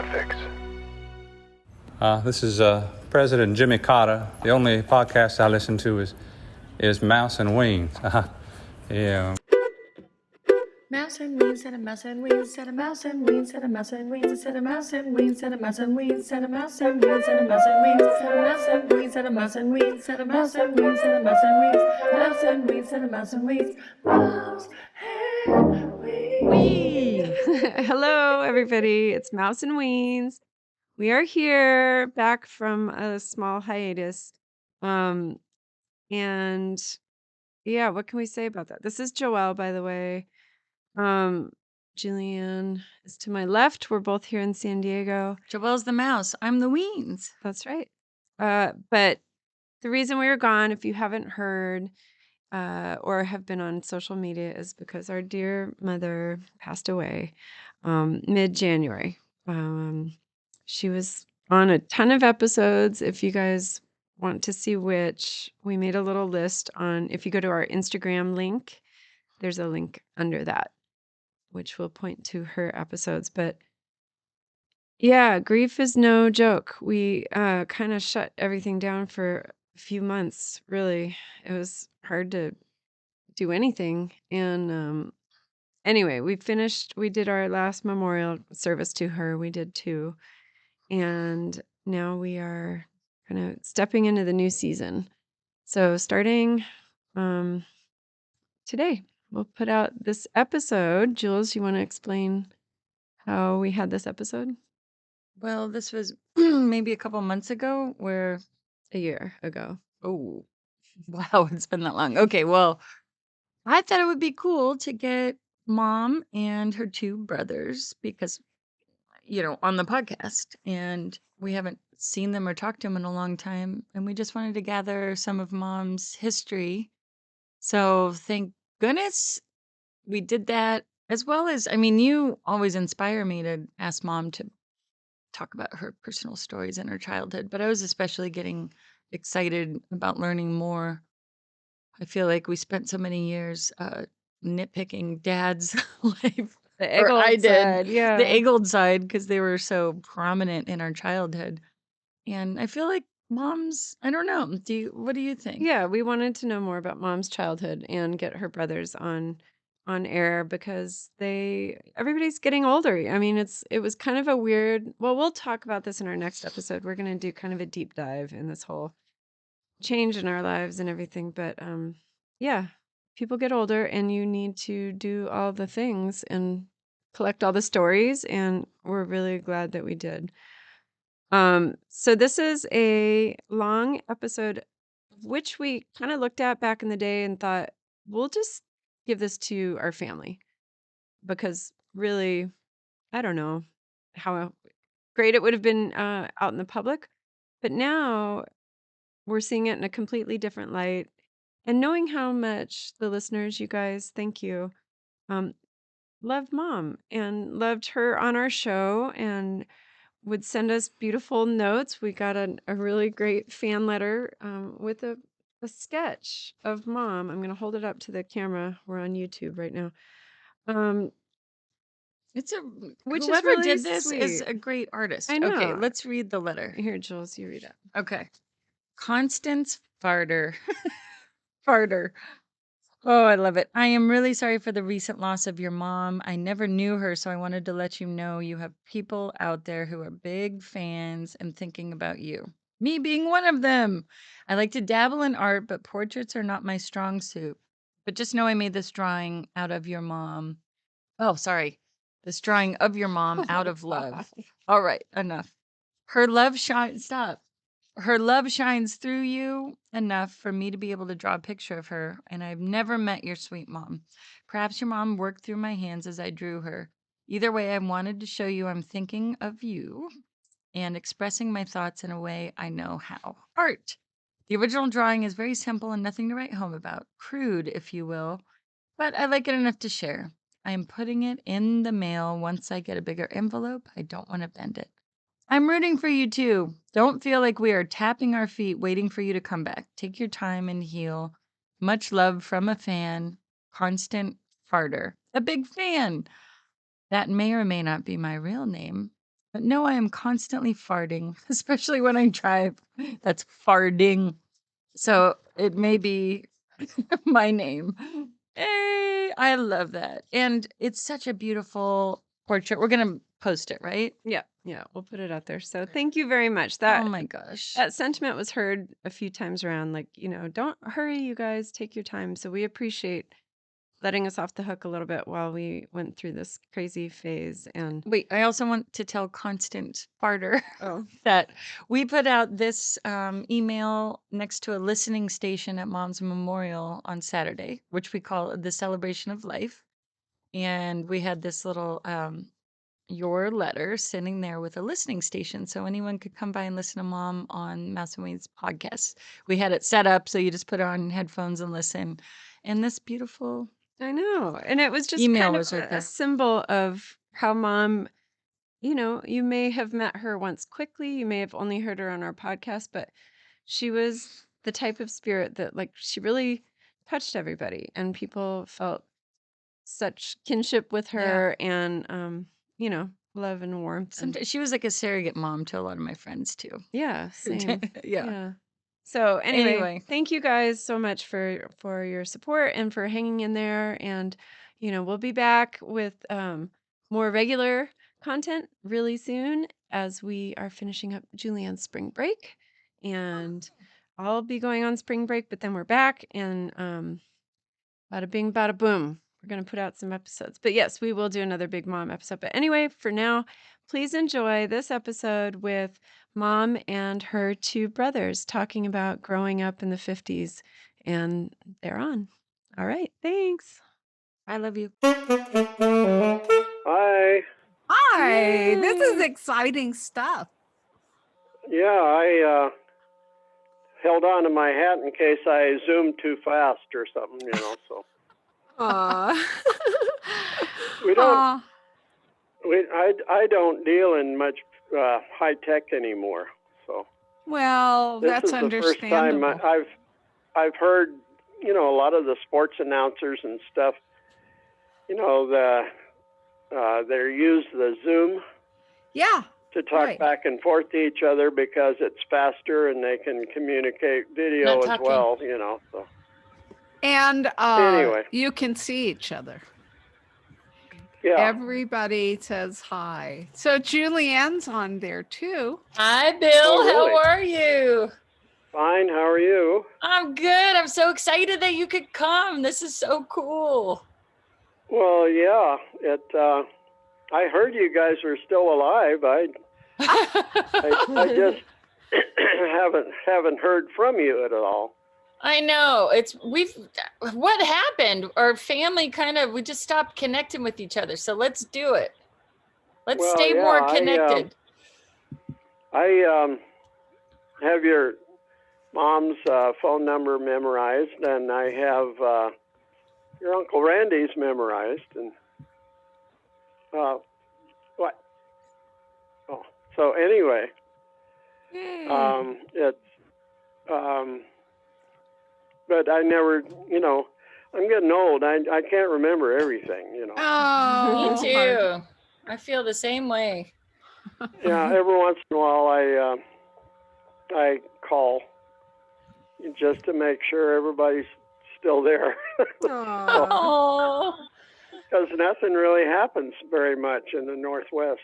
Podfix. This is President Jimmy Carter. The only podcast I listen to is Mouse and Wings. Yeah. Mouse and wings, and a mouse and wings, and a mouse and wings, and a mouse and wings, and a mouse and wings, and a mouse and wings, and a mouse and wings, and a mouse and wings, and a mouse and wings, and a mouse and wings, and a mouse and wings, and a mouse and wings, mouse and wings, and a mouse and wings, mouse and wings. Hello, everybody. It's Mouse and Weens. We are here back from a small hiatus. And yeah, what can we say about that? This is Joelle, by the way. Jillian is to my left. We're both here in San Diego. Joelle's the mouse. I'm the Weens. That's right. But the reason we were gone, if you haven't heard or have been on social media, is because our dear mother passed away mid-January. She was on a ton of episodes. If you guys want to see which, we made a little list on, if you go to our Instagram link, there's a link under that, which will point to her episodes. But yeah, grief is no joke. We kind of shut everything down for a few months, really. It was hard to do anything. And anyway, we did our last memorial service to her. We did two. And now we are kind of stepping into the new season. So starting today, we'll put out this episode. Jules, you want to explain how we had this episode? Well, this was maybe a couple months ago, where A year ago. oh, wow, it's been that long. Okay, well, I thought it would be cool to get Mom and her two brothers because, on the podcast, and we haven't seen them or talked to them in a long time, and we just wanted to gather some of Mom's history. So thank goodness we did that, as well as, you always inspire me to ask Mom to talk about her personal stories in her childhood, but I was especially getting excited about learning more. I feel like we spent so many years nitpicking Dad's life. The Or I egg did. side, yeah. The egg-old side, because they were so prominent in our childhood. And I feel like Mom's, I don't know. What do you think? Yeah, we wanted to know more about Mom's childhood and get her brothers on air because everybody's getting older. I mean, it was kind of a weird. Well, we'll talk about this in our next episode. We're going to do kind of a deep dive in this whole change in our lives and everything. But yeah, people get older and you need to do all the things and collect all the stories, and we're really glad that we did. So this is a long episode, which we kind of looked at back in the day and thought, we'll just give this to our family because really, I don't know how great it would have been out in the public, but now we're seeing it in a completely different light. And knowing how much the listeners, you guys, thank you, loved Mom and loved her on our show and would send us beautiful notes. We got a really great fan letter with a sketch of Mom. I'm going to hold it up to the camera. We're on YouTube right now. Which Whoever is really did this is sweet. a great artist. I know. Okay, let's read the letter. Here, Jules, you read it. Okay. Constance Farter. Farter. Oh, I love it. I am really sorry for the recent loss of your mom. I never knew her, so I wanted to let you know you have people out there who are big fans and thinking about you. Me being one of them. I like to dabble in art, but portraits are not my strong suit. But just know I made this drawing out of your mom. Oh, sorry. This drawing of your mom out of love. All right, enough. Her love shines. Stop. Her love shines through you enough for me to be able to draw a picture of her, and I've never met your sweet mom. Perhaps your mom worked through my hands as I drew her. Either way, I wanted to show you I'm thinking of you and expressing my thoughts in a way I know how. Art. The original drawing is very simple and nothing to write home about. Crude, if you will, but I like it enough to share. I am putting it in the mail once I get a bigger envelope. I don't want to bend it. I'm rooting for you too. Don't feel like we are tapping our feet waiting for you to come back. Take your time and heal. Much love from a fan, Constant Farter. A big fan. That may or may not be my real name. No, I am constantly farting, especially when I drive. That's farting. So it may be my name. Hey, I love that. And it's such a beautiful portrait. We're going to post it, right? Yeah, yeah, we'll put it out there. So thank you very much. Oh my gosh. That sentiment was heard a few times around, like, don't hurry, you guys, take your time. So we appreciate letting us off the hook a little bit while we went through this crazy phase. And Wait, I also want to tell Constant Farter oh, that we put out this email next to a listening station at Mom's Memorial on Saturday, which we call the Celebration of Life. And we had this little your letter sitting there with a listening station so anyone could come by and listen to Mom on Mouse and Wayne's podcast. We had it set up so you just put on headphones and listen. And this beautiful I know. And it was just email kind was of right a there. symbol of how Mom, you may have met her once quickly, you may have only heard her on our podcast, but she was the type of spirit that, like, she really touched everybody, and people felt such kinship with Yeah. her and love and warmth. And Sometimes she was like a surrogate mom to a lot of my friends too. yeah, same. Yeah. Yeah. So anyway, Anyway. thank you guys so much for your support and for hanging in there. And we'll be back with more regular content really soon as we are finishing up Julianne's spring break. And I'll be going on spring break, but then we're back and bada bing, bada boom. We're going to put out some episodes. But yes, we will do another Big Mom episode. But anyway, for now, please enjoy this episode with Mom and her two brothers talking about growing up in the 50s and thereon. All right. Thanks. I love you. Hi. Hi, this is Yay. exciting stuff. Yeah, I held on to my hat in case I zoomed too fast or something, so. Aw. We don't, Aw. I don't deal in much high tech anymore. So Well, this that's is the first time understandable. I've heard, a lot of the sports announcers and stuff, they use the Zoom Yeah, to talk right. back and forth to each other because it's faster and they can communicate video Not as talking. well, so. And Anyway. you can see each other. Yeah. Everybody says hi. So Julianne's on there too. Hi, Bill. Oh, really? How are you? Fine, how are you? I'm good. I'm so excited that you could come. This is so cool. Well, yeah, I heard you guys were still alive. I just haven't heard from you at all. I know. What happened? Our family we just stopped connecting with each other. So let's do it. Let's Well, stay yeah, more connected. I have your mom's phone number memorized, and I have your Uncle Randy's memorized, and what? Oh, so anyway, it's but I never, I'm getting old. I can't remember everything, Oh, Me too. I feel the same way. Yeah, every once in a while I call just to make sure everybody's still there. Oh, Because nothing really happens very much in the Northwest,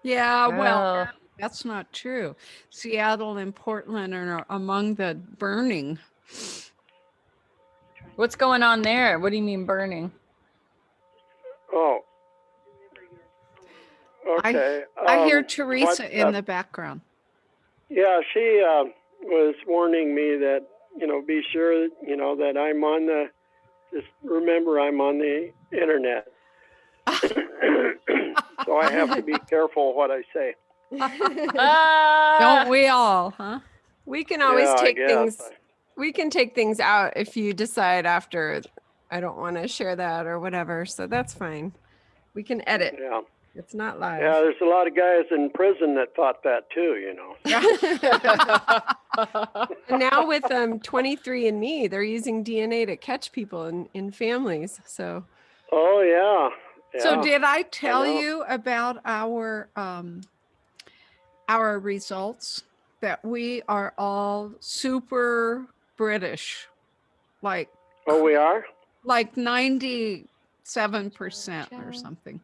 Yeah, well, Oh. that's not true. Seattle and Portland are among the burning. What's going on there? What do you mean burning? Oh. Okay. I hear what, Teresa in the background. Yeah, she was warning me that, be sure, that I'm on just remember I'm on the internet. So I have to be careful what I say. Don't we all, huh? We can always Yeah, I take guess. things. We can take things out if you decide after I don't want to share that or whatever. So that's fine. We can edit. Yeah. It's not live. Yeah, there's a lot of guys in prison that thought that too, And now with 23andMe, they're using DNA to catch people in families. So Oh, yeah. So Yeah, did I tell know. you about our results? That we are all super British, like Oh, we are? 97% or Ciao. something.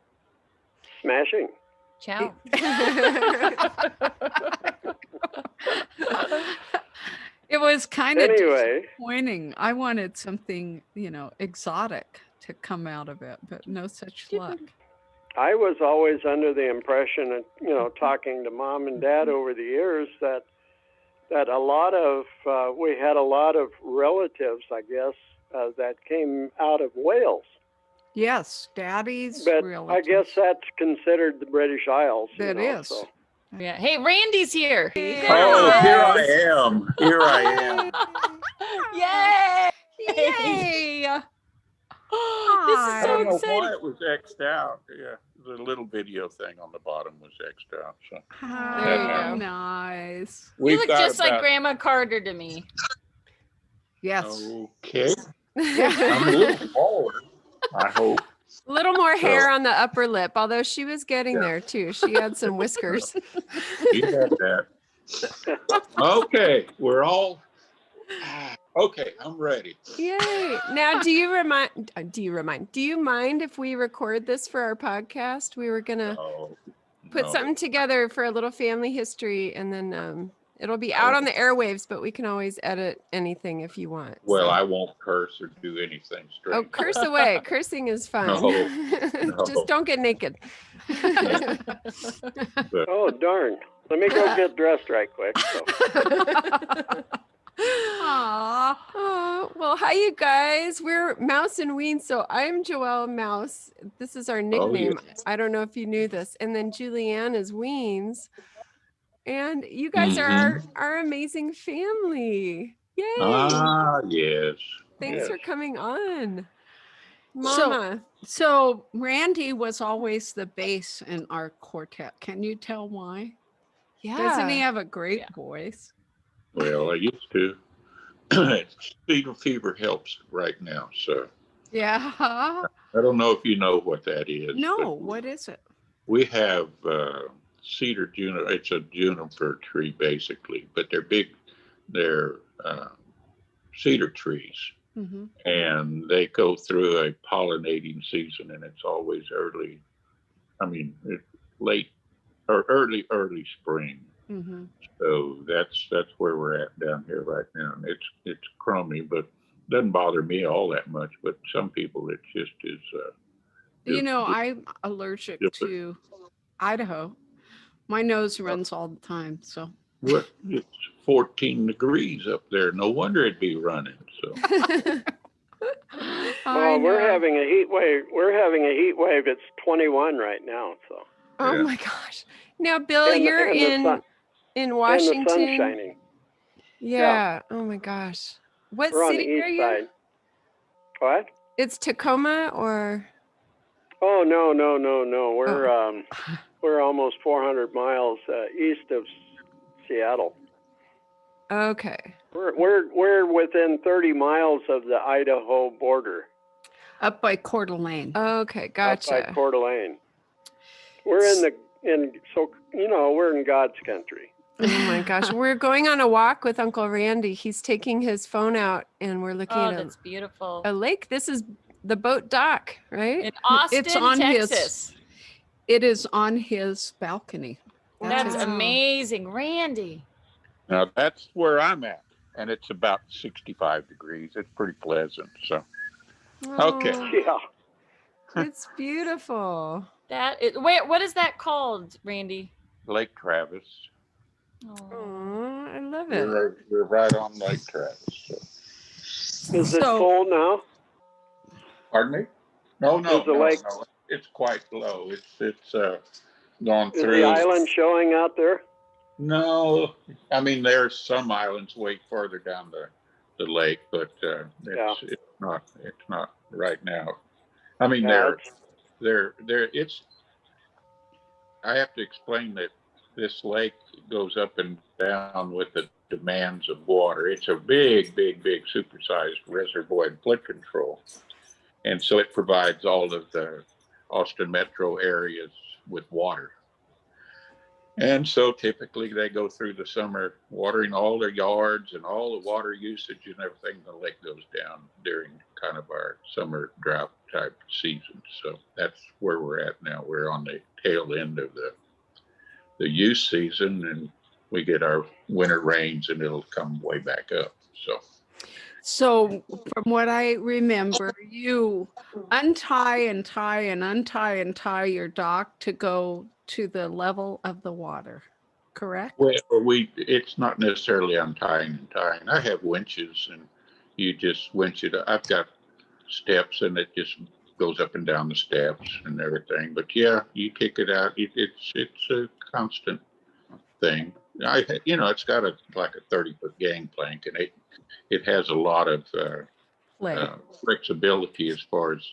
Smashing. Ciao. It was kind of Anyway, disappointing. I wanted something, exotic to come out of it, but no such luck. I was always under the impression, talking to Mom and Dad over the years, that a lot of we had a lot of relatives, I guess, that came out of Wales. Yes, Daddy's But relatives. I guess that's considered the British Isles. That is. So. Yeah. Hey, Randy's here. Oh, here I am. Here I am. Yay! Yay! This is I so don't know exciting. why it was X'd out. Yeah, the little video thing on the bottom was X'd out. So There you How go. nice. You we've look got just like about- Grandma Carter to me. Yes. Okay, I'm a little forward. I hope. A little more hair So- on the upper lip, although she was getting Yeah. there too. She had some whiskers. You had that. Okay, we're all. Okay, I'm ready. Yay. Now, do you mind if we record this for our podcast? We were going to Oh, put no. something together for a little family history, and then it'll be out on the airwaves, but we can always edit anything if you want. Well, so. I won't curse or do anything strange. Oh, curse away. Cursing is fun. No. Just don't get naked. But Oh, darn. Let me go get dressed right quick. So. Aw. Oh, well, hi, you guys. We're Mouse and Ween. So I'm Joelle Mouse. This is our nickname. yes. I don't know if you knew this. And then Julianne is Weens. And you guys are our amazing family. Yay. Yes. Thanks yes. for coming on. So- Mama. So Randy was always the bass in our quartet. Can you tell why? Yeah. Doesn't he have a great voice? Well, I used to. Fever fever helps right now, so Yeah. I don't know if you know what that is. No, but what is it? we have cedar juniper. It's a juniper tree basically, but they're big. They're cedar trees, Mm-hmm. and they go through a pollinating season, and it's always early. I mean, late or early spring. Mm-hmm. So that's where we're at down here right now. And it's crummy, but doesn't bother me all that much. But some people, it just is. I'm allergic Yep. to Idaho. My nose runs all the time. So What? It's 14 degrees up there. No wonder it'd be running. So Well, we're having a heat wave. We're having a heat wave. It's 21 right now. So. Oh Yeah. my gosh. Now, Bill, And- you're and the sun- in And Washington. the sun shining. Yeah. Oh my gosh. What We're on the city are east you? side. What? It's Tacoma or Oh, no. We're almost 400 miles east of Seattle. okay. We're within 30 miles of the Idaho border. up by Coeur d'Alene. Okay, Up gotcha. by Coeur d'Alene. We're we're in God's country. Oh my gosh. We're going on a walk with Uncle Randy. He's taking his phone out and we're looking Oh, at that's beautiful. a lake. This is the boat dock, right? In Austin, on his- Texas. It is on his balcony. That's Wow. amazing, Randy. now that's where I'm at, and it's about 65 degrees. It's pretty pleasant. So Okay. Oh, Yeah. it's beautiful. Wait, what is that called, Randy? Lake Travis. Oh. Oh, I love it. We're right on Lake Travis. So. Is it So- full now? Pardon me? No, Is the lake- no. It's quite low. It's gone Is through. the island showing out there? No, I mean there's some islands way further down the lake, but it's not right now. I mean Yeah, they're it's. I have to explain that this lake goes up and down with the demands of water. It's a big supersized reservoir and flood control. And so it provides all of the Austin metro areas with water. And so typically they go through the summer watering all their yards, and all the water usage and everything. The lake goes down during kind of our summer drought type season. So that's where we're at now. We're on the tail end of the use season, and we get our winter rains and it'll come way back up. So from what I remember, you untie and tie and untie and tie your dock to go to the level of the water, correct? Well, it's not necessarily untying and tying. I have winches, and you just winch it. I've got steps, and it just goes up and down the steps and everything. But yeah, you kick it out. It's a constant thing. It's got like a 30-foot gangplank, and it has a lot of flexibility as far as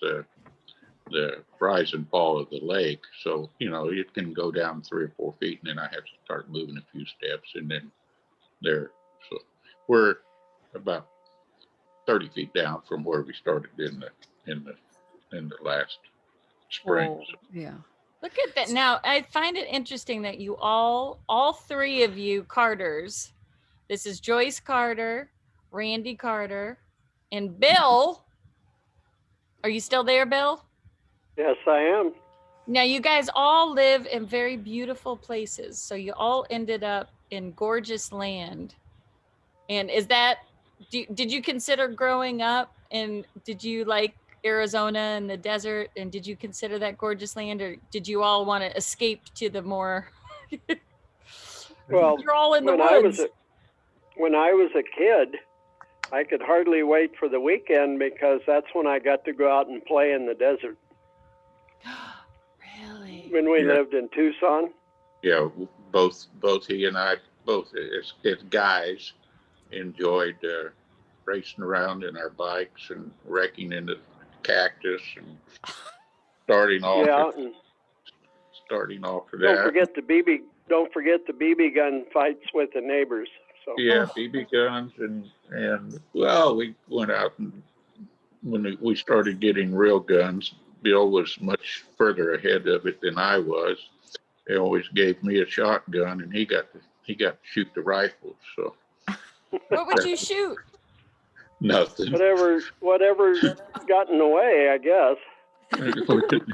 the rise and fall of the lake. So, it can go down 3 or 4 feet, and then I have to start moving a few steps, and then so we're about 30 feet down from where we started in the last spring. Oh, yeah. Look at that. Now, I find it interesting that you all three of you Carters, this is Joyce Carter, Randy Carter, and Bill. Are you still there, Bill? Yes, I am. Now, you guys all live in very beautiful places. So you all ended up in gorgeous land. And did you consider growing up, and did you like Arizona and the desert, and did you consider that gorgeous land, or did you all want to escape to the more Well, you're all in the woods? When I was a kid, I could hardly wait for the weekend, because that's when I got to go out and play in the desert. Really? When we lived in Tucson. Yeah, both he and I, both as guys, enjoyed racing around in our bikes and wrecking into cactus and starting off. Yeah, starting off for don't that. Don't forget the BB gun fights with the neighbors. So Yeah, BB guns and well, we went out, and when we started getting real guns, Bill was much further ahead of it than I was. They always gave me a shotgun, and he got to shoot the rifles. So What would you shoot? nothing. whatever got in the way, I guess.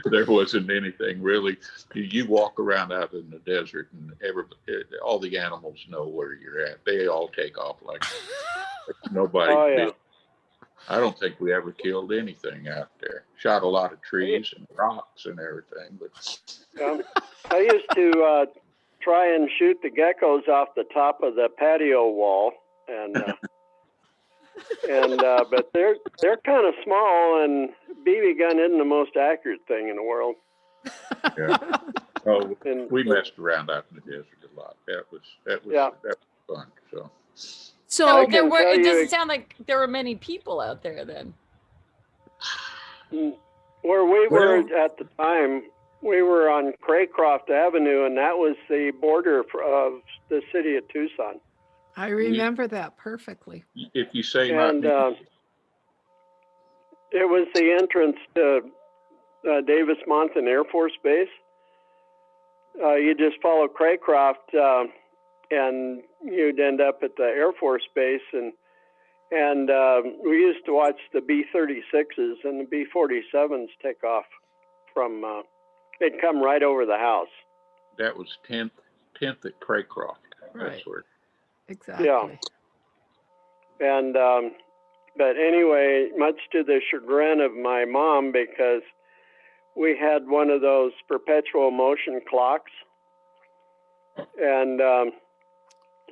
There wasn't anything really. You walk around out in the desert, and all the animals know where you're at. They all take off like nobody did. I don't think we ever killed anything out there. Shot a lot of trees and rocks and everything, but I used to try and shoot the geckos off the top of the patio wall, and but they're kind of small, and BB gun isn't the most accurate thing in the world. Yeah. Oh, we messed around out in the desert a lot. That was fun. So it doesn't sound like there were many people out there then. Where we were at the time, we were on Craycroft Avenue, and that was the border of the city of Tucson. I remember that perfectly. If you say and it was the entrance to Davis-Monthan Air Force Base. You just follow Craycroft, and you'd end up at the Air Force Base, and we used to watch the B-36s and the B-47s take off from. They'd come right over the house. That was 10th at Craycroft. Right. That's where. Exactly. Yeah. And but anyway, much to the chagrin of my mom, because we had one of those perpetual motion clocks, and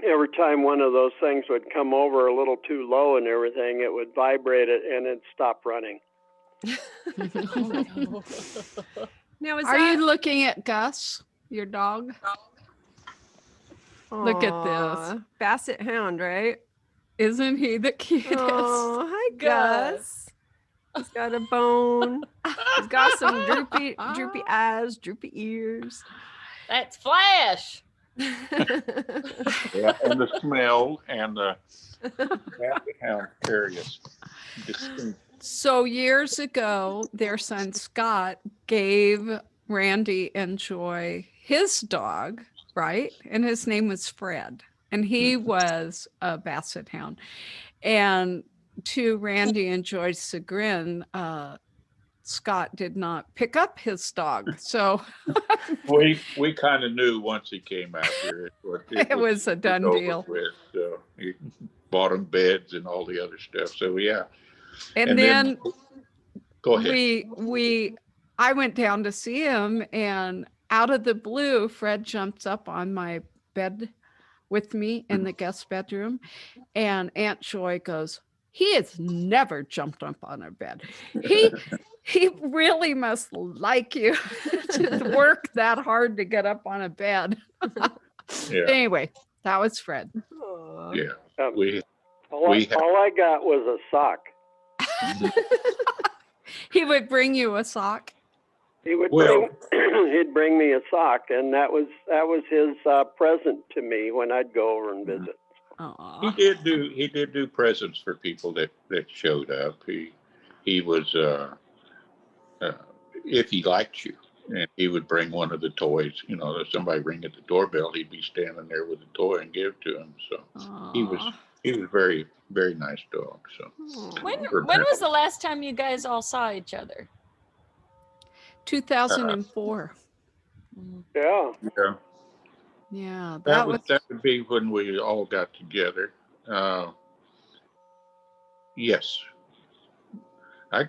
every time one of those things would come over a little too low and everything, it would vibrate it and it'd stop running. Now, Are you looking at Gus, your dog? Look at this. Basset Hound, right? Isn't he the cutest? Oh, hi, Gus. He's got a bone. He's got some droopy eyes, droopy ears. That's Flash. Yeah, and the smell and the Basset Hound carry a distinct So years ago, their son Scott gave Randy and Joy his dog, right? And his name was Fred. And he was a basset hound. And to Randy and Joy's chagrin, Scott did not pick up his dog. So We kind of knew once he came out here, it was a done over deal. with. He bought him beds and all the other stuff. So yeah. And then go ahead. I went down to see him, and out of the blue, Fred jumps up on my bed with me in the guest bedroom, and Aunt Joy goes, "He has never jumped up on our bed. He really must like you to work that hard to get up on a bed." Yeah. Anyway, that was Fred. Yeah. All I got was a sock. He would bring you a sock. He'd bring me a sock, and that was his present to me when I'd go over and visit. Aww. He did do presents for people that showed up. He was if he liked you, and he would bring one of the toys. You know, if somebody ring at the doorbell, he'd be standing there with a toy and give it to him. So he was very, very nice dog. So When was the last time you guys all saw each other? 2004. Yeah. Yeah. Yeah, That would be when we all got together. Yes, I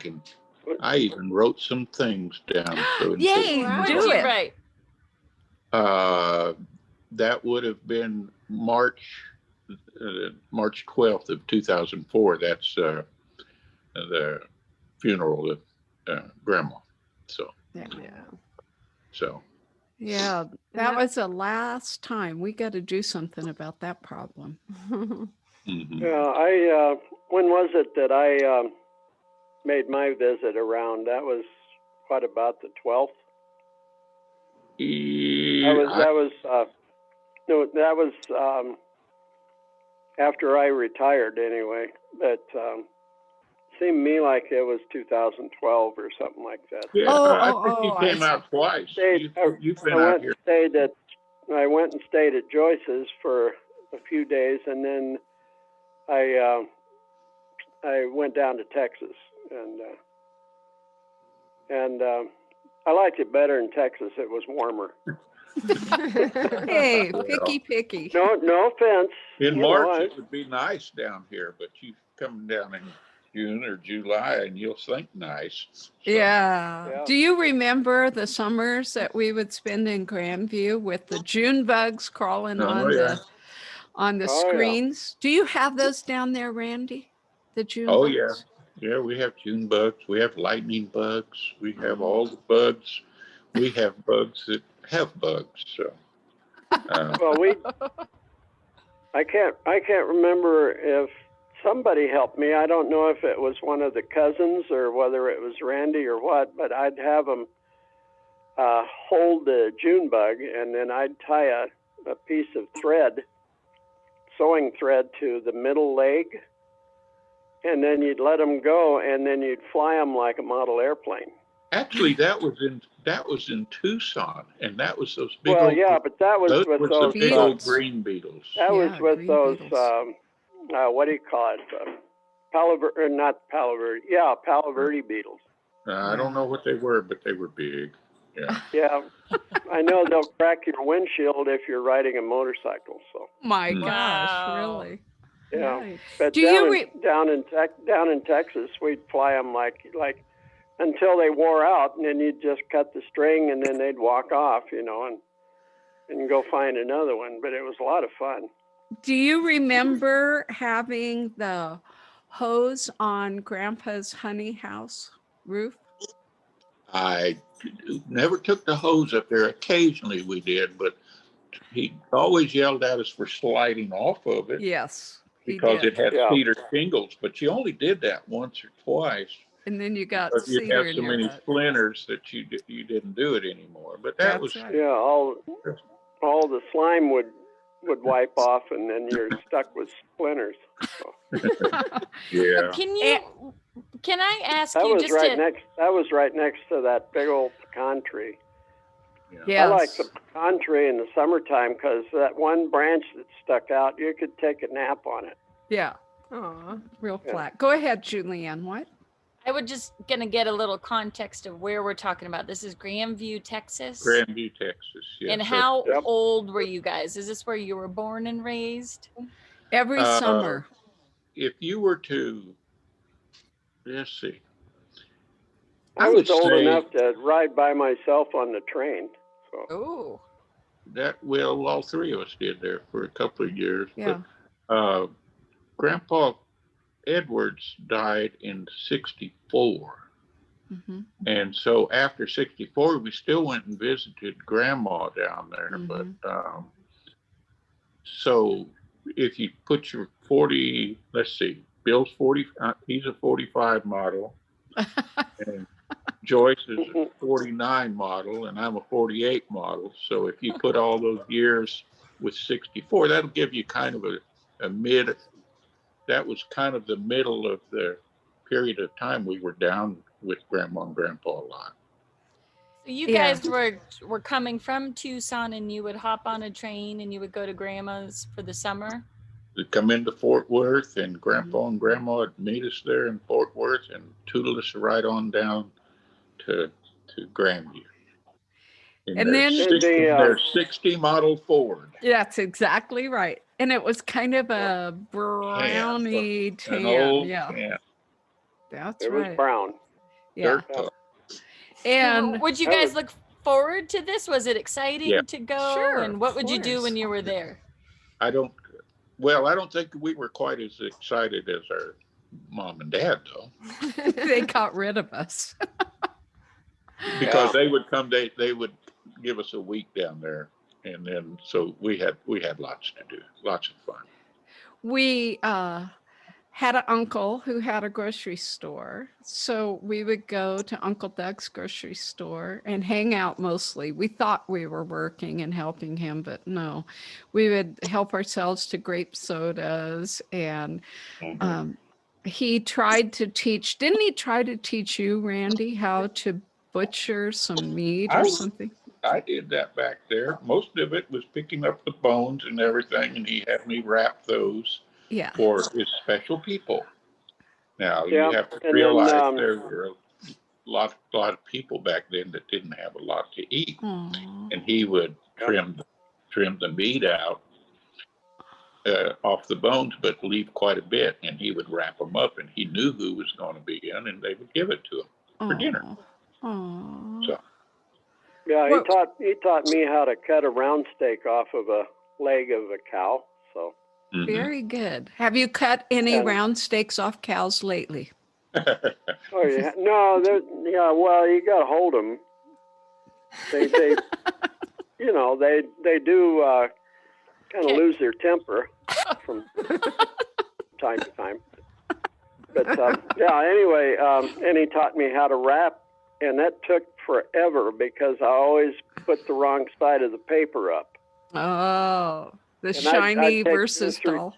even wrote some things down. Yay! What Do did you it. write? That would have been March 12th of 2004. That's the funeral of Grandma. So. Yeah. So. Yeah, that was the last time. We got to do something about that problem. Mm-hmm. Yeah, when was it that I made my visit around? That was what, about the 12th? That was after I retired anyway. But seemed to me like it was 2012 or something like that. Yeah, I think you came out twice. You've been out here. I went and stayed at Joyce's for a few days, and then I went down to Texas, and I liked it better in Texas. It was warmer. Hey, picky. No offense. In March it would be nice down here, but you come down in June or July and you'll think nice. So. Yeah. Do you remember the summers that we would spend in Grandview with the June bugs crawling on the screens? Yeah. Do you have those down there, Randy? The June bugs? Yeah. Yeah, we have June bugs. We have lightning bugs. We have all the bugs. We have bugs that have bugs. So well, I can't remember if somebody helped me. I don't know if it was one of the cousins or whether it was Randy or what, but I'd have them hold the June bug, and then I'd tie a piece of thread, sewing thread, to the middle leg, and then you'd let them go, and then you'd fly them like a model airplane. Actually, that was in Tucson, and that was those big. Well, but that was with those big old green beetles. That was with those. What do you call it? Palo Verde beetles. I don't know what they were, but they were big. Yeah. Yeah, I know they'll crack your windshield if you're riding a motorcycle. So. My gosh, really? Yeah, nice. But down in Texas, we'd fly them like until they wore out, and then you'd just cut the string, and then they'd walk off, and go find another one. But it was a lot of fun. Do you remember having the hose on Grandpa's honey house roof? I never took the hose up there. Occasionally we did, but he always yelled at us for sliding off of it. Yes. Because it had cedar shingles, but you only did that once or twice. And then you got cedar. You have so many splinters that you didn't do it anymore. But that was right. All the slime would wipe off, and then you're stuck with splinters. So. Yeah. Can I ask That you was just right to? next. That was right next to that big old pecan tree. Yeah. Yes. I like the pecan tree in the summertime because that one branch that stuck out, you could take a nap on it. Yeah, Aw. real Yeah. flat. Go ahead, Julianne. What? I would just gonna get a little context of where we're talking about. This is Grandview, Texas. Grandview, Texas. Yes. And how Yep. old were you guys? Is this where you were born and raised? Every summer. If you were to, let's see, I would was old say enough to ride by myself on the train. So Oh. that, well, all three of us did there for a couple of years. Yeah. But Grandpa Edwards died in 64. Mm-hmm. And so after 64, we still went and visited Grandma down there. Mhm. But so if you put your 40, let's see, Bill's 40, he's a 45 model. And Joyce is a 49 model, and I'm a 48 model. So if you put all those years with 64, that'll give you kind of a mid. That was kind of the middle of the period of time we were down with Grandma and Grandpa a lot. So you Yeah. guys were coming from Tucson and you would hop on a train and you would go to Grandma's for the summer? We'd come into Fort Worth, and Grandpa and Grandma would meet us there in Fort Worth and tootle us right on down to Grandview. And then- their 60 model Ford. That's exactly right. And it was kind of a browny An tan. old Yeah, tan, that's it right. was brown. Yeah. dirt tough. And would you that guys was- look forward to this? Was it exciting Yeah. to go? Sure, And what of would you do course. when you were there? I don't think we were quite as excited as our mom and dad, though, they got rid of us. because they would come, they would give us a week down there. And then, so we had lots to do, lots of fun. We had an uncle who had a grocery store. So we would go to Uncle Doug's grocery store and hang out mostly. We thought we were working and helping him, but no. We would help ourselves to grape sodas. And he tried to teach, didn't he try to teach you, Randy, how to butcher some meat or something? I did that back there. Most of it was picking up the bones and everything, and he had me wrap those Yeah. for his special people. Now, Yeah, you have to and realize then, there were a lot of people back then that didn't have a lot to eat. Aw. And he would trim the meat out off the bones, but leave quite a bit, and he would wrap them up, and he knew who was going to be in, and they would give it to him for dinner. Aw. So Yeah, Well- he taught me how to cut a round steak off of a leg of a cow. So mhm. Very good. Have you cut any And- round steaks off cows lately? oh yeah, no, yeah. Well, you got to hold them. They you know, they do kind of lose their temper from time to time. But yeah, anyway, and he taught me how to wrap, and that took forever because I always put the wrong side of the paper up. Oh, the And shiny I'd take versus two or- dull.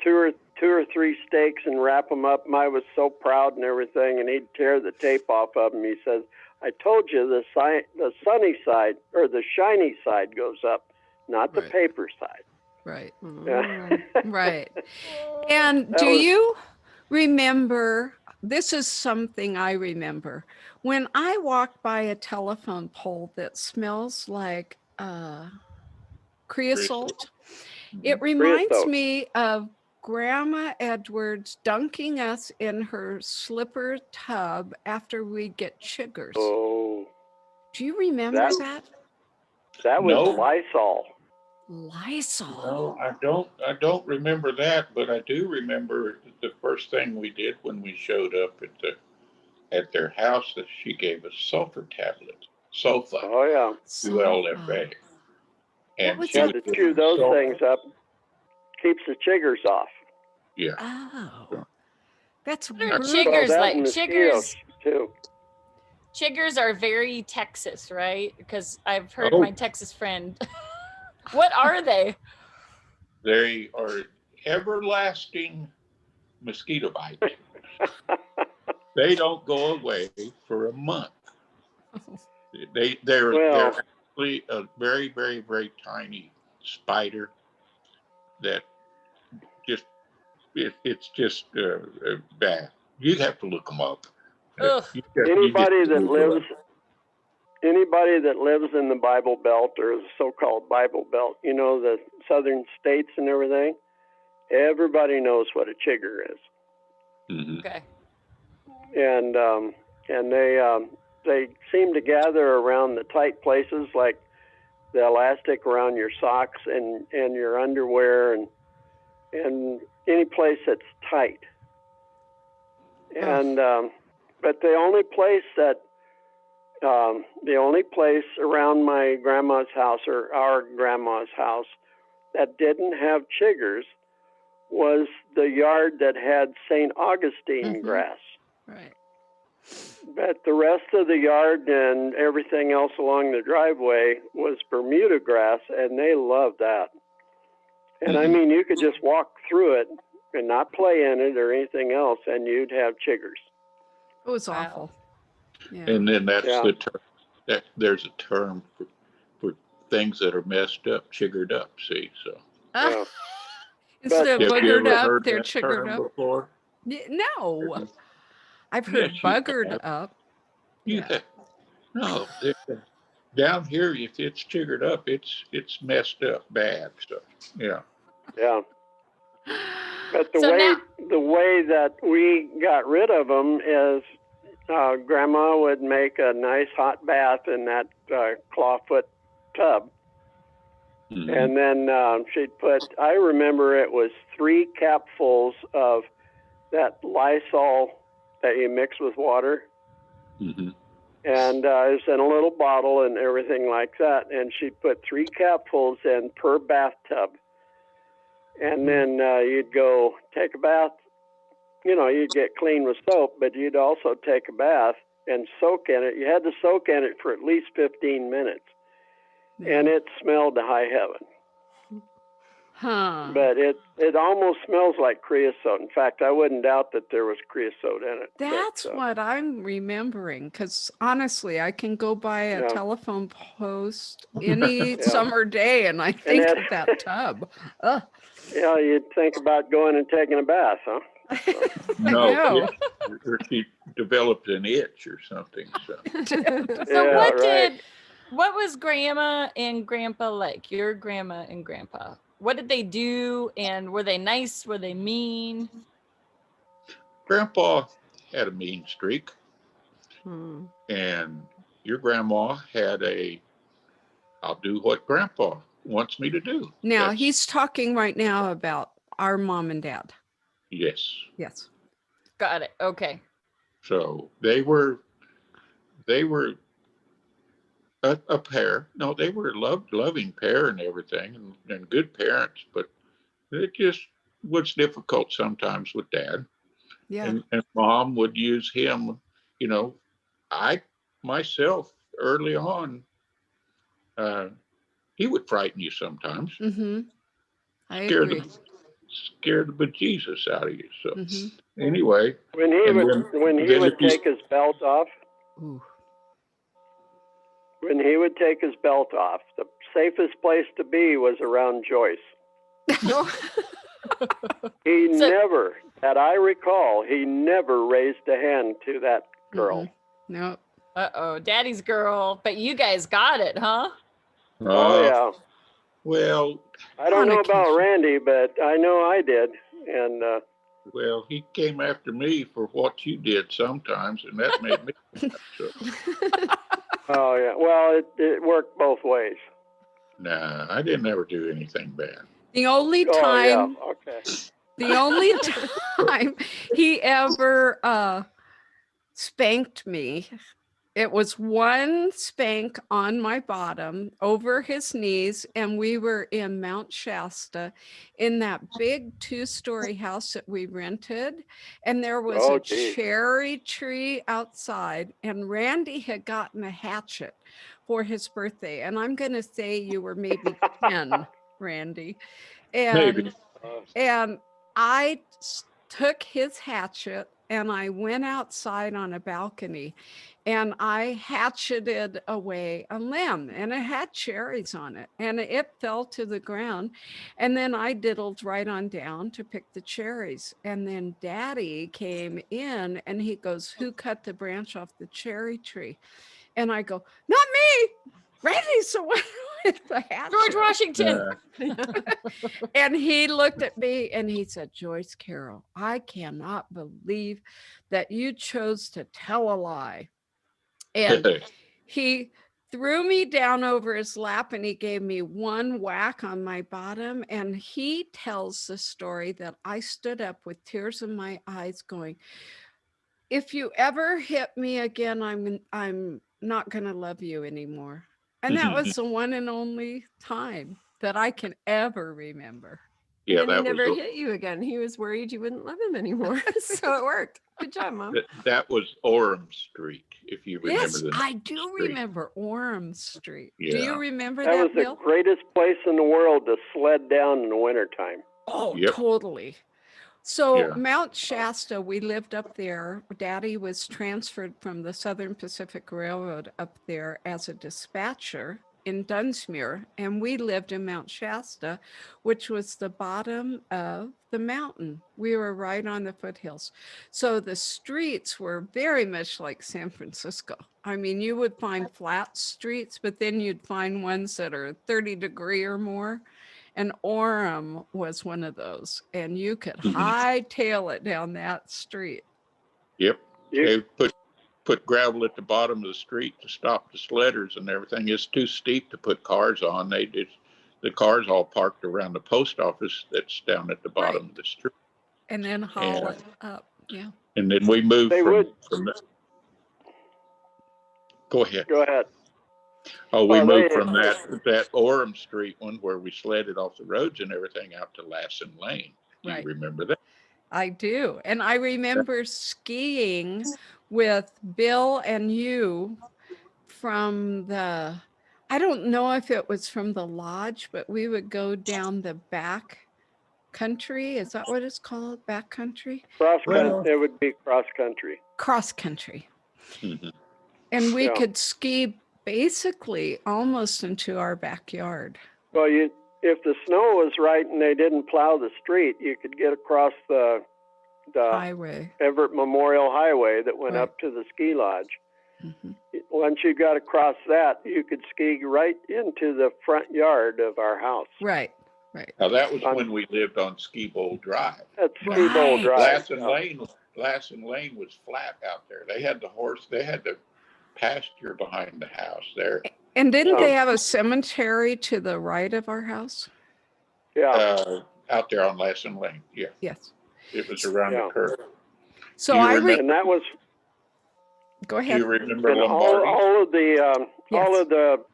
Two or three steaks and wrap them up. And I was so proud and everything, and he'd tear the tape off of them. He says, "I told you the sunny side or the shiny side goes up, not the Right. paper side." Right, Yeah. right. And That do was- you remember, this is something I remember, when I walk by a telephone pole that smells like creosote, it reminds Creosote. me of Grandma Edwards dunking us in her slipper tub after we get chiggers. Oh, Do you remember That- that? that was No. Lysol. Lysol. No, I don't remember that, but I do remember the first thing we did when we showed up at their house that she gave us sulfur tablets, sulfa, Oh yeah, ULFA. And was she you that? had to would chew those sulfur- things up. Keeps the chiggers off. Yeah. Oh, that's What are rude. chiggers Well, that like? and mosquitoes too. Chiggers are very Texas, right? Because I've heard Oh. my Texas friend. What are they? They are everlasting mosquito bites. They don't go away for a month. They're actually a very, very, very tiny spider that just it's just bad. You have to look them up. Ugh. Anybody that lives in the Bible Belt or the so-called Bible Belt, you know, the southern states and everything, everybody knows what a chigger is. Mm-hmm. Okay. And they seem to gather around the tight places, like the elastic around your socks and your underwear and any place that's tight. And but the only place around my grandma's house or our grandma's house that didn't have chiggers was the yard that had St. Augustine grass. Right. But the rest of the yard and everything else along the driveway was Bermuda grass, and they loved that. And I mean, you could just walk through it and not play in it or anything else, and you'd have chiggers. It was awful. Yeah. And then that's the term. That there's a term for things that are messed up, chiggered up. See, so instead of boogered up, they're that chiggered term up. before? No, I've heard Yes, buggered up. No, down here, if it's chiggered up, it's messed up bad. So yeah. But the way that we got rid of them is Grandma would make a nice hot bath in that clawfoot tub. Mm-hmm. And then she'd put, I remember it was 3 capfuls of that Lysol that you mix with water. Mm-hmm. And it was in a little bottle and everything like that. And she'd put 3 capfuls in per bathtub. And then you'd go take a bath. You know, you'd get clean with soap, but you'd also take a bath and soak in it. You had to soak in it for at least 15 minutes. And it smelled to high heaven. Huh. But it almost smells like creosote. In fact, I wouldn't doubt that there was creosote in it. That's what I'm remembering, because honestly, I can go by a telephone post any summer day, and I think of that tub. Ugh. Yeah, you'd think about going and taking a bath, huh? No, or she developed an itch or something. So what was Grandma and Grandpa like? Your grandma and grandpa. What did they do? And were they nice? Were they mean? Grandpa had a mean streak. And your grandma had I'll do what Grandpa wants me to do. Now, he's talking right now about our mom and dad. Yes. Yes. Got it. Okay. So they were a pair. No, they were a loving pair and everything, and good parents, but it just was difficult sometimes with Dad. Yeah. And Mom would use him, you know. I myself early on, he would frighten you sometimes. Mm-hmm. I agree. Scare the bejesus out of you. So anyway, when he would take his belt off, when he would take his belt off, the safest place to be was around Joyce. He never, that I recall, he never raised a hand to that girl. No. Uh-oh, Daddy's girl. But you guys got it, huh? Oh yeah. Well, I don't know about Randy, but I know I did. And well, he came after me for what you did sometimes, and that made me. So. Oh yeah. Well, it worked both ways. Nah, I didn't ever do anything bad. The only time, the only time he ever spanked me, it was one spank on my bottom over his knees, and we were in Mount Shasta in that big 2-story house that we rented, and there was a cherry tree outside, and Randy had gotten a hatchet for his birthday, and I'm going to say you were maybe 10, Randy, and maybe. And I took his hatchet and I went outside on a balcony and I hatcheted away a limb and it had cherries on it and it fell to the ground. And then I diddled right on down to pick the cherries. And then Daddy came in and he goes, "Who cut the branch off the cherry tree?" And I go, "Not me, Randy." So what with the hatchet? George Washington. And he looked at me and he said, "Joyce Carol, I cannot believe that you chose to tell a lie." And he threw me down over his lap and he gave me one whack on my bottom. And he tells the story that I stood up with tears in my eyes going, "If you ever hit me again, I'm not going to love you anymore." And that was the one and only time that I can ever remember. Yeah, And he that never was hit you again. He was worried you wouldn't love him anymore. So it worked. Good job, Mom. that was Orem Street, if you remember. Yes, the I do street. remember Orem Street. Do Yeah. you remember That that, was Bill? the greatest place in the world to sled down in the wintertime. Oh, Yep. totally. So Yeah. Mount Shasta, we lived up there. Daddy was transferred from the Southern Pacific Railroad up there as a dispatcher in Dunsmuir, and we lived in Mount Shasta, which was the bottom of the mountain. We were right on the foothills. So the streets were very much like San Francisco. I mean, you would find flat streets, but then you'd find ones that are 30-degree or more. And Orem was one of those, and you could hightail it down that street. Yep. They put gravel at the bottom of the street to stop the sledders and everything. It's too steep to put cars on. The cars all parked around the post office that's down at the bottom of the street. And then haul it up. Yeah. And then we moved from that. Go ahead. Go ahead. Oh, we moved from that Orem Street one where we sledded off the roads and everything out to Lassen Lane. Do you remember that? I do. And I remember skiing with Bill and you from I don't know if it was from the lodge, but we would go down the back country. Is that what it's called? Back country? Cross country. It would be cross country. Cross country. And we could ski basically almost into our backyard. Well, if the snow was right and they didn't plow the street, you could get across the highway, Everett Memorial Highway that went up to the ski lodge. Once you got across that, you could ski right into the front yard of our house. Right. Now that was when we lived on Ski Bowl Drive. That's Ski Bowl Drive. Lassen Lane was flat out there. They had the pasture behind the house there. And didn't they have a cemetery to the right of our house? Yeah. Out there on Lassen Lane. Yeah. Yes. It was around the curve. So and that was. Go ahead. Do you remember all of the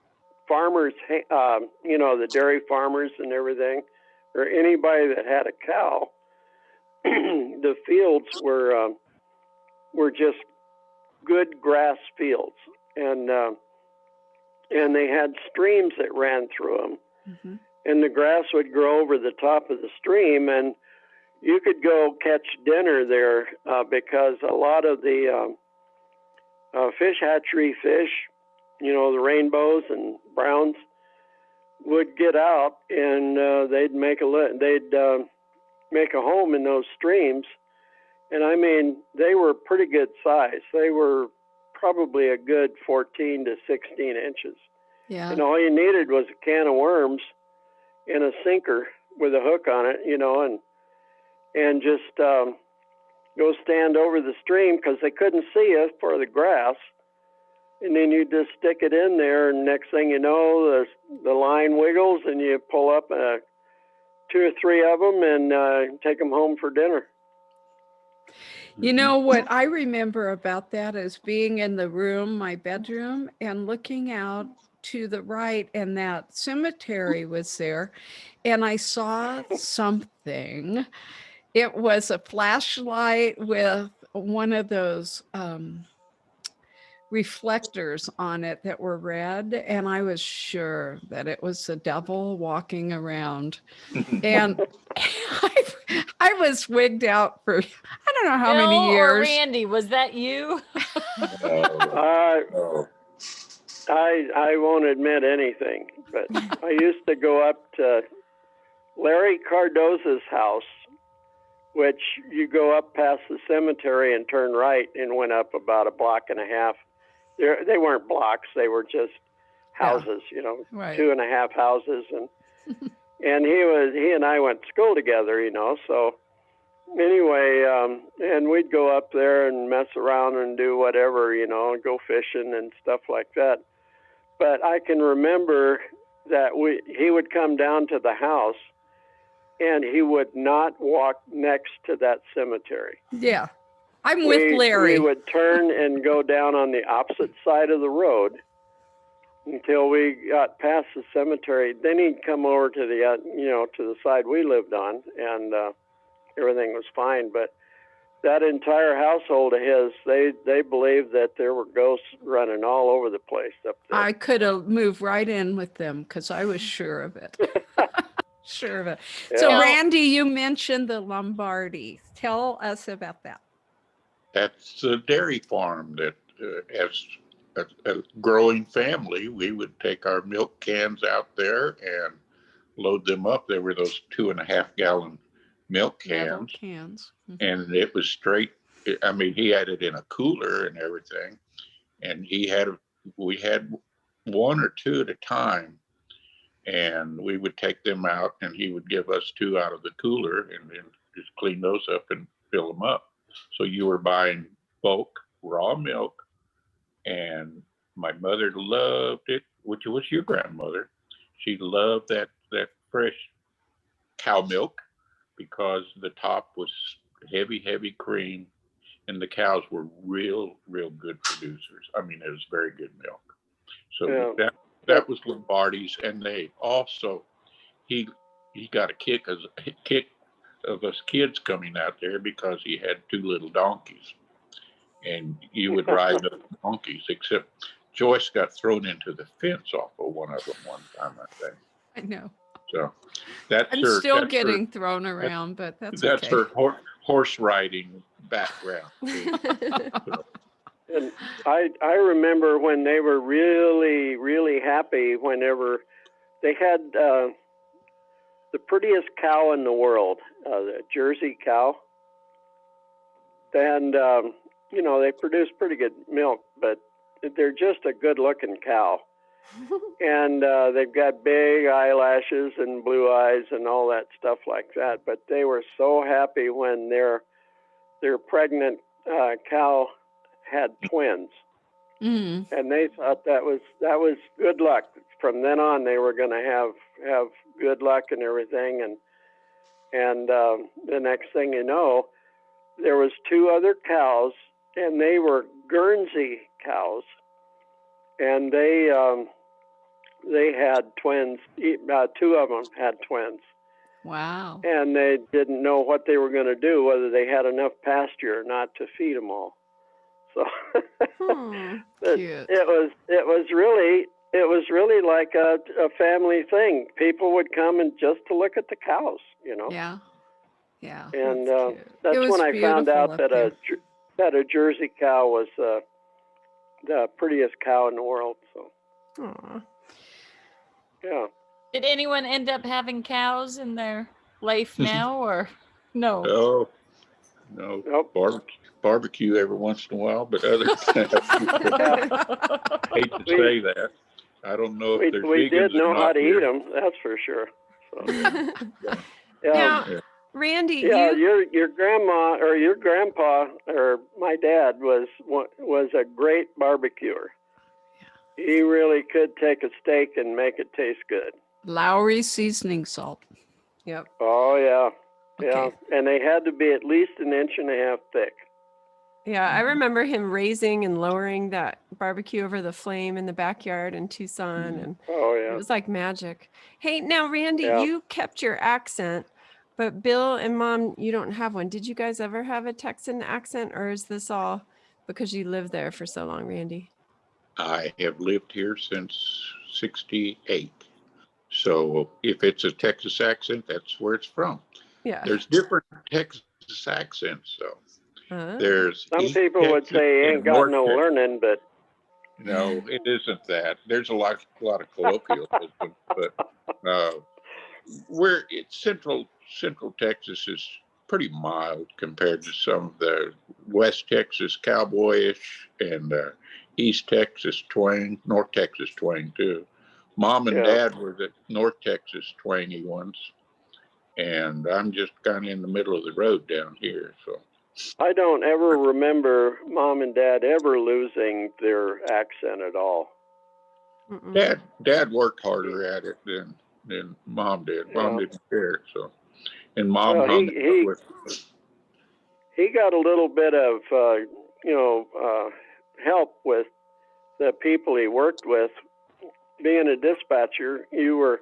farmers, the dairy farmers and everything, or anybody that had a cow, the fields were just good grass fields, and they had streams that ran through them, and the grass would grow over the top of the stream, and you could go catch dinner there because a lot of the fish hatchery fish, the rainbows and browns, would get out and they'd make a home in those streams. And I mean, they were pretty good size. They were probably a good 14 to 16 inches. Yeah. And all you needed was a can of worms and a sinker with a hook on it, and just go stand over the stream because they couldn't see us for the grass. And then you just stick it in there, and next thing you know, the line wiggles, and you pull up 2 or 3 of them and take them home for dinner. You know what I remember about that is being in the room, my bedroom, and looking out to the right, and that cemetery was there, and I saw something. It was a flashlight with one of those reflectors on it that were red, and I was sure that it was the devil walking around. And I was wigged out for I don't know how Bill many or years. Randy, was that you? Oh, I won't admit anything, but I used to go up to Larry Cardoza's house, which you go up past the cemetery and turn right and went up about a block and a half. They weren't blocks; they were just houses, Right. 2.5 houses, and he and I went to school together, So anyway, and we'd go up there and mess around and do whatever, go fishing and stuff like that. But I can remember that he would come down to the house, and he would not walk next to that cemetery. Yeah. I'm with Larry. We would turn and go down on the opposite side of the road until we got past the cemetery. Then he'd come over to the, to the side we lived on, and everything was fine. But that entire household of his, they believed that there were ghosts running all over the place up there. I could have moved right in with them because I was sure of it. Sure of it. Yeah. So, Randy, you mentioned the Lombardi. Tell us about that. That's a dairy farm that, as a growing family, we would take our milk cans out there and load them up. There were those 2.5-gallon milk Metal cans, cans. and it was straight. I mean, he had it in a cooler and everything, and we had one or two at a time, and we would take them out, and he would give us 2 out of the cooler, and then just clean those up and fill them up. So you were buying bulk raw milk, and my mother loved it, which was your grandmother. She loved that fresh cow milk because the top was heavy cream, and the cows were real good producers. I mean, it was very good milk. So that was Lombardi's, and they also he got a kick of us kids coming out there because he had 2 little donkeys, and you would ride the donkeys. Except Joyce got thrown into the fence off of one of them one time, I think. I know. So that's I'm still getting thrown around, but that's okay. her horse riding background. And I remember when they were really happy whenever they had the prettiest cow in the world, the Jersey cow. And, they produce pretty good milk, but they're just a good-looking cow. And they've got big eyelashes and blue eyes and all that stuff like that. But they were so happy when their pregnant cow had twins. Mm. And they thought that was good luck. From then on, they were going to have good luck and everything. And the next thing you know, there was 2 other cows, and they were Guernsey cows, and they had twins. 2 of them had twins. Wow. And they didn't know what they were going to do, whether they had enough pasture or not to feed them all. So Cute. it was really like a family thing. People would come and just to look at the cows, Yeah. Yeah. And that's when I found out that a Jersey cow was the prettiest cow in the world. So. Aww. Yeah. Did anyone end up having cows in their life now, or no? No. Nope. Barbecue every once in a while, but other than that, I hate to say that. I don't know if there's we vegans did know or how not to here. eat them, that's for sure. So. Now, Randy, your grandma or your grandpa or my dad was a great barbecuer. He really could take a steak and make it taste good. Lowry seasoning salt. Yep. Oh yeah. Okay. Yeah, and they had to be at least 1.5 inches thick. Yeah, I remember him raising and lowering that barbecue over the flame in the backyard in Tucson, and it was like magic. Hey, now Randy, you kept your accent, but Bill and Mom, you don't have one. Did you guys ever have a Texan accent, or is this all because you lived there for so long, Randy? I have lived here since 68. So if it's a Texas accent, that's where it's from. Yeah. There's different Texas accents, though. There's some East people would Texas say he and ain't got North no Texas. learning, but No, it isn't that. There's a lot of colloquialisms, but Central Texas is pretty mild compared to some of the West Texas cowboyish and East Texas twang, North Texas twang too. Mom and Dad were the North Texas twangy ones, and I'm just kind of in the middle of the road down here. So I don't ever remember Mom and Dad ever losing their accent at all. Dad worked harder at it than Mom did. Mom didn't care. So, and Mom hung out with. He got a little bit of help with the people he worked with. Being a dispatcher, you were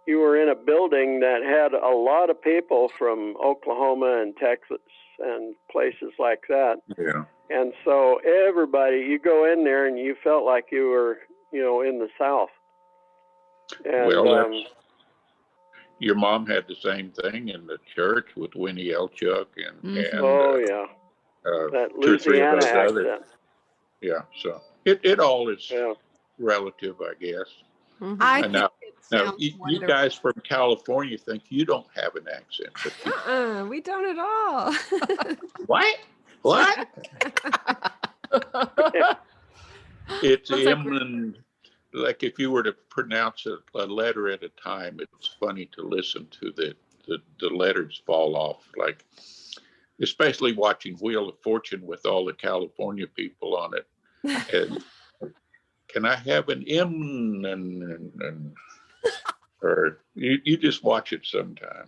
in a building that had a lot of people from Oklahoma and Texas and places like that. Yeah. And so everybody, you go in there and you felt like you were, in the South. And, your mom had the same thing in the church with Winnie Elchuk and that Louisiana accent. So it all is relative, I guess. Mm-hmm. I think now you guys from California think you don't have an accent. But we don't at all. What? It's Emlyn. Like if you were to pronounce a letter at a time, it's funny to listen to the letters fall off. Like, especially watching Wheel of Fortune with all the California people on it. And can I have an M? Or you just watch it sometime.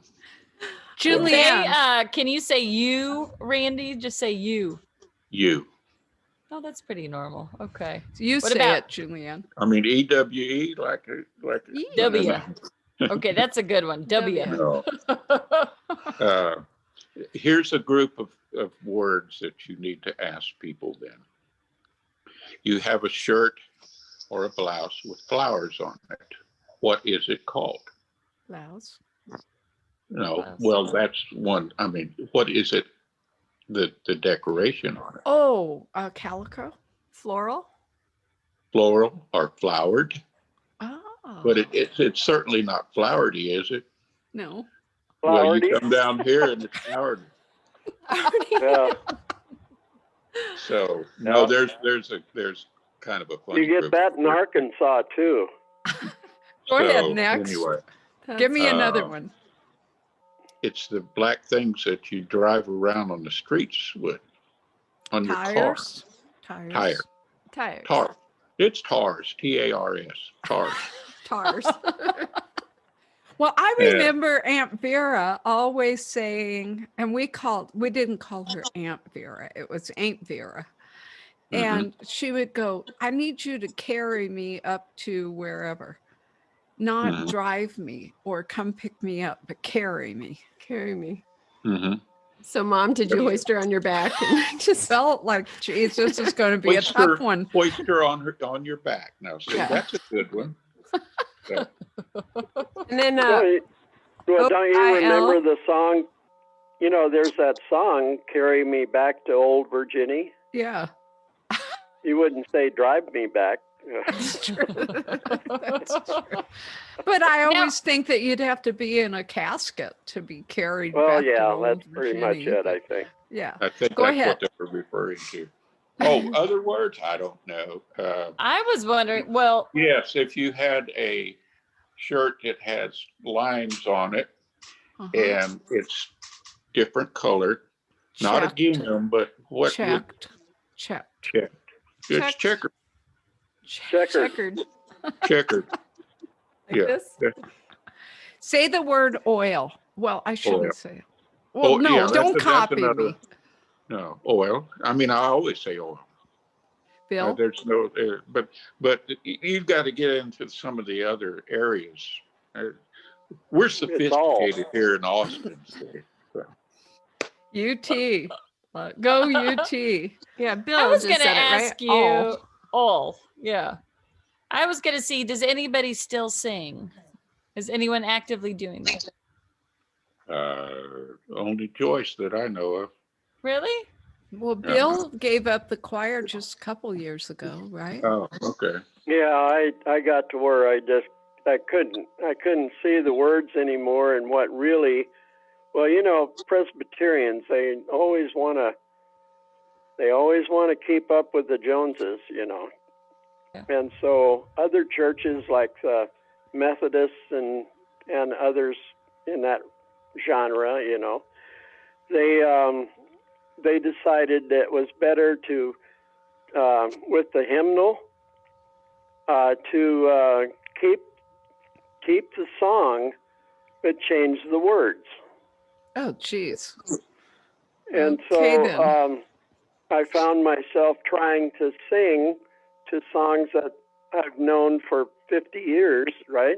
Julianne, can you say you, Randy? Just say you. You. Oh, that's pretty normal. Okay. So you what say about it, Julianne? I mean, EWE, like W. Okay, that's a good one. W. No. Here's a group of words that you need to ask people then. You have a shirt or a blouse with flowers on it. What is it called? Blouse. No, well, that's one. I mean, what is it? The decoration on it. Oh, calico, floral or flowered. Oh, but it's certainly not flowery, is it? No. Well, you come down here and it's flowered. So no, there's kind of a funny. You get that in Arkansas too. Go ahead, next. Anyway, give me another one. It's the black things that you drive around on the streets with on your car. Tires. It's tars. TARS. Tars. Tars. Well, I remember Aunt Vera always saying, and we didn't call her Aunt Vera. It was Aunt Vera. And she would go, I need you to carry me up to wherever. Not drive me or come pick me up, but carry me. Carry me. Mm-hmm. So, Mom, did you hoist her on your back? And just felt like, geez, this is going to be a tough one. Hoist her on your back. Now, see, that's a good one. So. And then, don't you remember the song? There's that song, "Carry Me Back to Old Virginia." Yeah. You wouldn't say "drive me back." That's true. That's true. But I always think that you'd have to be in a casket to be carried back to old that's Virginia. pretty much it, I think. Yeah. I think Go that's ahead. what they were referring to. Oh, other words? I don't know. I was wondering, well. Yes, if you had a shirt that has lines on it and it's different colored, not a gingham, but what? Checked. It's checkered. Checkered. Like this? Say the word oil. Well, I shouldn't say it. Well, don't copy me. No, oil. I mean, I always say oil. Bill? There's no, but you've got to get into some of the other areas. We're sophisticated here in Austin. So. UT. Go UT. Yeah, Bill. I was going to ask you. all. Yeah. I was going to see, does anybody still sing? Is anyone actively doing that? Only Joyce that I know of. Really? Well, Bill gave up the choir just a couple years ago, right? Oh, okay. Yeah, I got to where I couldn't see the words anymore, and what really, well, you know, Presbyterians, they always want to keep up with the Joneses, you know. Yeah. And so other churches like the Methodists and others in that genre, you know, they decided that it was better to with the hymnal to keep the song but change the words. Oh, geez. And Okay, so I found myself trying to sing to songs that I've known for 50 years, right?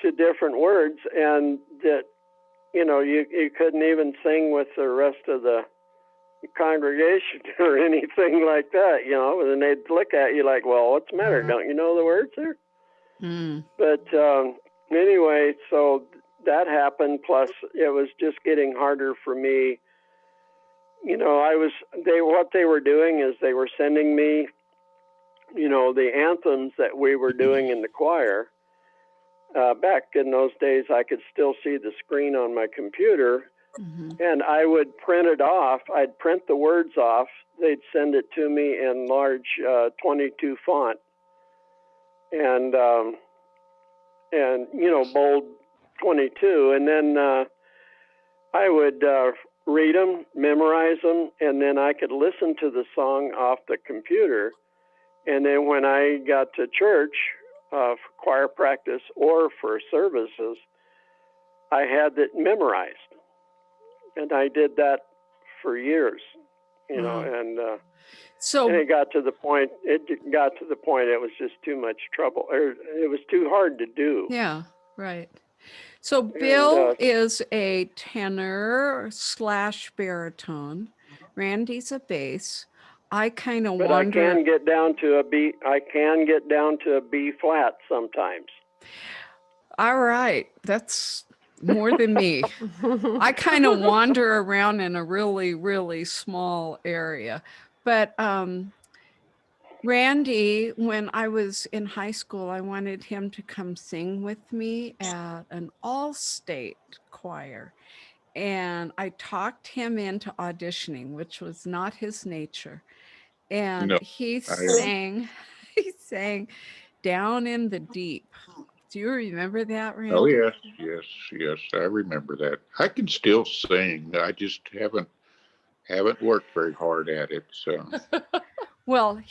To different words, and that, you know, you couldn't even sing with the rest of the congregation or anything like that, you know, and they'd look at you like, well, what's the matter? Don't you know the words there? Mm. But anyway, so that happened. Plus, it was just getting harder for me. You know, what they were doing is they were sending me, you know, the anthems that we were doing in the choir. Back in those days, I could still see the screen on my computer, and I would print it off. I'd print the words off. They'd send it to me in large 22 font, and you know, bold 22, and then I would read them, memorize them, and then I could listen to the song off the computer. And then when I got to church for choir practice or for services, I had it memorized. And I did that for years, you know, and it got to the point, it was just too much trouble, or it was too hard to do. Yeah, right. So Bill is a tenor / baritone. Randy's a bass. I kind of wonder. I can get down to a B. I can get down to a B flat sometimes. All right, that's more than me. I kind of wander around in a really, really small area. But Randy, when I was in high school, I wanted him to come sing with me at an all-state choir. And I talked him into auditioning, which was not his nature. And he sang Down in the Deep. Do you remember that, Randy? Oh, yes. I remember that. I can still sing. I just haven't worked very hard at it. So. Well,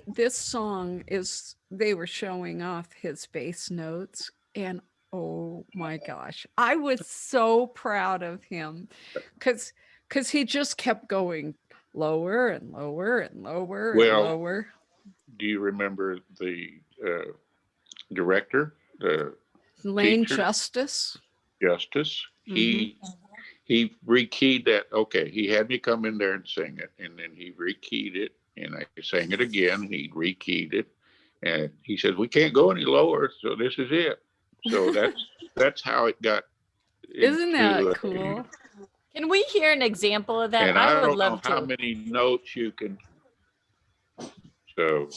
this song is, they were showing off his bass notes, and oh my gosh, I was so proud of him because he just kept going lower and lower and lower and lower. Do you remember the director, the Lane teacher? Justice? He rekeyed that. Okay, he had me come in there and sing it, and then he rekeyed it, and I sang it again, and he rekeyed it, and he said, we can't go any lower, so this is it. So that's how it got. Isn't that cool? Can we hear an example of that? And I would don't love know to. how many notes you can. So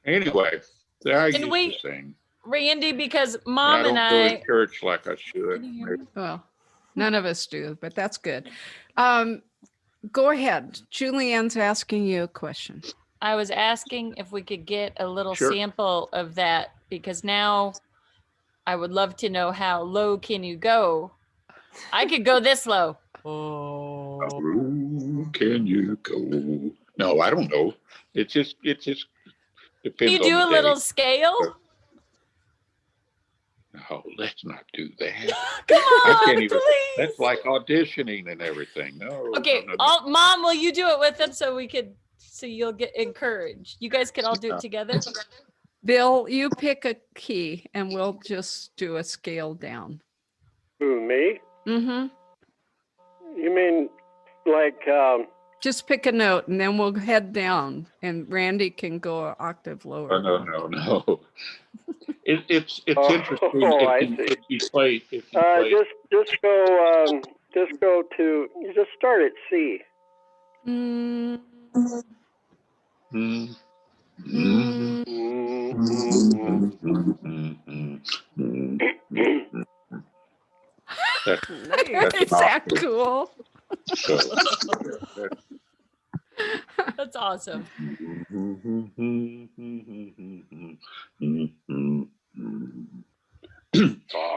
anyway, I used to sing. Randy, because Mom and I don't go to church like I should. Well, none of us do, but that's good. Go ahead. Julianne's asking you a question. I was asking if we could get a little sample of that, because now I would love to know how low can you go. I could go this low. Oh, how low can you go? No, I don't know. It just depends. Can you do a little scale? No, let's not do that. Come on, I can't even. please. That's like auditioning and everything. No. Okay, no. Mom, will you do it with them so you'll get encouraged? You guys can all do it together. Bill, you pick a key and we'll just do a scale down. Who, me? Mm-hmm. You mean like Just pick a note and then we'll head down and Randy can go an octave lower. No. It's interesting if you play. Just go to. You just start at C. Is that cool? That's awesome.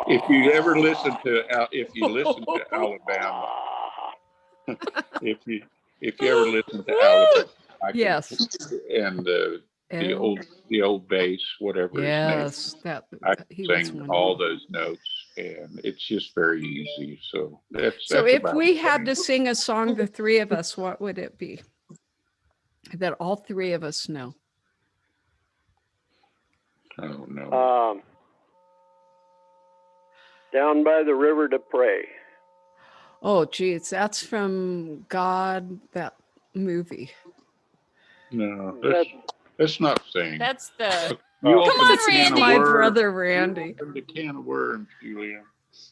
If you ever listen to Alabama, if you ever listen to Alabama, yes, and the old bass, whatever his name, I sing all those notes, and it's just very easy. So that's if we had to sing a song, the three of us, what would it be that all three of us know? I don't know. Down by the river to pray. Oh, geez, that's from God, that movie. No, that's not saying. That's the. Come on, Randy. My brother Randy. The can of worms, Julia.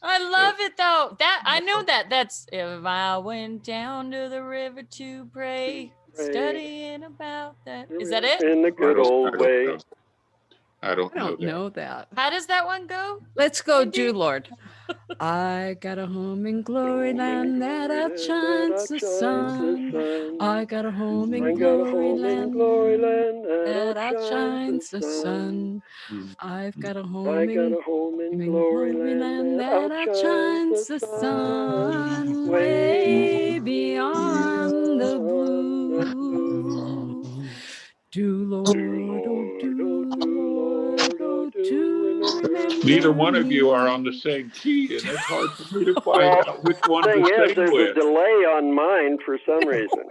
I love it though. That I know that. That's if I went down to the river to pray, studying about that. Is that it? In the good old way. I don't know that. How does that one go? Let's go, Jew Lord. I got a home in glory land that outshines the sun. I got a home in glory land that outshines the sun. I've got a home in glory land that outshines the sun. Way beyond the blue. Do Lord, oh do Lord, oh do remember. Neither one of you are on the same key, and it's hard for me to find out which one to sing with. There's a delay on mine for some reason.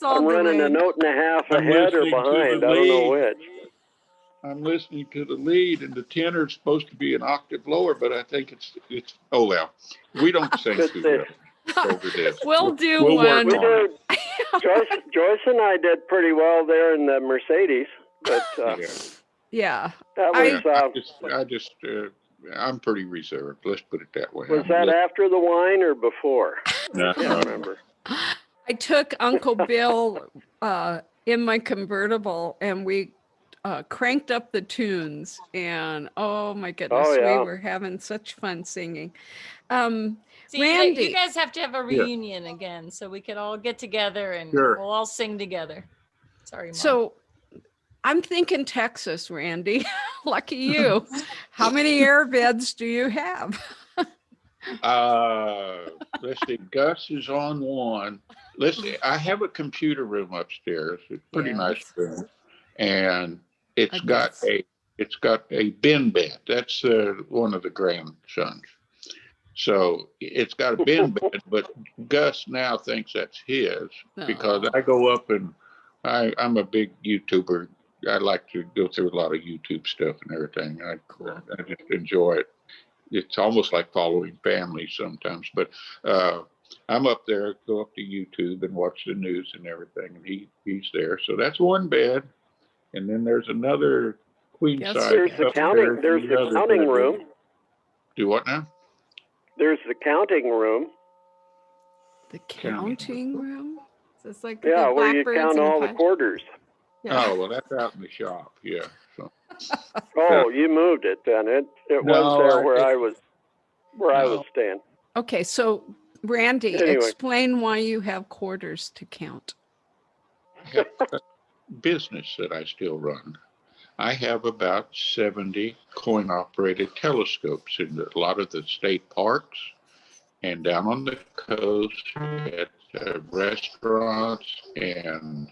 I'm running a note and a half ahead or behind. I don't know which. I'm listening to the lead, and the tenor is supposed to be an octave lower, but I think it's. Oh well, we don't sing too well over this. We'll do one. Joyce and I did pretty well there in the Mercedes, but yeah, that was. I'm pretty reserved. Let's put it that way. Was that after the wine or before? No, I can't remember. I took Uncle Bill in my convertible, and we cranked up the tunes, and oh my goodness, we were having such fun singing. See, Randy, you guys have to have a reunion again, so we could all get together and we'll all sing together. Sorry, Mom. So I'm thinking Texas, Randy. Lucky you. How many airbeds do you have? Let's see. Gus is on one. Let's see. I have a computer room upstairs. It's a pretty nice room, and it's got a bin bed. That's one of the grandsons. So it's got a bin bed, but Gus now thinks that's his because I go up and I'm a big YouTuber. I like to go through a lot of YouTube stuff and everything. I just enjoy it. It's almost like following family sometimes, but I'm up there, go up to YouTube and watch the news and everything, and he's there. So that's one bed, and then there's another queen size. There's the counting room. Do what now? There's the counting room. The counting room? So it's like where you count all the quarters. Yeah. Oh, well, that's out in the shop. Yeah. So. You moved it then. It was there where I was staying. Okay, so Randy, explain why you have quarters to count. I have a business that I still run. I have about 70 coin-operated telescopes in a lot of the state parks and down on the coast at restaurants, and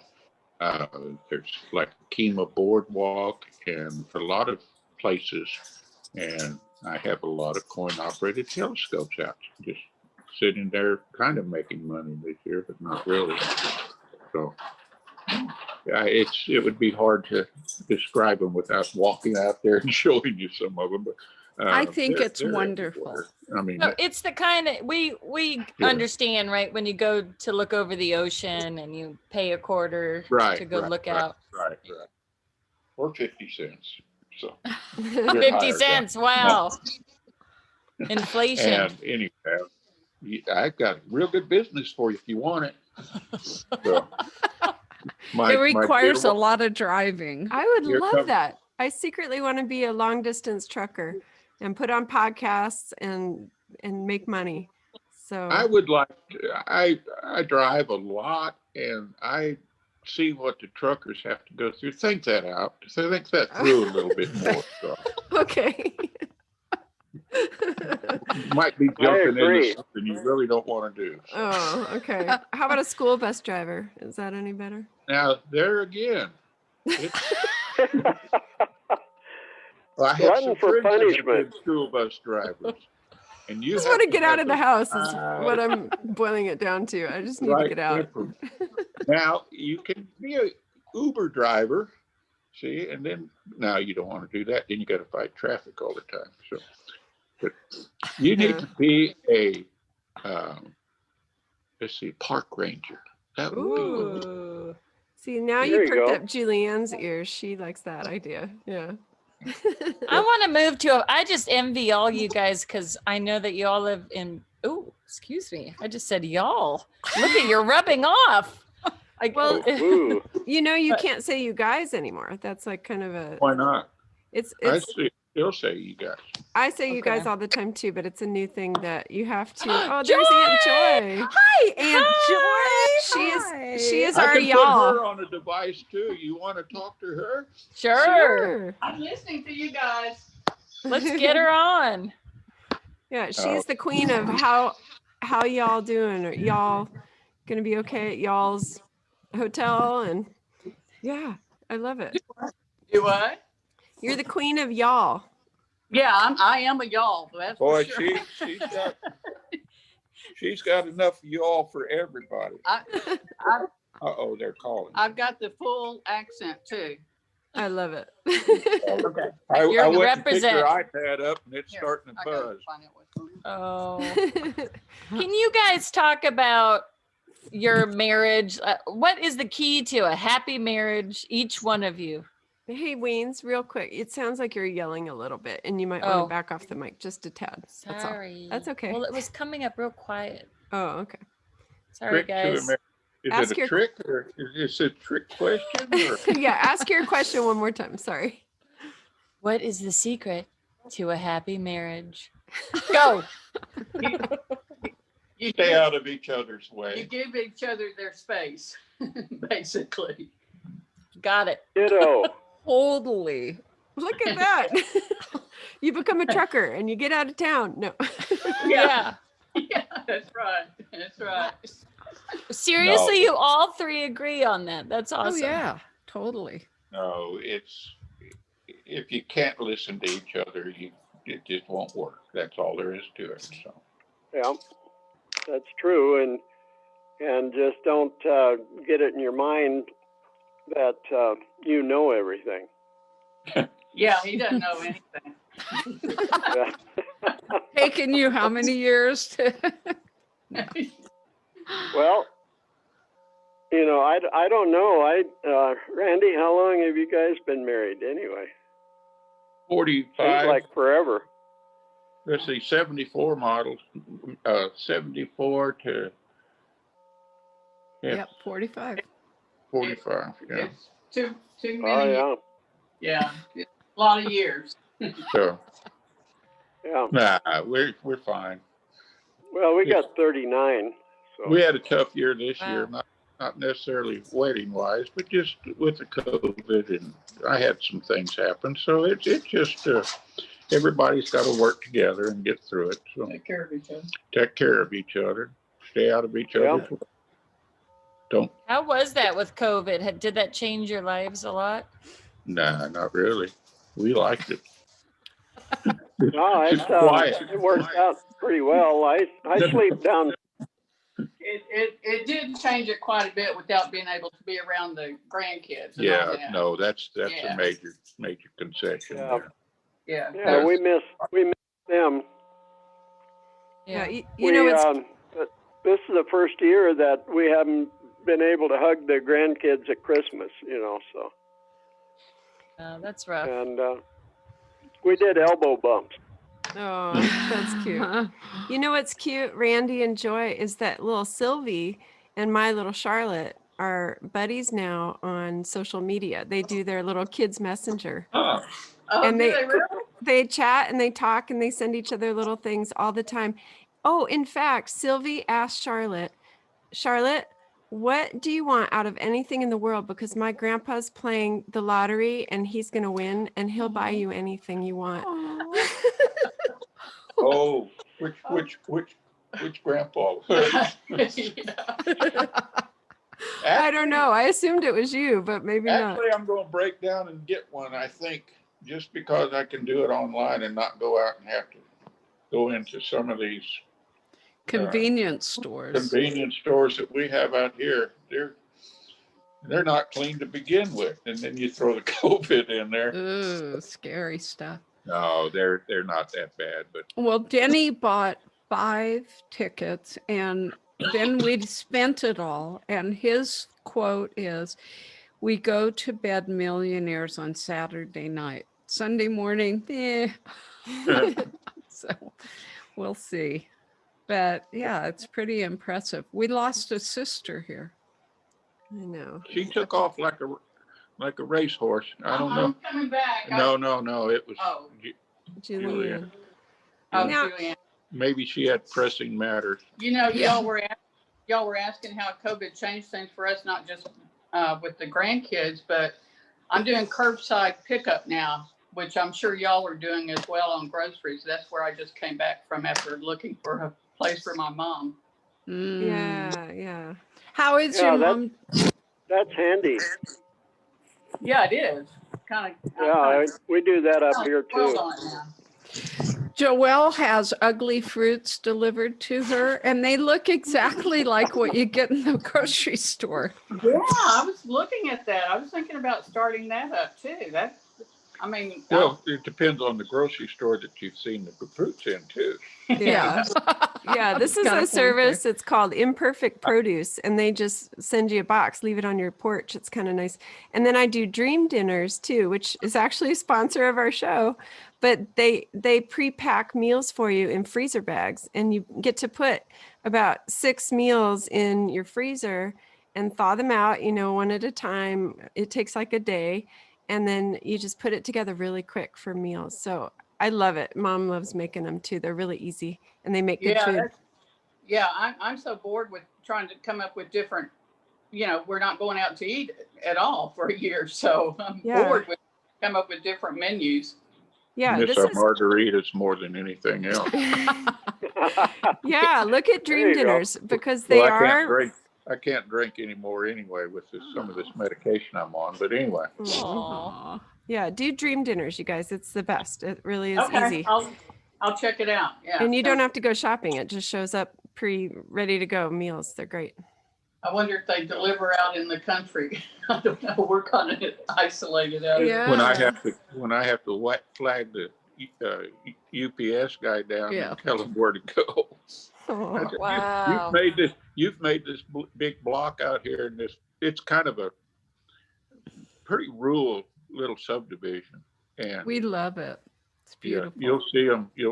there's like Kemah Boardwalk and a lot of places. And I have a lot of coin-operated telescopes out, just sitting there kind of making money this year, but not really. So it would be hard to describe them without walking out there and showing you some of them. But I think it's they're wonderful. everywhere. I mean, No, it's the kind of we Yeah. understand, right? When you go to look over the ocean and you pay a quarter to go look out. Right. Or 50 cents. So 50 cents. Wow. Inflation. And anyway, I've got a real good business for you if you want it. So, It requires a lot of driving. I would love that. I secretly want to be a long distance trucker and put on podcasts and make money. So I would like to, I drive a lot and I see what the truckers have to go through. Think that out. Think that through a little bit more. So. Okay. You might be jumping into something you really don't want to do. So. Oh, okay. How about a school bus driver? Is that any better? Now, there again. Well, I have some friends that have been school bus drivers. And you just want to get out of the house is what I'm boiling it down to. I just need to get out. Now, you can be an Uber driver, see, and then now you don't want to do that. Then you got to fight traffic all the time. So, but you need to be a, let's see, park ranger. That would be good. See, now you perked up Julianne's ears. She likes that idea. Yeah. I want to move to I just envy all you guys because I know that you all live in excuse me. I just said y'all. Look at you're rubbing off. You know you can't say you guys anymore. That's like kind of a Why not? It's Still say you guys. I say you guys all the time too, but it's a new thing that you have to. Oh, there's Aunt Joy. Hi, Aunt Joy. She is I our can y'all. put her on a device too. You want to talk to her? Sure. I'm listening to you guys. Let's get her on. Yeah, she's the queen of how y'all doing? Are y'all gonna be okay at y'all's hotel? And yeah, I love it. You what? You're the queen of y'all. Yeah, I am a y'all. That's Boy, for sure. she's got enough y'all for everybody. Uh-oh, they're calling. I've got the full accent too. I love it. Okay. I went to pick represent. your iPad up and it's starting to buzz. Oh. Can you guys talk about your marriage? What is the key to a happy marriage, each one of you? Hey, Weens, real quick. It sounds like you're yelling a little bit and you might want to back off the mic just a tad. Sorry. That's okay. Well, it was coming up real quiet. Oh, okay. Sorry, guys. Is it a trick or is this a trick question? Or? Yeah, ask your question one more time. Sorry. What is the secret to a happy marriage? Go. You stay out of each other's way. You give each other their space, basically. Got it. Ditto. Totally. Look at that. You become a trucker and you get out of town. No. Yeah. Yeah, that's right. That's right. Seriously, you all three agree on that. That's awesome. Oh yeah, totally. No, if you can't listen to each other, it just won't work. That's all there is to it. So. Yeah, that's true. And just don't get it in your mind that you know everything. Yeah, he doesn't know anything. Taken you how many years to Well, I don't know. Randy, how long have you guys been married anyway? 45. Seems like forever. Let's see, 74 models, 74 to 45. 45. Yeah. It's too many. Oh Yeah, a lot of years. So. yeah. Nah, we're fine. Well, we got 39. So. We had a tough year this year, not necessarily wedding wise, but just with the COVID, and I had some things happen. So it's just everybody's got to work together and get through it. So Take care of each other. Take care of each other. Stay out of each other's way. Don't. How was that with COVID? Did that change your lives a lot? Nah, not really. We liked it. No, it worked out pretty well. I sleep down. It did change it quite a bit without being able to be around the grandkids. Yeah, no, that's a major concession. Yeah. Yeah. Yeah, we miss them. Yeah, Yeah. you know what's This is the first year that we haven't been able to hug the grandkids at Christmas, so. That's rough. And we did elbow bumps. Oh, that's cute. You know what's cute, Randy and Joy, is that little Sylvie and my little Charlotte are buddies now on social media. They do their little kids messenger. Oh, And do they really? they chat and they talk and they send each other little things all the time. Oh, in fact, Sylvie asked Charlotte, what do you want out of anything in the world? Because my grandpa's playing the lottery and he's going to win and he'll buy you anything you want. oh, which grandpa? I don't know. I assumed it was you, but maybe not. Actually, I'm going to break down and get one, I think, just because I can do it online and not go out and have to go into some of these Convenience stores. Convenience stores that we have out here. They're not clean to begin with, and then you throw the COVID in there. Ooh, scary stuff. No, they're not that bad, but Well, Denny bought 5 tickets and then we'd spent it all. And his quote is, "We go to bed millionaires on Saturday night. Sunday morning, So we'll see. But yeah, it's pretty impressive. We lost a sister here. I know. she took off like a racehorse. I don't know. I'm coming back. No, it was Julian. Oh, Now- Julian. maybe she had pressing matters. Y'all were asking how COVID changed things for us, not just with the grandkids, but I'm doing curbside pickup now, which I'm sure y'all are doing as well on groceries. That's where I just came back from after looking for a place for my mom. Yeah. How is your mom? That's handy. Yeah, it is. Kind of. Yeah, we do that up here too. Joelle has ugly fruits delivered to her, and they look exactly like what you get in the grocery store. Yeah, I was looking at that. I was thinking about starting that up too. Well, it depends on the grocery store that you've seen the fruits in too. Yeah. Yeah, this is a service. It's called Imperfect Produce, and they just send you a box, leave it on your porch. It's kind of nice. And then I do dream dinners too, which is actually a sponsor of our show. But they pre-pack meals for you in freezer bags, and you get to put about 6 meals in your freezer and thaw them out, one at a time. It takes like a day, and then you just put it together really quick for meals. So I love it. Mom loves making them too. They're really easy, and they make good food. I'm so bored with trying to come up with different, we're not going out to eat at all for a year. So I'm bored with come up with different menus. Yeah, miss our margaritas more than anything else. Yeah, look at dream dinners because they are. I can't drink anymore anyway with some of this medication I'm on. But anyway. Aww. Yeah, do dream dinners, you guys. It's the best. It really is easy. I'll check it out. Yeah. And you don't have to go shopping. It just shows up ready to go meals. They're great. I wonder if they deliver out in the country. I don't know. We're kind of isolated out here. When I have to flag the UPS guy down and tell him where to go. Oh, wow. You've made this big block out here, and it's kind of a pretty rural little subdivision, and We love it. It's beautiful. you'll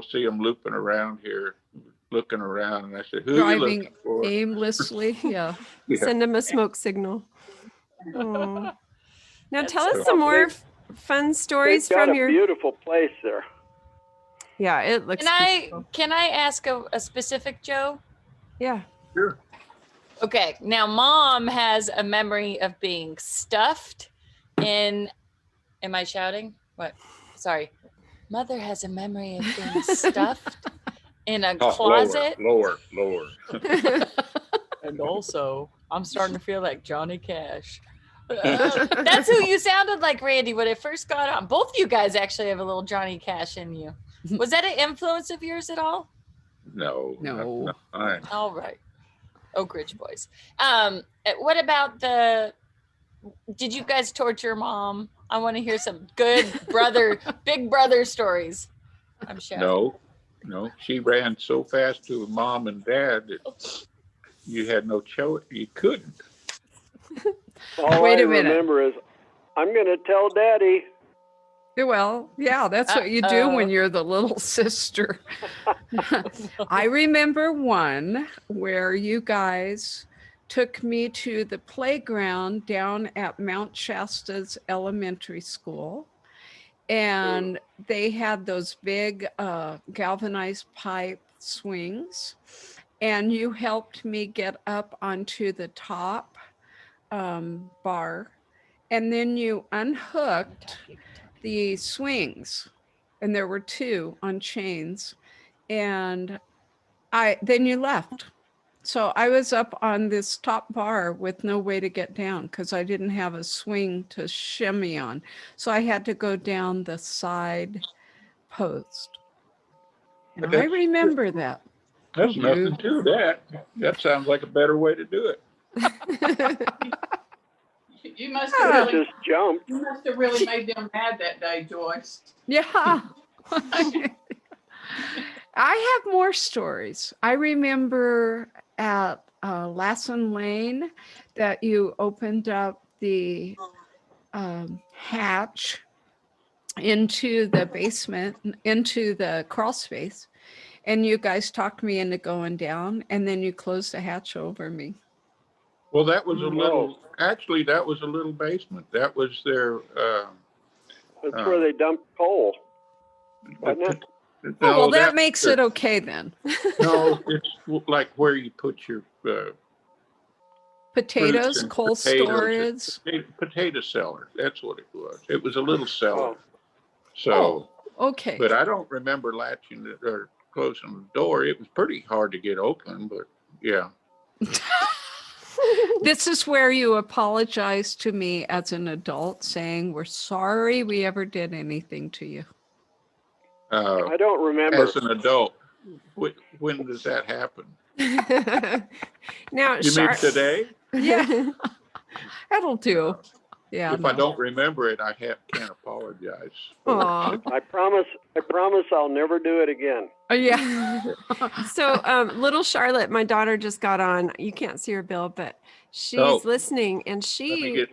see them looping around here, looking around, and I said, "Who are you Driving looking for?" aimlessly. Yeah. Send them a smoke signal. Oh. Now tell us so some more fun stories from your beautiful place there. Yeah, it looks Can I ask a specific, Joe? Yeah. Sure. Okay, now Mom has a memory of being stuffed in, am I shouting? What? Sorry. Mother has a memory of being stuffed in a closet. Lower. And also, I'm starting to feel like Johnny Cash. That's who you sounded like, Randy, when I first got on. Both of you guys actually have a little Johnny Cash in you. Was that an influence of yours at all? No. All right. Oak Ridge boys. What about did you guys torture Mom I want to hear some good big brother stories. I'm sure. No, she ran so fast to mom and dad that you had no choice. You couldn't. All Wait I a minute. remember is, I'm going to tell Daddy. Well, yeah, that's what you do when you're the little sister. I remember one where you guys took me to the playground down at Mount Shasta's elementary school. And they had those big galvanized pipe swings. And you helped me get up onto the top bar. And then you unhooked the swings. And there were 2 on chains. And then you left. So I was up on this top bar with no way to get down because I didn't have a swing to shimmy on. So I had to go down the side post. And I remember that. That's nothing to that. That sounds like a better way to do it. You must have just jumped. You must have really made them mad that day, Joyce. Yeah. I have more stories. I remember at Lassen Lane that you opened up the hatch into the basement, into the crawl space, and you guys talked me into going down, and then you closed the hatch over me. Well, that was a little, actually, that was a little basement. That was their... That's where they dumped coal, wasn't it? Oh, well, that makes it okay then. No, it's like where you put your... potatoes, cold storage. Potato cellar. That's what it was. It was a little cellar. So, okay. But I don't remember latching it or closing the door. It was pretty hard to get open, but yeah. This is where you apologize to me as an adult, saying we're sorry we ever did anything to you. I don't remember. As an adult, when does that happen? Now, you mean today? Yeah, that'll do. Yeah. If I don't remember it, I can't apologize. I promise I'll never do it again. Yeah. So, little Charlotte, my daughter just got on. You can't see her, Bill, but she's listening, and she's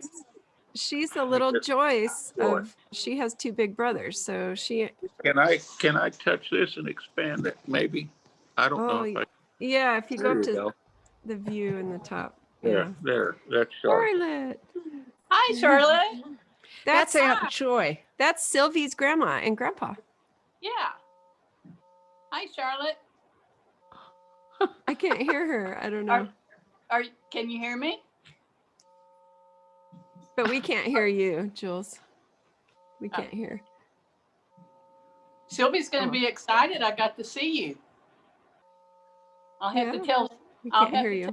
the little Joyce of. She has 2 big brothers, so she. Can I touch this and expand it? Maybe. I don't know. If yeah, if you go up to the view in the top. There. That's Charlotte. Hi, Charlotte. That's Aunt Joy. That's Sylvie's grandma and grandpa. Yeah. Hi, Charlotte. I can't hear her. I don't know. Can you hear me? But we can't hear you, Jules. We can't hear. Sylvie's going to be excited. I got to see you. I'll have to tell. We can't hear you.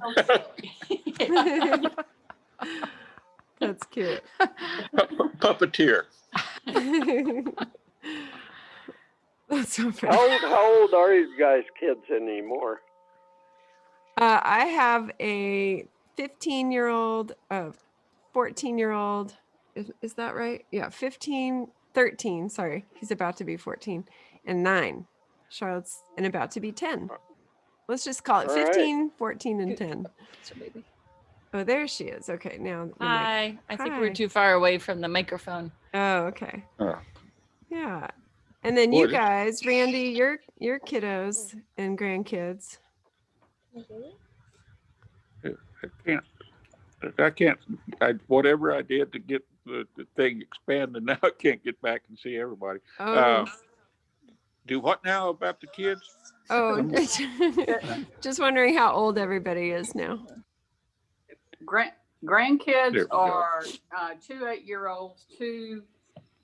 That's cute. Puppeteer. That's so funny. How old are you guys' kids anymore? I have a 15-year-old, a 14-year-old. Is that right? Yeah, 13. Sorry, he's about to be 14, and 9. Charlotte's and about to be 10. Let's just call it 15, 14, and 10. Oh, there she is. Okay, now. Hi. I think we're too far away from the microphone. Oh, okay. Yeah. And then you guys, Randy, your kiddos and grandkids. I can't. Whatever I did to get the thing expanded, now I can't get back and see everybody. Do what now about the kids? Oh, just wondering how old everybody is now. Grandkids are 2 8-year-olds, 2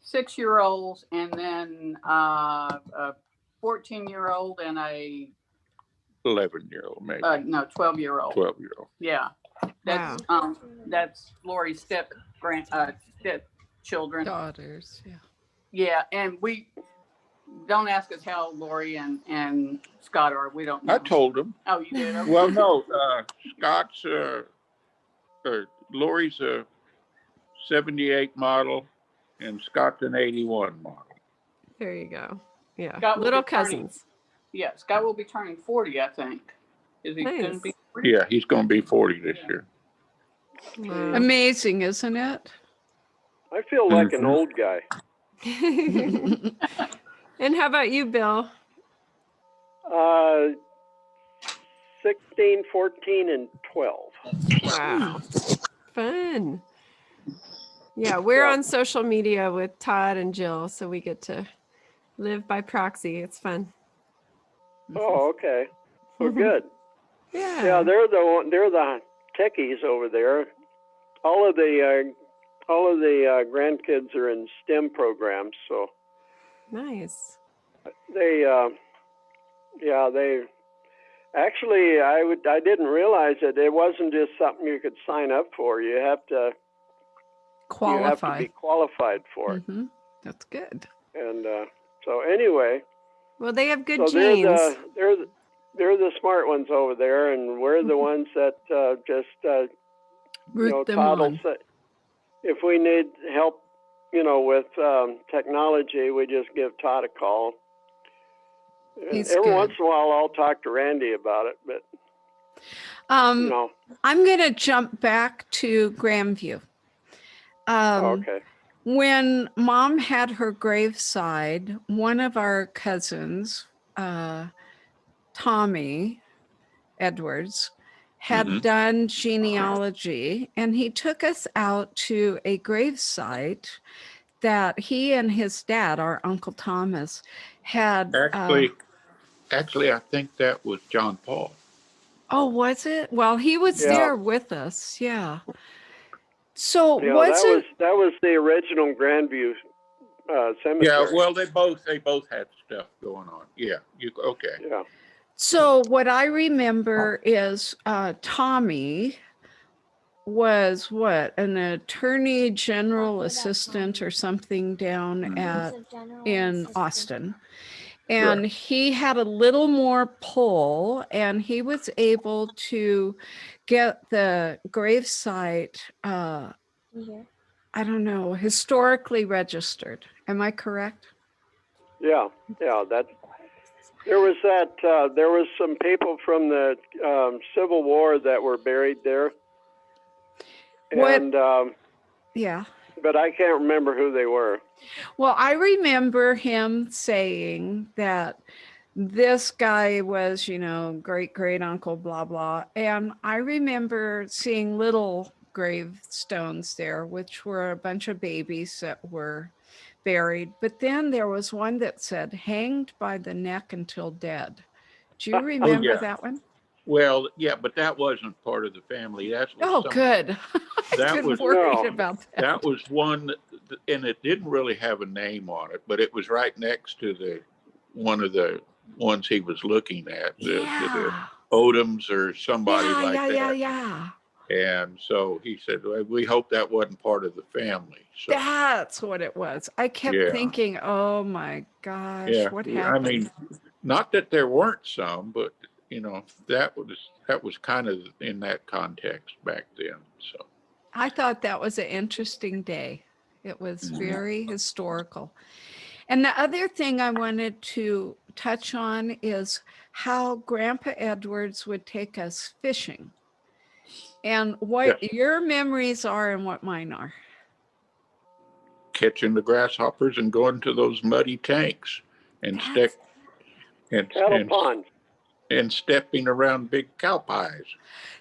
6-year-olds, and then a 14-year-old and a 11-year-old, maybe. No, 12-year-old. 12-year-old. Yeah, that's Lori's stepchildren. Daughters. Yeah. Yeah, and we don't ask us how old Lori and Scott are. We don't know. I told them. Oh, you did? Okay. Well, no, Scott's Lori's a 78 model, and Scott's an 81 model. There you go. Yeah, Scott will little be turning- cousins. Yeah, Scott will be turning 40, I think. Is he going to Nice. be 40? Yeah, he's going to be 40 this year. Wow. Amazing, isn't it? I feel like an old guy. And how about you, Bill? 16, 14, and 12. Wow. Fun. Yeah, we're on social media with Todd and Jill, so we get to live by proxy. It's fun. Oh, okay. Well, good. Yeah. Yeah, they're the techies over there. All of the grandkids are in STEM programs, so Nice. they actually I didn't realize it wasn't just something you could sign up for. You have to Qualify. be qualified for it. Mm-hmm. That's good. And so anyway, Well, they have good so genes. they're the smart ones over there, and we're the ones that just Root them Todd will on. say, if we need help, with technology, we just give Todd a call. He's Every good. once in a while, I'll talk to Randy about it, but I'm going to jump back to Grandview. okay. When Mom had her graveside, one of our cousins, Tommy Edwards, had done genealogy, and he took us out to a gravesite that he and his dad, our Uncle Thomas, had. Actually, I think that was John Paul. Oh, was it? Well, he was there with us. Yeah. So that was the original Grandview cemetery. Yeah, well, they both had stuff going on. Yeah, okay. Yeah. So what I remember is Tommy was an attorney general assistant or something down in Austin. And he had a little more pull, and he was able to get the gravesite, I don't know, historically registered. Am I correct? Yeah. There was some people from the Civil War that were buried there. And but I can't remember who they were. Well, I remember him saying that this guy was, great uncle, blah, blah. And I remember seeing little gravestones there, which were a bunch of babies that were buried. But then there was one that said, hanged by the neck until dead. Do you remember that one? Well, yeah, but that wasn't part of the family. Good. That was worried about that. That was one, and it didn't really have a name on it, but it was right next to one of the ones he was looking at, the Odoms or somebody like that. Yeah. And so he said, well, we hope that wasn't part of the family. So, that's what it was. I kept thinking, oh my gosh, what happened? I mean, not that there weren't some, but that was kind of in that context back then. So I thought that was an interesting day. It was very historical. And the other thing I wanted to touch on is how Grandpa Edwards would take us fishing, and what your memories are and what mine are. Catching the grasshoppers and going to those muddy tanks and ponds. And stepping around big cow pies.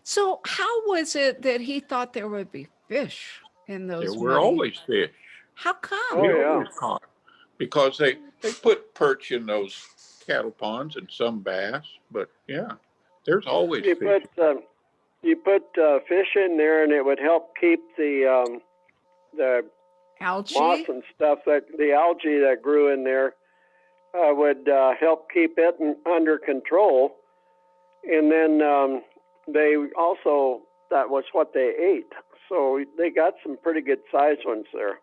So how was it that he thought there would be fish in those? There were always fish. How come? Oh, caught because they put perch in those cattle ponds and some bass, but there's always fish. You put fish in there, and it would help keep the algae, moss and stuff, the algae that grew in there would help keep it under control. And then they also, that was what they ate. So they got some pretty good sized ones there.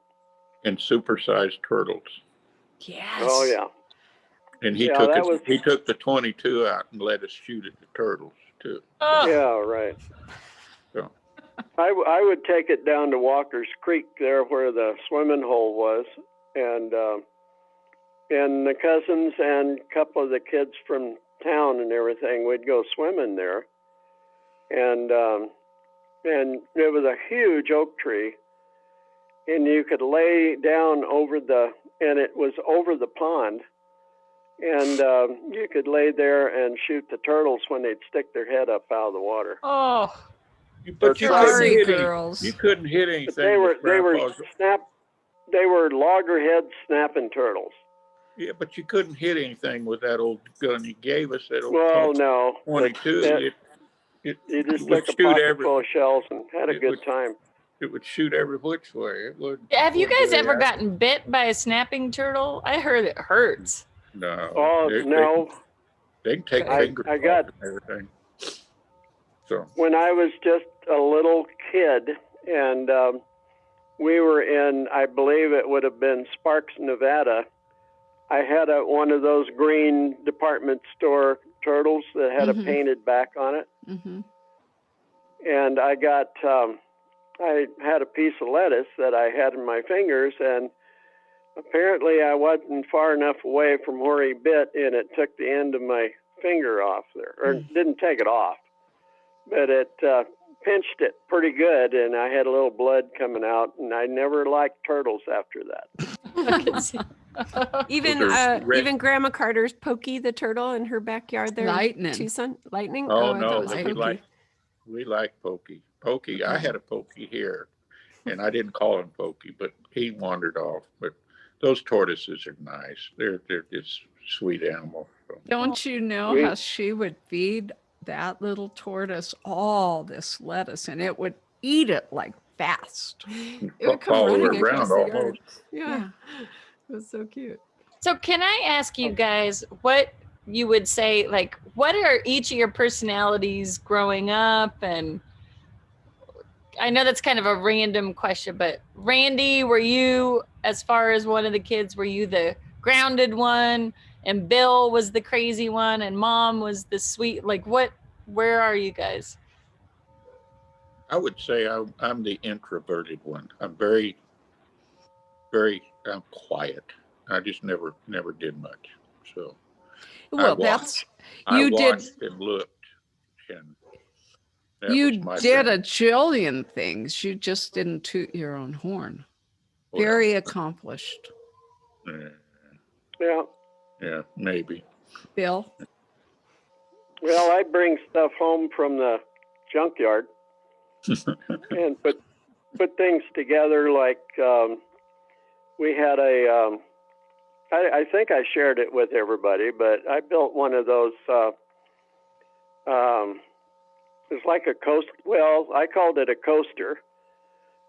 And supersized turtles. Yes. Oh, yeah. And he took the 22 out and let us shoot at the turtles too. Yeah, right. So. I would take it down to Walker's Creek there where the swimming hole was, and the cousins and a couple of the kids from town and everything, we'd go swimming there. And it was a huge oak tree, and you could lay down and it was over the pond, and you could lay there and shoot the turtles when they'd stick their head up out of the water. Oh, But you Sorry, couldn't hit girls. You couldn't hit anything. But they were loggerhead snapping turtles. Yeah, but you couldn't hit anything with that old gun you gave us. That old no, 22. You just would took a shoot pocket full of shells and had a good time. It would shoot every which way. It would. have you guys ever gotten bit by a snapping turtle? I heard it hurts. No. Oh, no. They can take fingers off and everything. So when I was just a little kid, and we were in, I believe it would have been Sparks, Nevada, I had one of those green department store turtles that had a painted back on it. Mm-hmm. And I had a piece of lettuce that I had in my fingers, and apparently I wasn't far enough away from where he bit, and it took the end of my finger off there, or didn't take it off, but it pinched it pretty good, and I had a little blood coming out, and I never liked turtles after that. I can see. Even Grandma Carter's Pokey the turtle in her backyard there in Tucson. Lightning? Oh, I no, thought it was we like Pokey. Pokey, I had a Pokey here, and I didn't call him Pokey, but he wandered off. But those tortoises are nice. They're just sweet animals. So. Don't you know how she would feed that little tortoise all this lettuce, and it would eat it like fast. It would come running across the yard. Yeah. It was so cute. So can I ask you guys what you would say, like, what are each of your personalities growing up? And I know that's kind of a random question, but Randy, were you, as far as one of the kids, were you the grounded one, and Bill was the crazy one, and Mom was the sweet, like where are you guys? I would say I'm the introverted one. I'm very, very quiet. I just never did much. So well, I watched and looked, and you did a jillion things. You just didn't toot your own horn. Very accomplished. Yeah, maybe. Bill? Well, I bring stuff home from the junkyard and put things together. Like we had I think I shared it with everybody, but I built one of those. It's like a coaster. Well, I called it a coaster,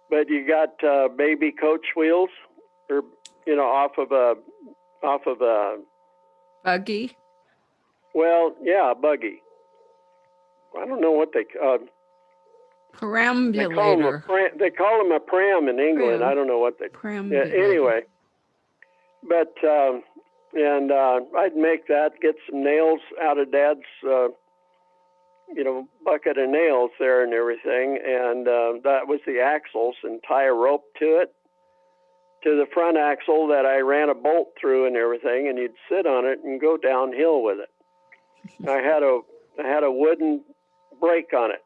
but you got baby coach wheels, or off of a buggy. Well, yeah, a buggy. I don't know what perambulator. They call them a pram in England. I don't know what they. Anyway, but I'd make that, get some nails out of Dad's, bucket of nails there and everything, and that was the axles, and tie a rope to it, to the front axle that I ran a bolt through and everything, and you'd sit on it and go downhill with it. I had a wooden brake on it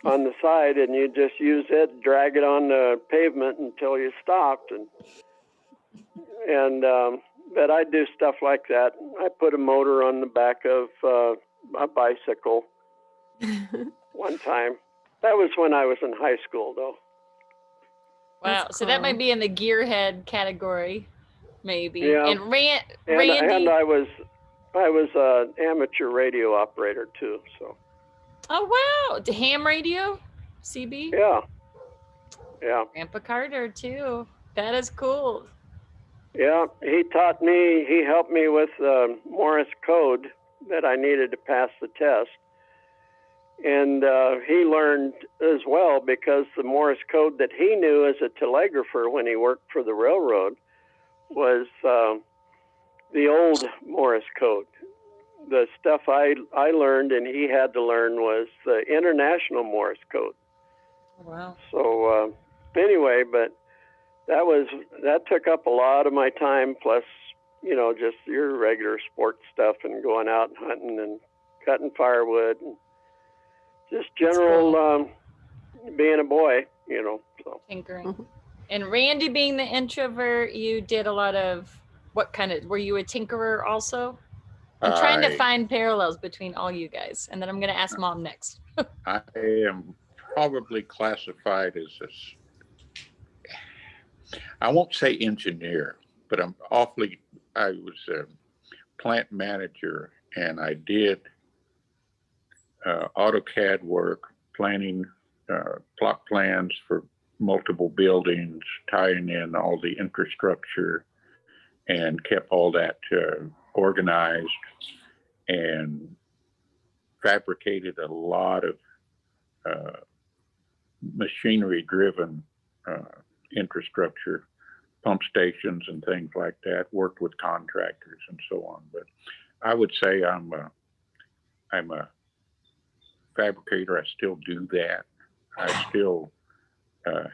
on the side, and you just use it, drag it on the pavement until you stopped, and but I do stuff like that. I put a motor on the back of a bicycle one time. That was when I was in high school, though. Wow, so that might be in the gearhead category, maybe. Yeah. And Randy, and I was an amateur radio operator too. So. Oh wow, the ham radio, CB. Yeah. Grandpa Carter too. That is cool. Yeah, he helped me with Morse code that I needed to pass the test. And he learned as well, because the Morse code that he knew as a telegrapher when he worked for the railroad was the old Morse code. The stuff I learned and he had to learn was the international Morse code. Wow. So anyway, but that took up a lot of my time, plus, just your regular sports stuff and going out and hunting and cutting firewood and just general being a boy, so. Tinkering. Mhm. And Randy, being the introvert, you did a lot of what kind of, were you a tinkerer also? I'm trying to find parallels between all you guys, and then I'm going to ask Mom next. I am probably classified as I won't say engineer, but I was a plant manager, and I did AutoCAD work, planning plot plans for multiple buildings, tying in all the infrastructure, and kept all that organized, and fabricated a lot of machinery-driven infrastructure, pump stations and things like that, worked with contractors and so on. But I would say I'm a fabricator. I still do that. I still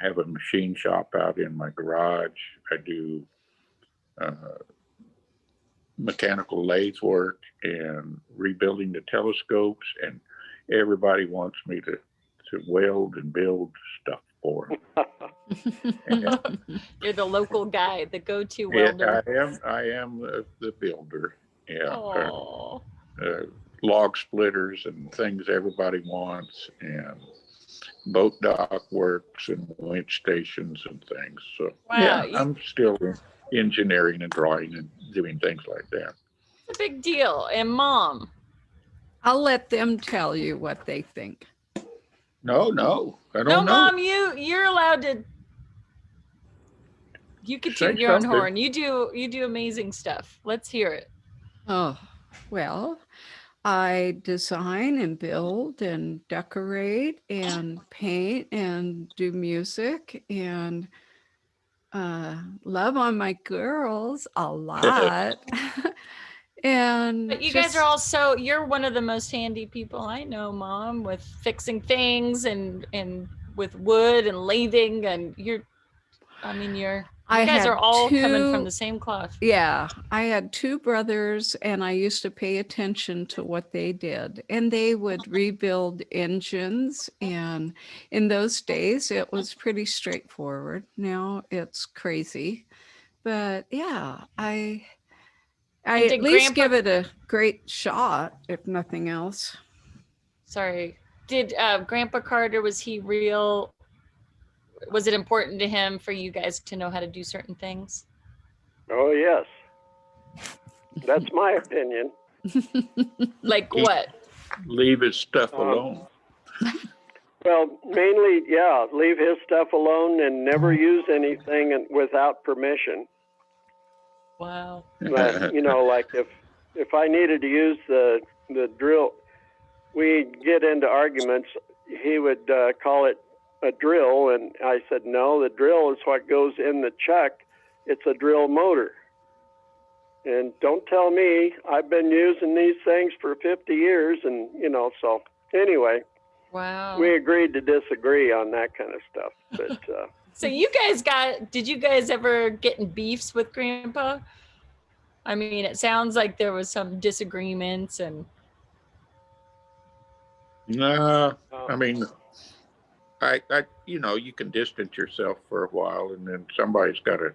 have a machine shop out in my garage. I do mechanical lathe work and rebuilding the telescopes, and everybody wants me to weld and build stuff for them. You're the local guy, the go-to welder. I am the builder. Yeah. Log splitters and things everybody wants, and boat dock works and winch stations and things. So wow, yeah, I'm still engineering and drawing and doing things like that. It's a big deal. And Mom? I'll let them tell you what they think. No, I don't know. No, Mom, you're allowed to. You could toot your own horn. You do amazing stuff. Let's hear it. Oh, well, I design and build and decorate and paint and do music and love on my girls a lot. And but you guys are also, you're one of the most handy people I know, Mom, with fixing things and with wood and lathing, and you guys are all coming from the same cloth. Yeah, I had two brothers, and I used to pay attention to what they did, and they would rebuild engines. And in those days, it was pretty straightforward. Now it's crazy, but yeah, I at least give it a great shot, if nothing else. Sorry, did Grandpa Carter, was he real? Was it important to him for you guys to know how to do certain things? Oh, yes. That's my opinion. Like what? Leave his stuff alone. Well, mainly, yeah, leave his stuff alone and never use anything without permission. Wow. But, like if I needed to use the drill, we'd get into arguments. He would call it a drill, and I said, no, the drill is what goes in the chuck. It's a drill motor. And don't tell me, I've been using these things for 50 years, and, so anyway. Wow. We agreed to disagree on that kind of stuff. But so did you guys ever get in beefs with Grandpa? I mean, it sounds like there was some disagreements and. No, I mean, I you can distance yourself for a while, and then somebody's got to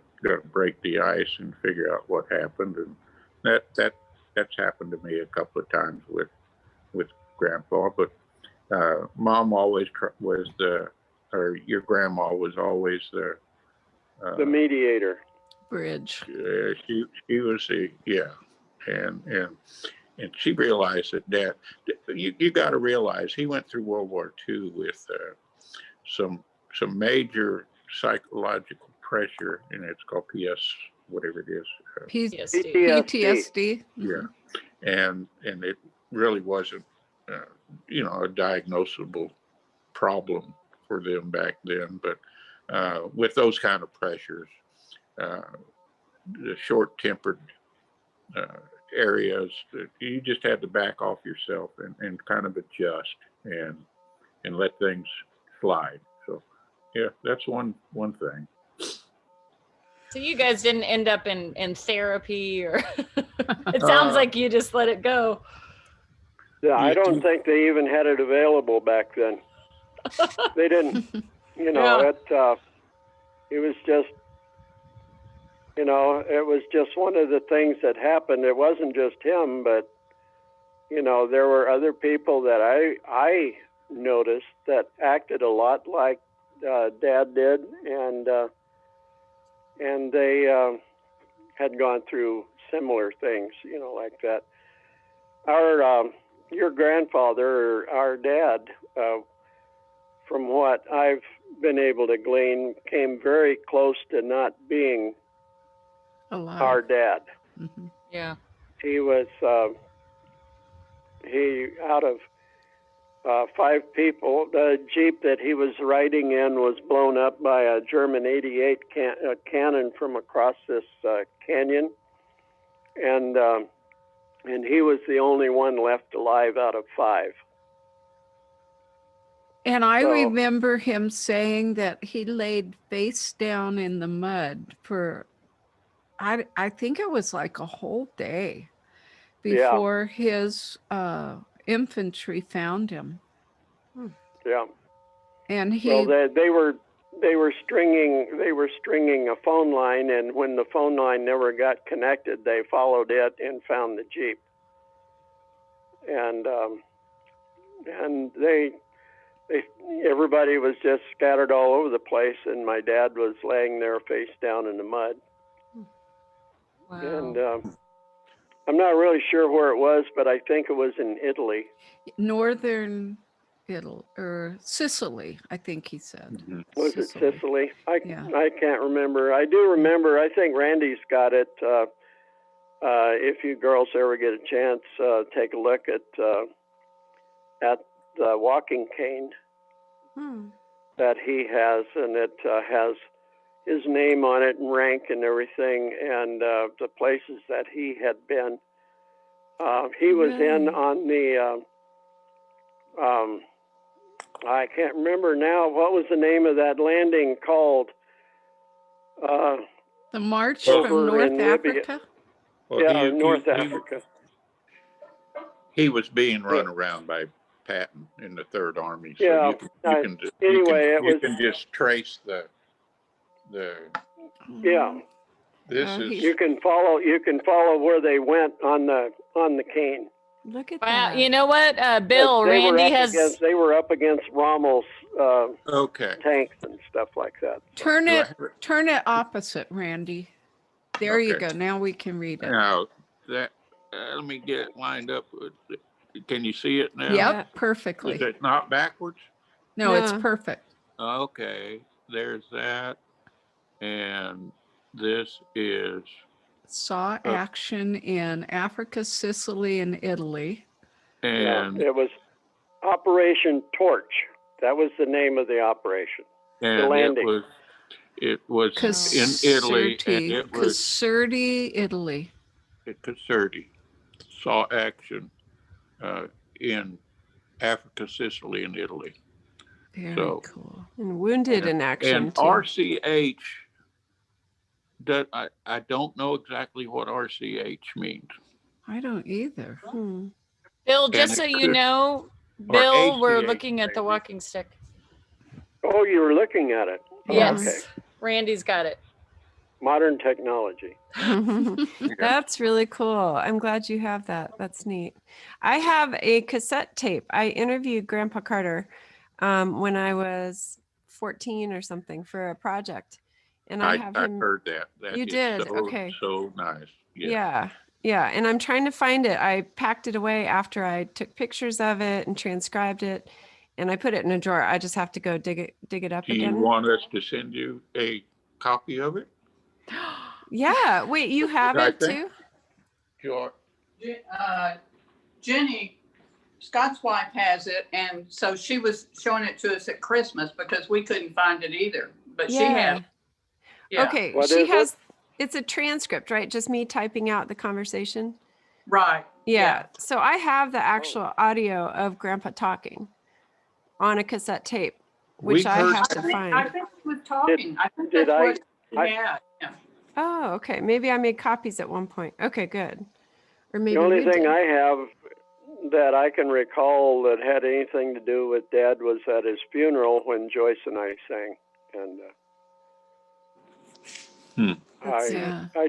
break the ice and figure out what happened, and that's happened to me a couple of times with Grandpa. But Mom always was your grandma was always the mediator, bridge. She was and she realized that you got to realize he went through World War II with some major psychological pressure, and it's called whatever it is. PTSD. Yeah, and it really wasn't a diagnosable problem for them back then, but with those kind of pressures, the short-tempered areas, you just had to back off yourself and kind of adjust and let things slide. So Yeah, that's one thing. So you guys didn't end up in therapy, or it sounds like you just let it go. Yeah, I don't think they even had it available back then. They didn't, you know, Yeah. it was just, you know, it was just one of the things that happened. It wasn't just him, but, you know, there were other people that I noticed that acted a lot like Dad did, and they had gone through similar things, you know, like that. Your grandfather, or our dad, from what I've been able to glean, came very close to not being our dad. Mm-hmm. Yeah. He was, out of 5 people, the Jeep that he was riding in was blown up by a German 88 cannon from across this canyon. And he was the only one left alive out of 5. And I remember him saying that he laid face down in the mud for, I think it was like a whole day before his infantry found him. Yeah. And they were stringing a phone line, and when the phone line never got connected, they followed it and found the Jeep. And everybody was just scattered all over the place, and my dad was laying there face down in the mud. Wow. And I'm not really sure where it was, but I think it was in Italy. Northern Italy, or Sicily, I think he said. Mm-hmm. Was it Sicily? I can't remember. I do remember. I think Randy's got it. If you girls ever get a chance, take a look at the walking cane that he has, and it has his name on it and rank and everything, and the places that he had been. He was in on the, I can't remember now, what was the name of that landing called? The March from North Africa? Well, North Africa. He was being run around by Patton in the 3rd Army. So you can just trace the This is you can follow where they went on the cane. Look at Wow. that. You know what, Bill? Randy they were up against Rommel's okay tanks and stuff like that. Turn it opposite, Randy. There you go. Now we can read it. Now that let me get it lined up. Can you see it now? Yep, perfectly. Is it not backwards? No, it's perfect. Okay, there's that, and this is saw action in Africa, Sicily, and Italy. And it was Operation Torch. That was the name of the operation. And the landing. It was in Italy, and it was Caserta, Italy. Caserta saw action in Africa, Sicily, and Italy. Very cool. And wounded in action. And too. RCH, I don't know exactly what RCH means. I don't either. Bill, just so you know, Bill, we're looking at the walking stick. Oh, you were looking at it? Yes. Okay. Randy's got it. Modern technology. That's really cool. I'm glad you have that. That's neat. I have a cassette tape. I interviewed Grandpa Carter when I was 14 or something for a project. And I heard that. You did? Okay. So nice. Yeah. And I'm trying to find it. I packed it away after I took pictures of it and transcribed it, and I put it in a drawer. I just have to go dig it up again. Do you want us to send you a copy of it? Yeah. Wait, you have it too? Sure. Jenny, Scott's wife, has it, and so she was showing it to us at Christmas because we couldn't find it either. But she has. Yeah. Okay. It's a transcript, right? Just me typing out the conversation. Right. Yeah. So I have the actual audio of Grandpa talking on a cassette tape, which I have to find. I think with talking. I think that's what he had. Yeah. Oh, okay. Maybe I made copies at one point. Okay, good. Or maybe the only you thing did. I have that I can recall that had anything to do with Dad was at his funeral when Joyce and I sang. And I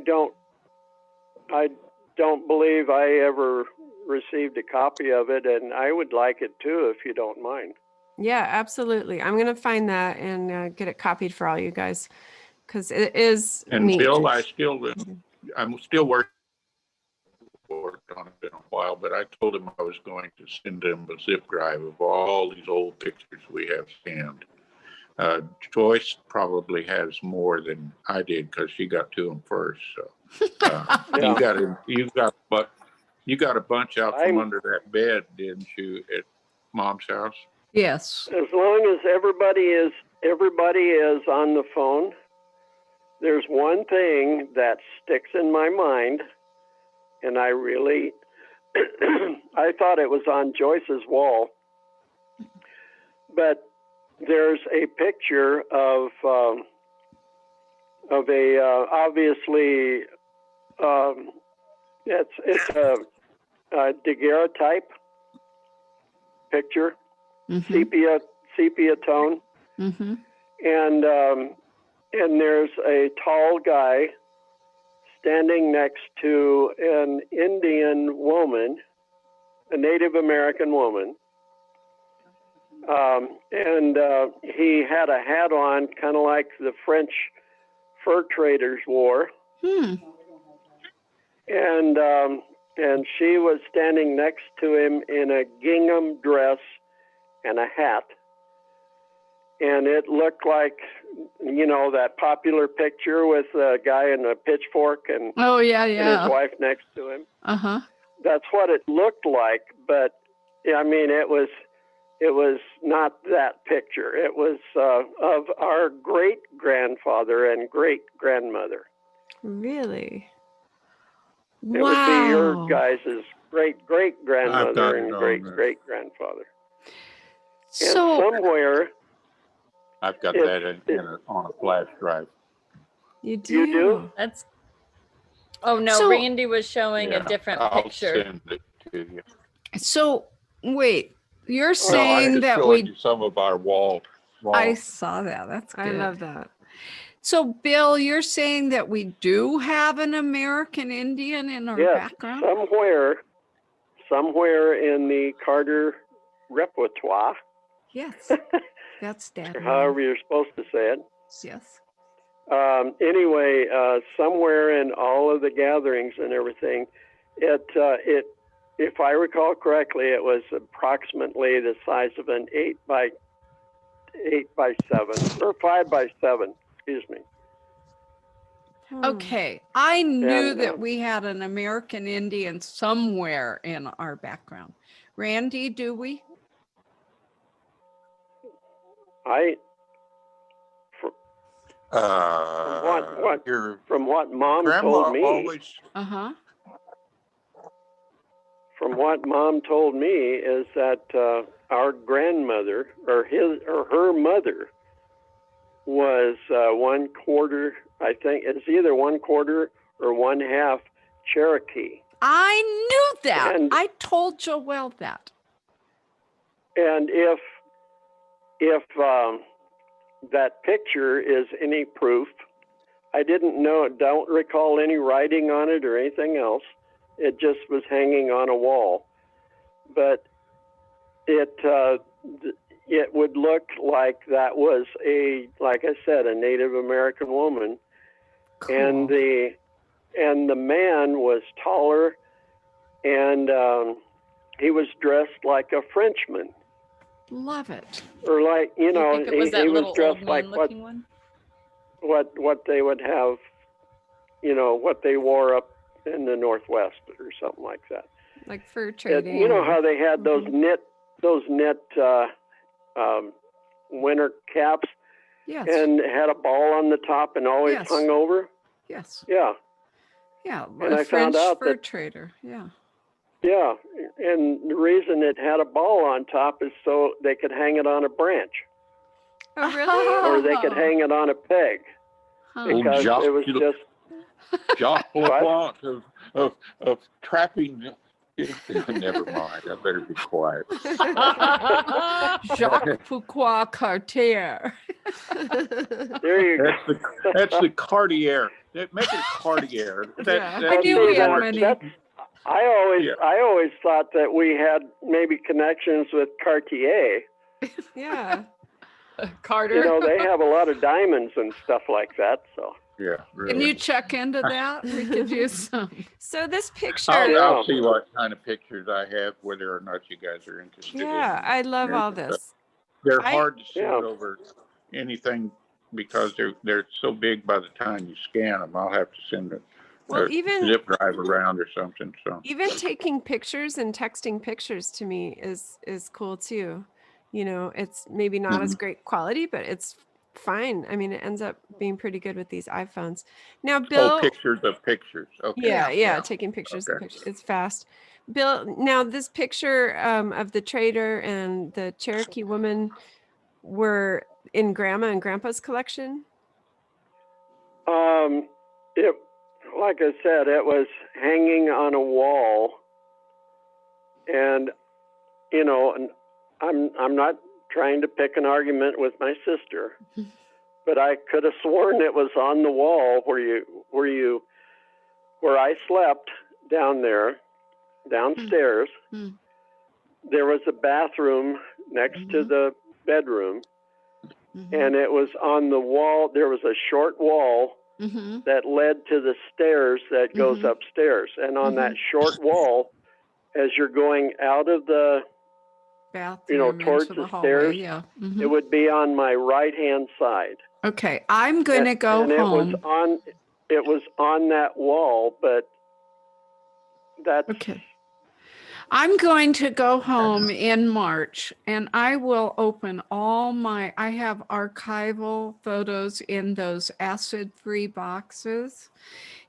don't believe I ever received a copy of it, and I would like it too, if you don't mind. Yeah, absolutely. I'm going to find that and get it copied for all you guys, because it is neat. Bill, I'm still working on it in a while, but I told him I was going to send him a zip drive of all these old pictures we have scanned. Joyce probably has more than I did because she got to them first. So you got a bunch out from under that bed, didn't you, at Mom's house? Yes. As long as everybody is on the phone, there's one thing that sticks in my mind, and I really I thought it was on Joyce's wall, but there's a picture of a obviously it's a daguerreotype picture, sepia tone, and there's a tall guy standing next to an Indian woman, a Native American woman. And he had a hat on, kind of like the French fur traders wore. And she was standing next to him in a gingham dress and a hat. And it looked like, that popular picture with a guy in a pitchfork and, and his wife next to him. That's what it looked like. But, I mean, it was not that picture. It was of our great-grandfather and great-grandmother. Really? It would be your guys' great-great-grandmother and great-great-grandfather. So and somewhere... I've got that on a flash drive. You do? You do? That's... Oh, no, Randy was showing a different picture. I'll send it to you. So, wait. You're saying that we some of our wall. I saw that. That's good. I love that. So, Bill, you're saying that we do have an American Indian in our background? Somewhere in the Carter repertoire. Yes, that's Dad. Or however you're supposed to say it. Yes. Anyway, somewhere in all of the gatherings and everything, if I recall correctly, it was approximately the size of an 8 by 7 or 5 by 7. Excuse me. Okay, I knew that we had an American Indian somewhere in our background. Randy, do we? From what Mom told me. From what Mom told me is that our grandmother or her mother was 1/4. I think it's either 1/4 or 1/2 Cherokee. I knew that. And I told Joelle that. And if that picture is any proof, I don't recall any writing on it or anything else. It just was hanging on a wall. But it would look like that was like I said, a Native American woman. Cool. And the man was taller, and he was dressed like a Frenchman. Love it. Or like, he was dressed like what they would have, what they wore up in the Northwest or something like that. Like fur trading. You know how they had those knit winter caps? Yes. And had a ball on the top and always hung over? Yes. Yeah. Yeah, and I French found out fur that trader. Yeah. Yeah, and the reason it had a ball on top is so they could hang it on a branch. Oh, really? Or they could hang it on a peg because it was just Jacques LeBlanc of trapping. Never mind. I better be quiet. Jacques Fuqua Cartier. There you go. That's the Cartier. Make it a Cartier. I knew we had many. I always thought that we had maybe connections with Cartier. Yeah. Carter. They have a lot of diamonds and stuff like that. So yeah, really. Can you check into that? We could use some. So this picture. I'll see what kind of pictures I have, whether or not you guys are interested. Yeah, I love all this. They're hard to send over anything because they're so big. By the time you scan them, I'll have to send a zip drive around or something. So even taking pictures and texting pictures to me is cool too. It's maybe not as great quality, but it's fine. I mean, it ends up being pretty good with these iPhones. Now, Bill. Pictures of pictures. Okay. Yeah. Taking pictures of pictures. It's fast. Bill, now this picture of the trader and the Cherokee woman were in Grandma and Grandpa's collection? Like I said, it was hanging on a wall, and I'm not trying to pick an argument with my sister, but I could have sworn it was on the wall where I slept down there, downstairs. There was a bathroom next to the bedroom, and it was on the wall. There was a short wall that led to the stairs that goes upstairs, and on that short wall, as you're going out of the bathroom, towards the stairs, it would be on my right-hand side. Okay, I'm going to go home. It was on that wall, but that's okay. I'm going to go home in March, and I will open I have archival photos in those acid-free boxes,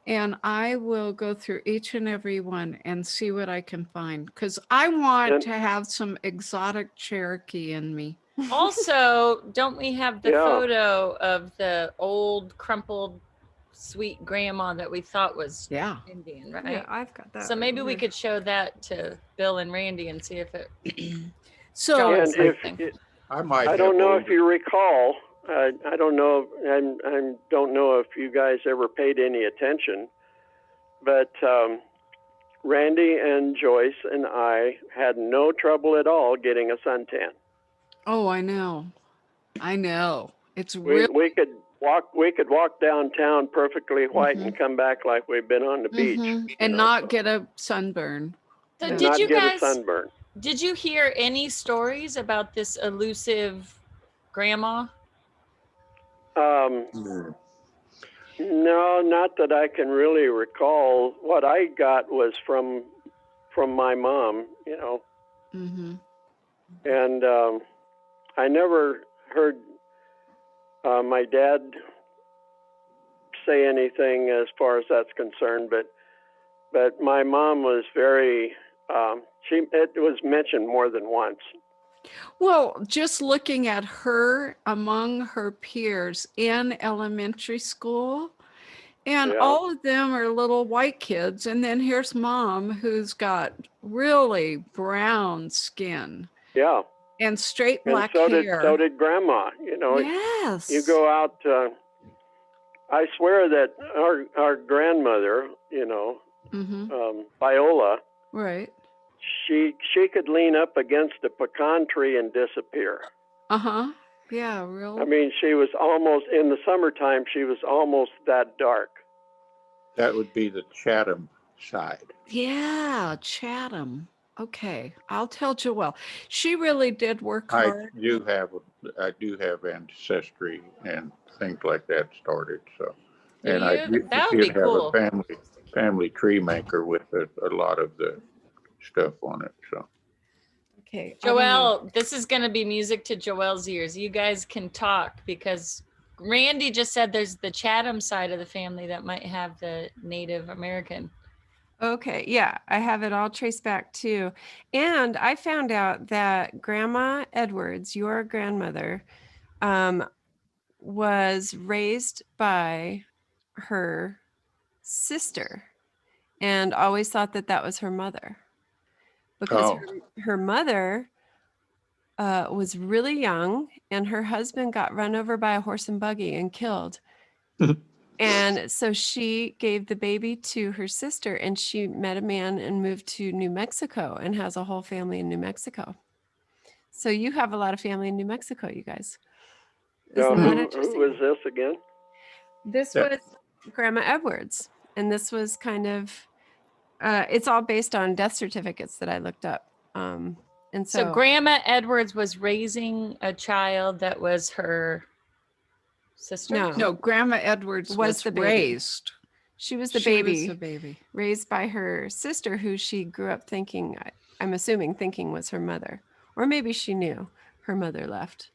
and I will go through each and every one and see what I can find, because I want to have some exotic Cherokee in me. Also, don't we have the photo of the old crumpled sweet grandma that we thought was Indian, right? Yeah, I've got that. So maybe we could show that to Bill and Randy and see if it. I don't know if you recall. I don't know. I don't know if you guys ever paid any attention, but Randy and Joyce and I had no trouble at all getting a suntan. Oh, I know. It's we could walk downtown perfectly white and come back like we've been on the beach and not get a sunburn. So did you hear any stories about this elusive grandma? No, not that I can really recall. What I got was from my mom, and I never heard my dad say anything as far as that's concerned, but my mom was very it was mentioned more than once. Well, just looking at her among her peers in elementary school, and all of them are little white kids, and then here's Mom, who's got really brown skin. Yeah. And straight black hair. So did Grandma. Yes. You go out. I swear that our grandmother, Viola. Right. She could lean up against a pecan tree and disappear. Yeah, really. I mean, she was almost in the summertime. She was almost that dark. That would be the Chatham side. Yeah, Chatham. Okay, I'll tell Joelle. She really did work hard. I do have ancestry and things like that started. So, and that would be have cool. a family tree maker with a lot of the stuff on it. So, okay, Joelle, this is going to be music to Joelle's ears. You guys can talk because Randy just said there's the Chatham side of the family that might have the Native American. Okay, yeah, I have it all traced back too. And I found out that Grandma Edwards, your grandmother, was raised by her sister and always thought that that was her mother, because her mother was really young and her husband got run over by a horse and buggy and killed. And so she gave the baby to her sister, and she met a man and moved to New Mexico and has a whole family in New Mexico. So you have a lot of family in New Mexico, you guys. Isn't that interesting? Who was this again? This was Grandma Edwards. And this was kind of, it's all based on death certificates that I looked up. And so Grandma Edwards was raising a child that was her sister? No, Grandma Edwards was the baby. raised. She was the baby raised by her sister, who she grew up thinking, I'm assuming, thinking was her mother. Or maybe she knew her mother left.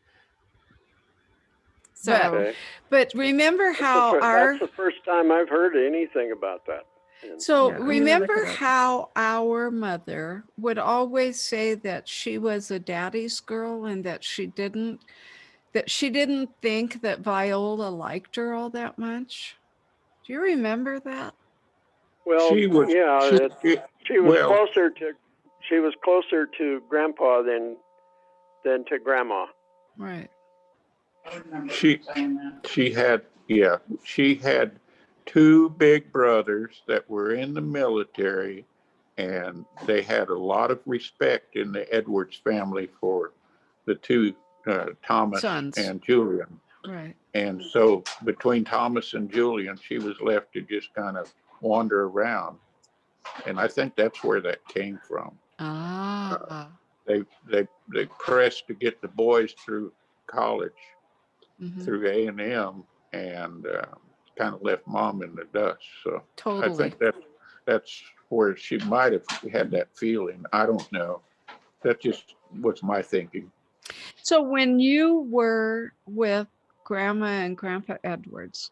So, but remember how that's the first time I've heard anything about that. So remember how our mother would always say that she was a daddy's girl and that she didn't think that Viola liked her all that much? Do you remember that? Well, she was closer to Grandpa than to Grandma. Right. She had two big brothers that were in the military, and they had a lot of respect in the Edwards family for the two Thomas sons and Julian. Right. And so between Thomas and Julian, she was left to just kind of wander around. And I think that's where that came from. They pressed to get the boys through college, through A&M, and kind of left Mom in the dust. So I think that's where she might have had that feeling. I don't know. That just was my thinking. So when you were with Grandma and Grandpa Edwards,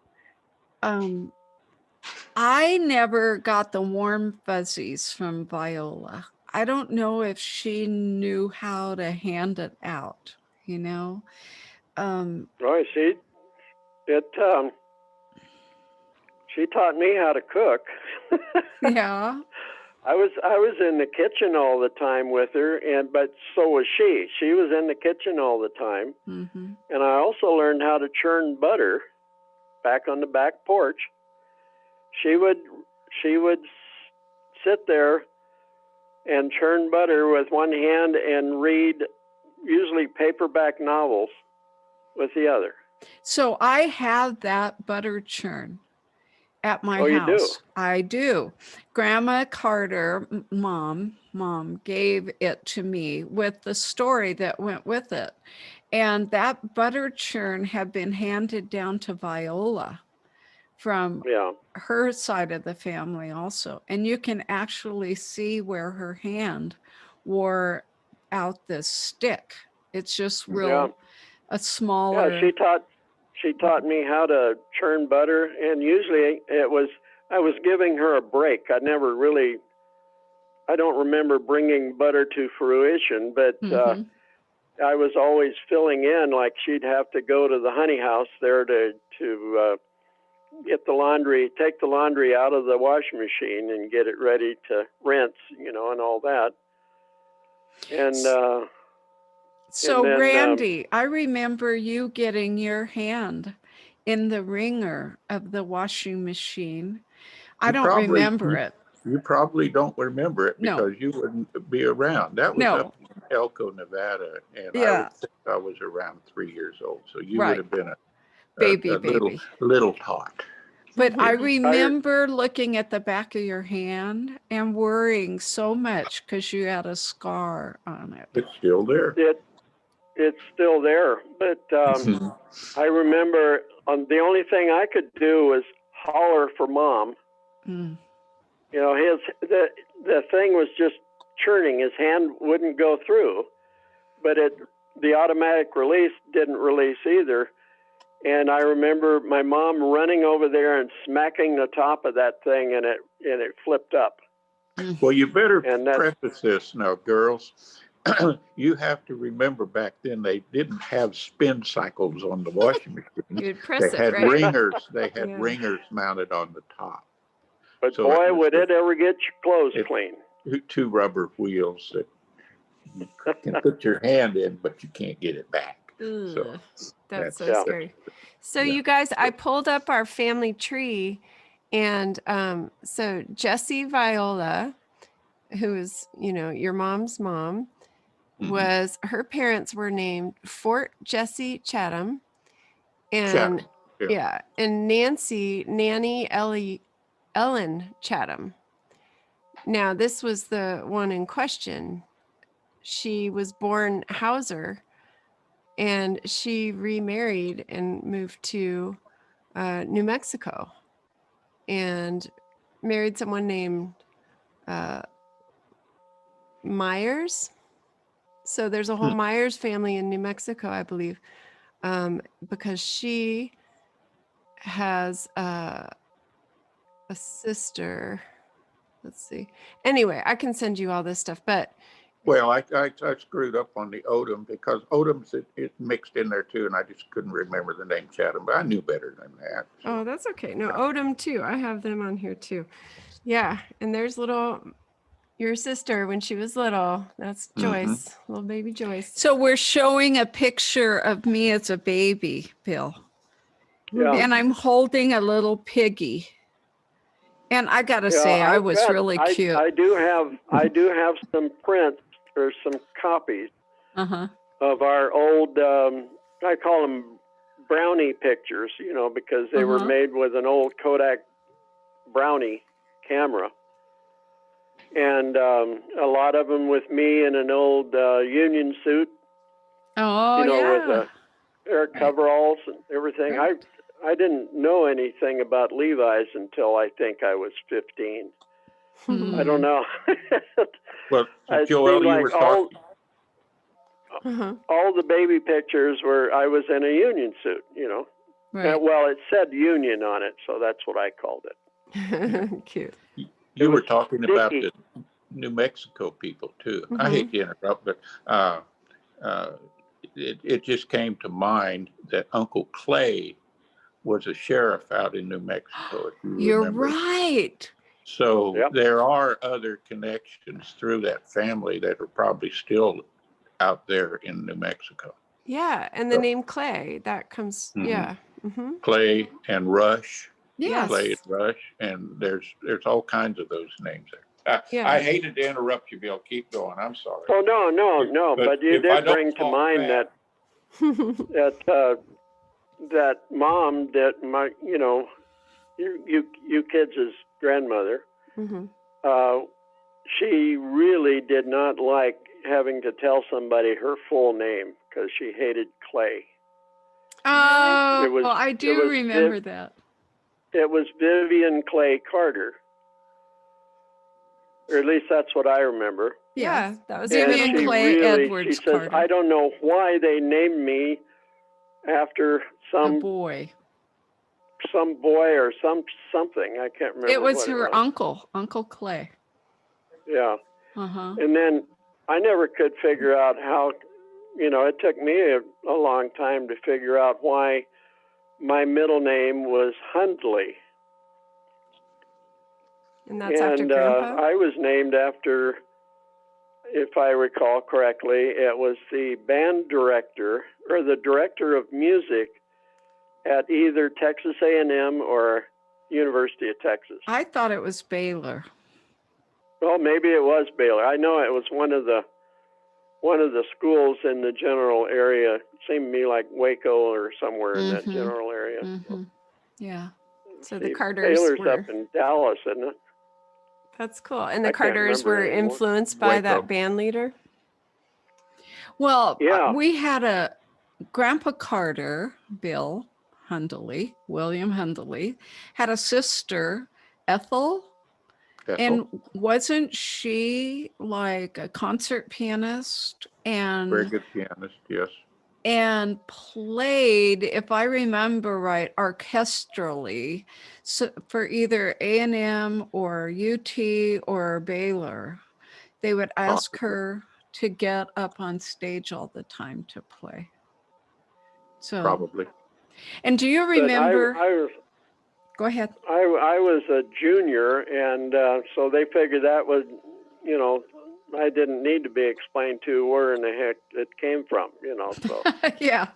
I never got the warm fuzzies from Viola. I don't know if she knew how to hand it out, you know? Right, she taught me how to cook. Yeah. I was in the kitchen all the time with her, but so was she. She was in the kitchen all the time. And I also learned how to churn butter back on the back porch. She would sit there and churn butter with one hand and read usually paperback novels with the other. So I have that butter churn at my house. You do? I do. Grandma Carter, mom gave it to me with the story that went with it. And that butter churn had been handed down to Viola from her side of the family also. And you can actually see where her hand wore out this stick. It's just real a smaller. Yeah, she taught me how to churn butter, and usually I was giving her a break. I don't remember bringing butter to fruition, but I was always filling in. Like she'd have to go to the honey house there to take the laundry out of the washing machine and get it ready to rinse, and all that. And so Randy, I remember you getting your hand in the wringer of the washing machine. I don't remember it. You probably don't remember it because you wouldn't be around. That was up in Elko, Nevada, and I would think I was around 3 years old. So you would have been a baby. Little tot. But I remember looking at the back of your hand and worrying so much because you had a scar on it. It's still there. It's still there. But I remember the only thing I could do was holler for Mom. The thing was just churning. His hand wouldn't go through, but the automatic release didn't release either. And I remember my mom running over there and smacking the top of that thing, and it flipped up. Well, you better preface this now, girls. you have to remember back then they didn't have spin cycles on the washing machine. You'd press They it, had right? ringers. They had Yeah. ringers mounted on the top. But So boy, it was would it ever get your clothes it- clean. two rubber wheels that you can put your hand in, but you can't get it back. So Ugh, that's so Yeah. scary. So Yeah. you guys, I pulled up our family tree, and so Jessie Viola, who is, you know, your mom's mom, was her parents were named Fort Jessie Chatham, and Chatham, yeah. and Nanny Ellen Chatham. Now this was the one in question. She was born Hauser, and she remarried and moved to New Mexico and married someone named Myers. So there's a whole Myers family in New Mexico, I believe, because she has a sister. Let's see. Anyway, I can send you all this stuff, but Well, I screwed up on the Odom because Odom's it mixed in there too, and I just couldn't remember the name Chatham, but I knew better than that. So. oh, that's okay. No, Odom too. I have them on here too. Yeah, and there's your sister when she was little. That's Joyce, little baby Joyce. So we're showing a picture of me as a baby, Bill. Yeah. And I'm holding a little piggy. And I got to say, I was really cute. I do have some prints or some copies of our old, I call them brownie pictures, you know, because they were made with an old Kodak brownie camera. And a lot of them with me in an old union suit. Oh, you know, yeah. with air coveralls and everything. Right. I didn't know anything about Levi's until I think I was 15. I don't know. Well, It Joel, seemed you like were talking. all the baby pictures were I was in a union suit, you know. Right. Well, it said union on it, so that's what I called it. Cute. You were talking about the New Mexico people too. I hate to interrupt, but it just came to mind that Uncle Clay was a sheriff out in New Mexico. If you You're remember. right. So there are other connections through that family that are probably still out there in New Mexico. Yeah, and the name Clay, that comes, Clay and Rush. Yes. Clay and Rush, and there's all kinds of those names there. I hated to interrupt you, Bill. Keep going. I'm sorry. Oh no! But you did bring to mind that mom, that my, you know, you kids' grandmother. She really did not like having to tell somebody her full name because she hated Clay. Oh, I do remember that. It was Vivian Clay Carter. Or at least that's what I remember. Yeah, that was Vivian Clay Edwards She says, Carter. I don't know why they named me after some boy or something. I can't remember. It was what her it was. Uncle Clay. Yeah. And then I never could figure out how, you know, it took me a long time to figure out why my middle name was Hundley. And that's after Grandpa? I was named after, if I recall correctly, it was the band director or the director of music at either Texas A&M or University of Texas. I thought it was Baylor. Well, maybe it was Baylor. I know it was one of the schools in the general area. It seemed to me like Waco or somewhere in that general area. Yeah. So the Carters Baylor's were up in Dallas, isn't it? That's cool. And the I can't Carters remember were anymore. influenced by Waco. that band leader? Well, Yeah. we had a Grandpa Carter, Bill Hundley, William Hundley, had a sister, Ethel. And wasn't she like a concert pianist and very good pianist, yes. And played, if I remember right, orchestrally for either A&M or UT or Baylor. They would ask her to get up on stage all the time to play. So Probably. And do you remember? Go ahead. I was a junior, and so they figured that was, you know, I didn't need to be explained to where in the heck it came from, you know. So yeah,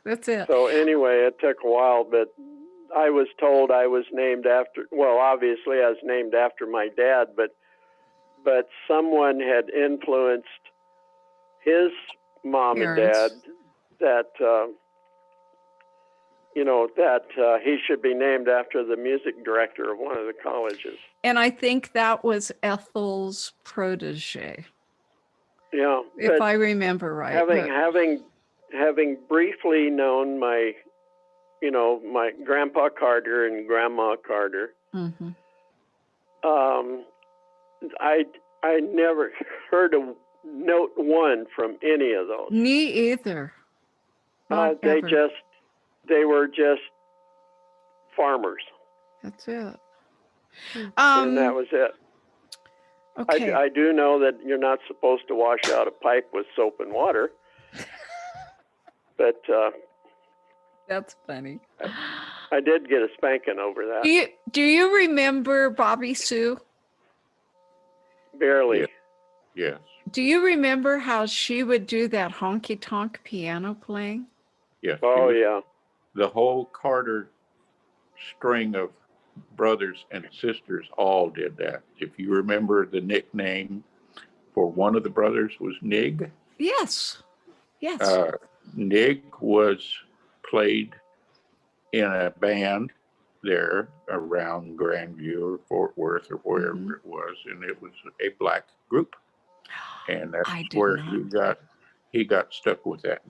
that's it. So anyway, it took a while, but I was told I was named after. Well, obviously, I was named after my dad, but someone had influenced his mom Parents. and dad that. You know, that he should be named after the music director of one of the colleges. And I think that was Ethel's protege. Yeah. If I remember right. Having briefly known my Grandpa Carter and Grandma Carter, mm-hmm. I never heard a note one from any of those. Me either. Not ever. They were just farmers. That's it. And that was it. Okay. I do know that you're not supposed to wash out a pipe with soap and water. But that's funny. I did get a spanking over that. Do you remember Bobby Sue? Barely. Yes. Do you remember how she would do that honky-tonk piano playing? Yes. Oh, yeah. The whole Carter string of brothers and sisters all did that. If you remember, the nickname for one of the brothers was Nig. Yes. Yes. Nig was played in a band there around Grandview or Fort Worth or wherever mm-hmm. it was, and it was a black group. And that's where he got stuck with that.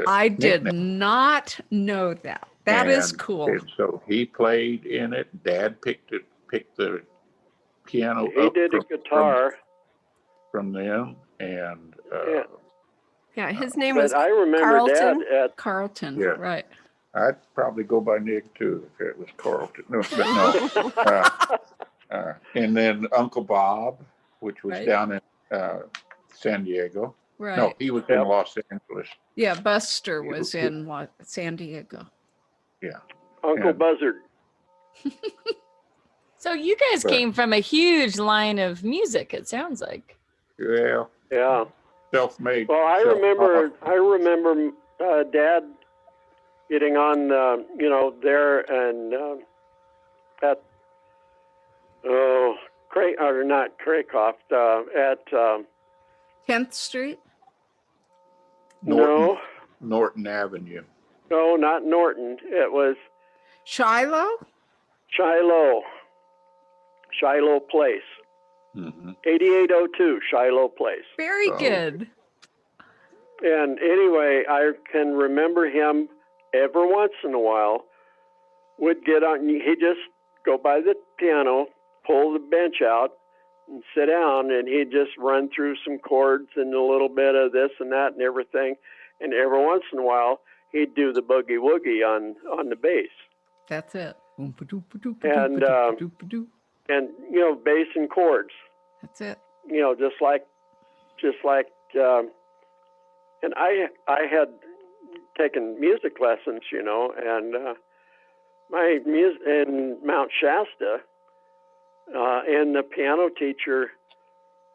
I did not know that. That is cool. And so he played in it. Dad picked the piano he up. He did a guitar. From them. And yeah, his name was I remember Carlton. Dad at Carlton, yeah. Right. I'd probably go by Nick too if it was Carlton. No, but no. And then Uncle Bob, which was down in San Diego. Right. No, he was in Los Angeles. Yeah, Buster was in San Diego. Yeah. Uncle Buzzard. So you guys came from a huge line of music, it sounds like. Yeah. Yeah. Self-made. Well, I remember Dad getting on, there and at Craycroft, at 10th Street? Norton Avenue. No, not Norton. It was Shiloh Place. Mm-hmm. 8802 Shiloh Place. Very good. And anyway, I can remember him every once in a while would get on. He'd just go by the piano, pull the bench out, and sit down, and he'd just run through some chords and a little bit of this and that and everything. And every once in a while, he'd do the boogie woogie on the bass. That's it. And bass and chords. That's it. Just like, and I had taken music lessons, and my music in Mount Shasta, and the piano teacher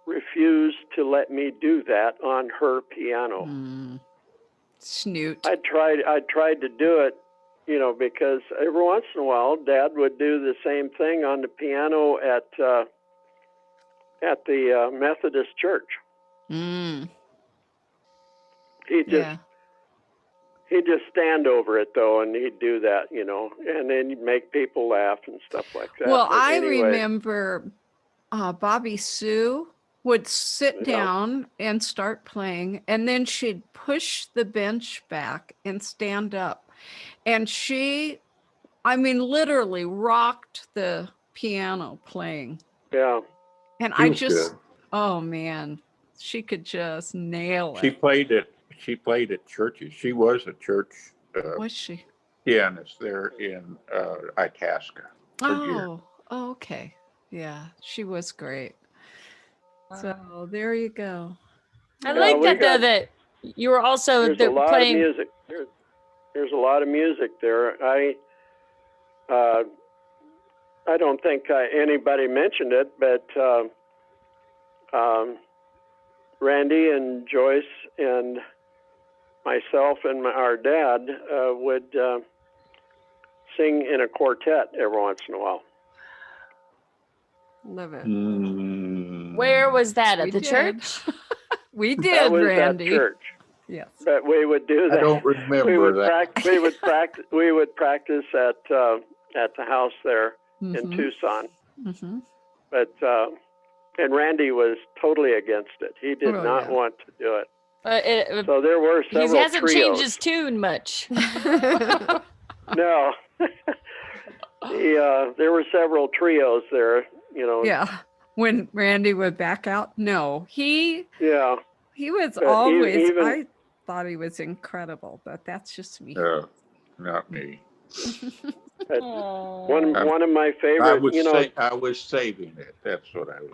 refused to let me do that on her piano. Snoot. I tried to do it, because every once in a while, Dad would do the same thing on the piano at the Methodist church. He'd just stand over it though, and he'd do that, and then he'd make people laugh and stuff like that. Well, I remember Bobby Sue would sit down and start playing, and then she'd push the bench back and stand up. And she, literally rocked the piano playing. Yeah. And I just, oh man, she could just nail it. She played at churches. She was a church. Was she? Pianist there in Itasca. Oh, okay. Yeah, she was great. So there you go. I like that though, that you were also there's a lot playing of music. There's a lot of music there. I don't think anybody mentioned it, but Randy and Joyce and myself and our dad would sing in a quartet every once in a while. Love it. Where was that? At We the did. church? We did, That was Randy. at church. Yes. But we would do that. I don't remember that. We would practice at the house there in Tucson. Mm-hmm. But and Randy was totally against it. He did not want to do it. So there were several He hasn't trios. changed his tune much. No. There were several trios there, you know. Yeah. When Randy would back out, no, he was But always. I thought he was incredible, but that's just me. Not me. One of my favorite. I was saving it. That's what I was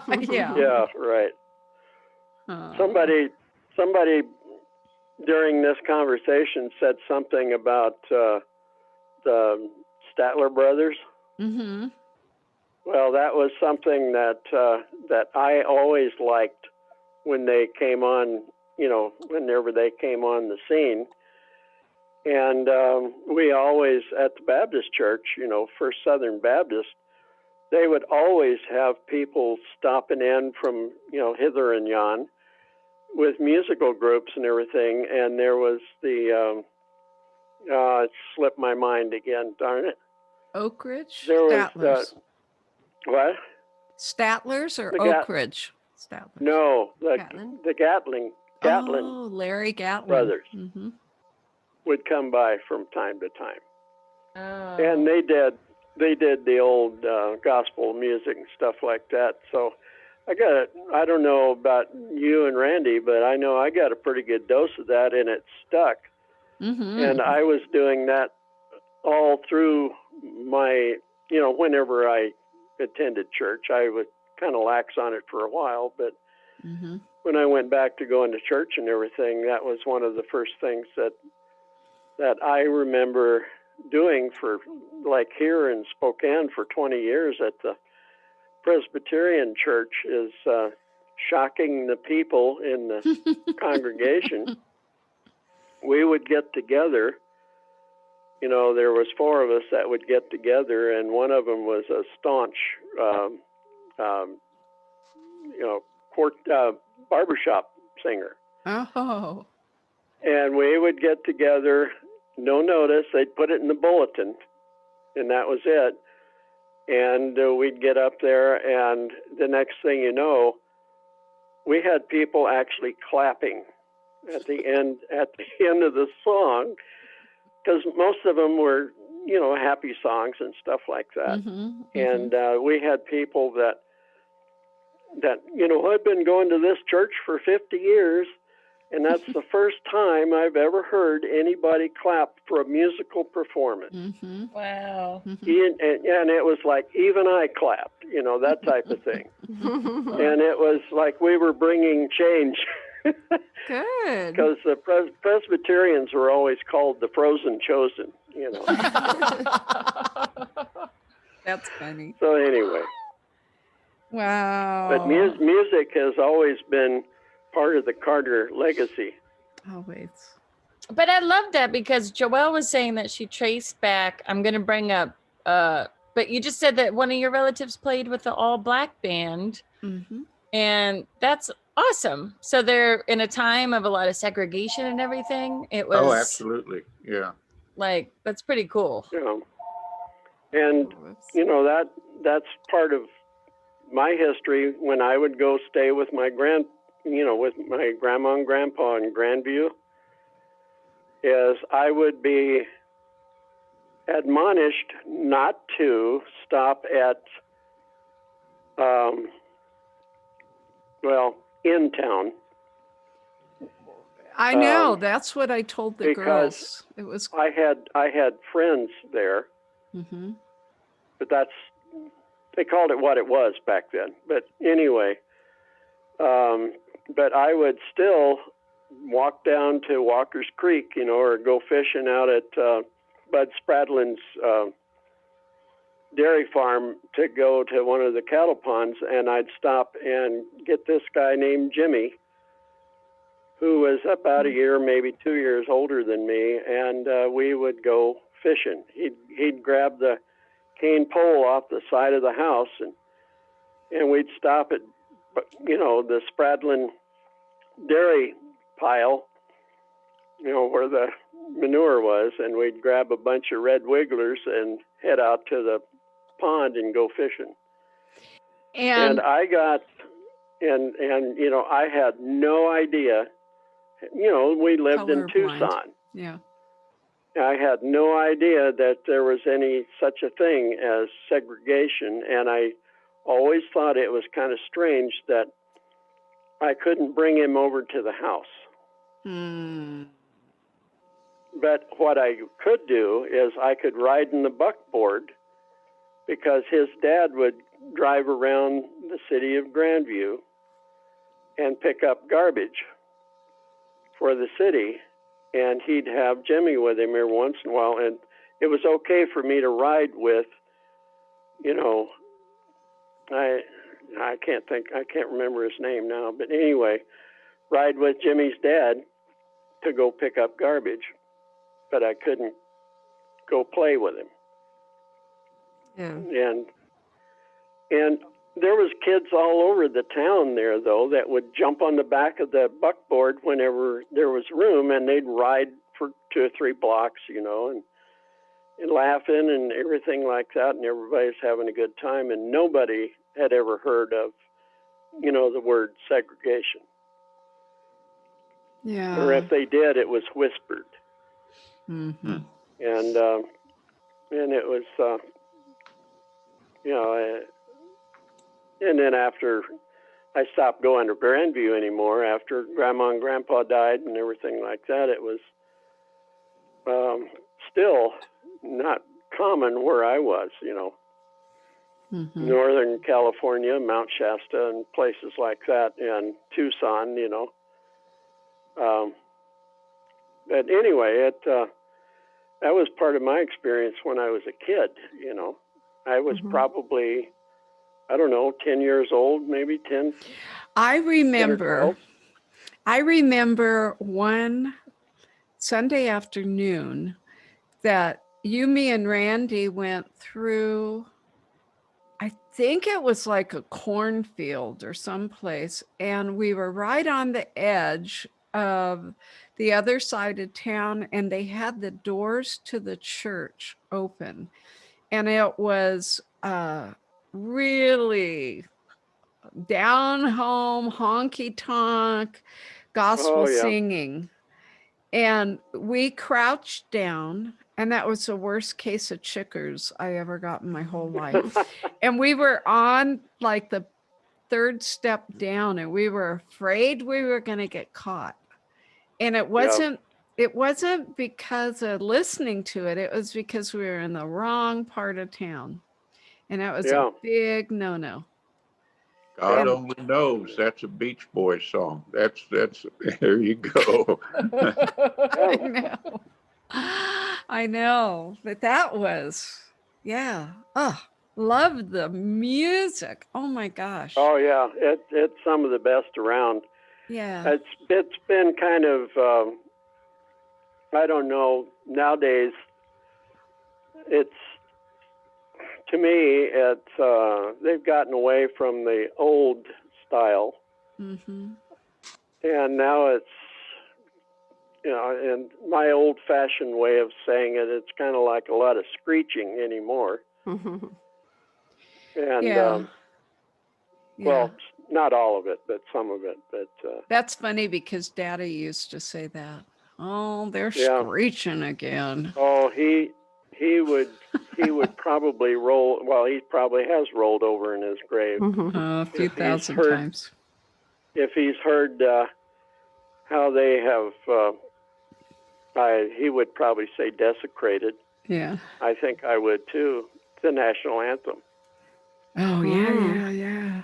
doing. Yeah. Yeah. Right. Somebody during this conversation said something about the Statler brothers. Mm-hmm. Well, that was something that I always liked when they came on, you know, whenever they came on the scene. And we always, at the Baptist church, you know, First Southern Baptist, they would always have people stopping in from, you know, hither and yon with musical groups and everything. And there was it slipped my mind again, darn it. Oak Ridge? There was, Statlers. what? Statlers or The Oak Ridge? Statlers. No, the Gatlin Oh, Larry Gatlin. brothers Mm-hmm. would come by from time to time. Oh. And they did the old gospel music and stuff like that. So I don't know about you and Randy, but I know I got a pretty good dose of that, and it stuck. Mm-hmm. And I was doing that all through my, you know, whenever I attended church. I would kind of lax on it for a while, but when I went back to going to church and everything, that was one of the first things that I remember doing for, like here in Spokane for 20 years at the Presbyterian church, is shocking the people in the congregation. We would get together. You know, there was 4 of us that would get together, and one of them was a staunch, you know, barbershop singer. Oh. And we would get together, no notice. They'd put it in the bulletin, and that was it. And we'd get up there, and the next thing you know, we had people actually clapping at the end of the song, because most of them were, you know, happy songs and stuff like that. And we had people that, you know, I've been going to this church for 50 years, and that's the first time I've ever heard anybody clap for a musical performance. Wow. And it was like, even I clapped, you know, that type of thing. And it was like we were bringing change. Good. Because the Presbyterians were always called the frozen chosen, you know. That's funny. So anyway. Wow. But music has always been part of the Carter legacy. Always. But I love that, because Joelle was saying that she traced back. I'm going to bring up, but you just said that one of your relatives played with the all black band. And that's awesome. So they're in a time of a lot of segregation and everything. It was. Oh, absolutely. Yeah. Like, that's pretty cool. Yeah. And, you know, that's part of my history. When I would go stay with my with my grandma and grandpa in Grandview, is I would be admonished not to stop at, in town. I know. That's what I told the girls. It was. I had friends there, but they called it what it was back then. But anyway, but I would still walk down to Walker's Creek, or go fishing out at Bud Spradlin's dairy farm to go to one of the cattle ponds, and I'd stop and get this guy named Jimmy, who was about a year, maybe 2 years older than me, and we would go fishing. He'd grab the cane pole off the side of the house, and we'd stop at, the Spradlin dairy pile, where the manure was, and we'd grab a bunch of red wigglers and head out to the pond and go fishing. And I got, and I had no idea. We lived in Tucson. Yeah. I had no idea that there was any such a thing as segregation, and I always thought it was kind of strange that I couldn't bring him over to the house. But what I could do is I could ride in the buckboard, because his dad would drive around the city of Grandview and pick up garbage for the city, and he'd have Jimmy with him every once in a while, and it was okay for me to ride with, I can't remember his name now, but anyway, ride with Jimmy's dad to go pick up garbage, but I couldn't go play with him. Yeah. And there was kids all over the town there, though, that would jump on the back of the buckboard whenever there was room, and they'd ride for 2 or 3 blocks, and laughing and everything like that, and everybody's having a good time, and nobody had ever heard of, the word segregation. Yeah. Or if they did, it was whispered. Mm-hmm. And it was, and then after I stopped going to Grandview anymore, after Grandma and Grandpa died and everything like that, it was still not common where I was, Mm-hmm. Northern California, Mount Shasta, and places like that, and Tucson, But anyway, that was part of my experience when I was a kid, I was probably, 10 years old, maybe 10. I remember one Sunday afternoon that you, me, and Randy went through, I think it was like a cornfield or someplace, and we were right on the edge of the other side of town, and they had the doors to the church open, and it was really down home, honky tonk, gospel singing. And we crouched down, and that was the worst case of chiggers I ever got in my whole life. And we were on like the 3rd step down, and we were afraid we were going to get caught. And it wasn't because of listening to it. It was because we were in the wrong part of town. And that was a big no-no. God only knows that's a Beach Boys song. That's there you go. I know, but that was, love the music. Oh my gosh. Oh yeah, it's some of the best around. Yeah. It's been kind of, I don't know, nowadays to me, they've gotten away from the old style. Mm-hmm. And now it's, in my old-fashioned way of saying it, it's kind of like a lot of screeching anymore. Mm-hmm. And, well, not all of it, but some of it. But that's funny because Daddy used to say that. Oh, they're screeching again. Oh, he would probably roll. Well, he probably has rolled over in his grave A few thousand times. If he's heard how they have, he would probably say desecrated. Yeah. I think I would too. The national anthem. Oh yeah.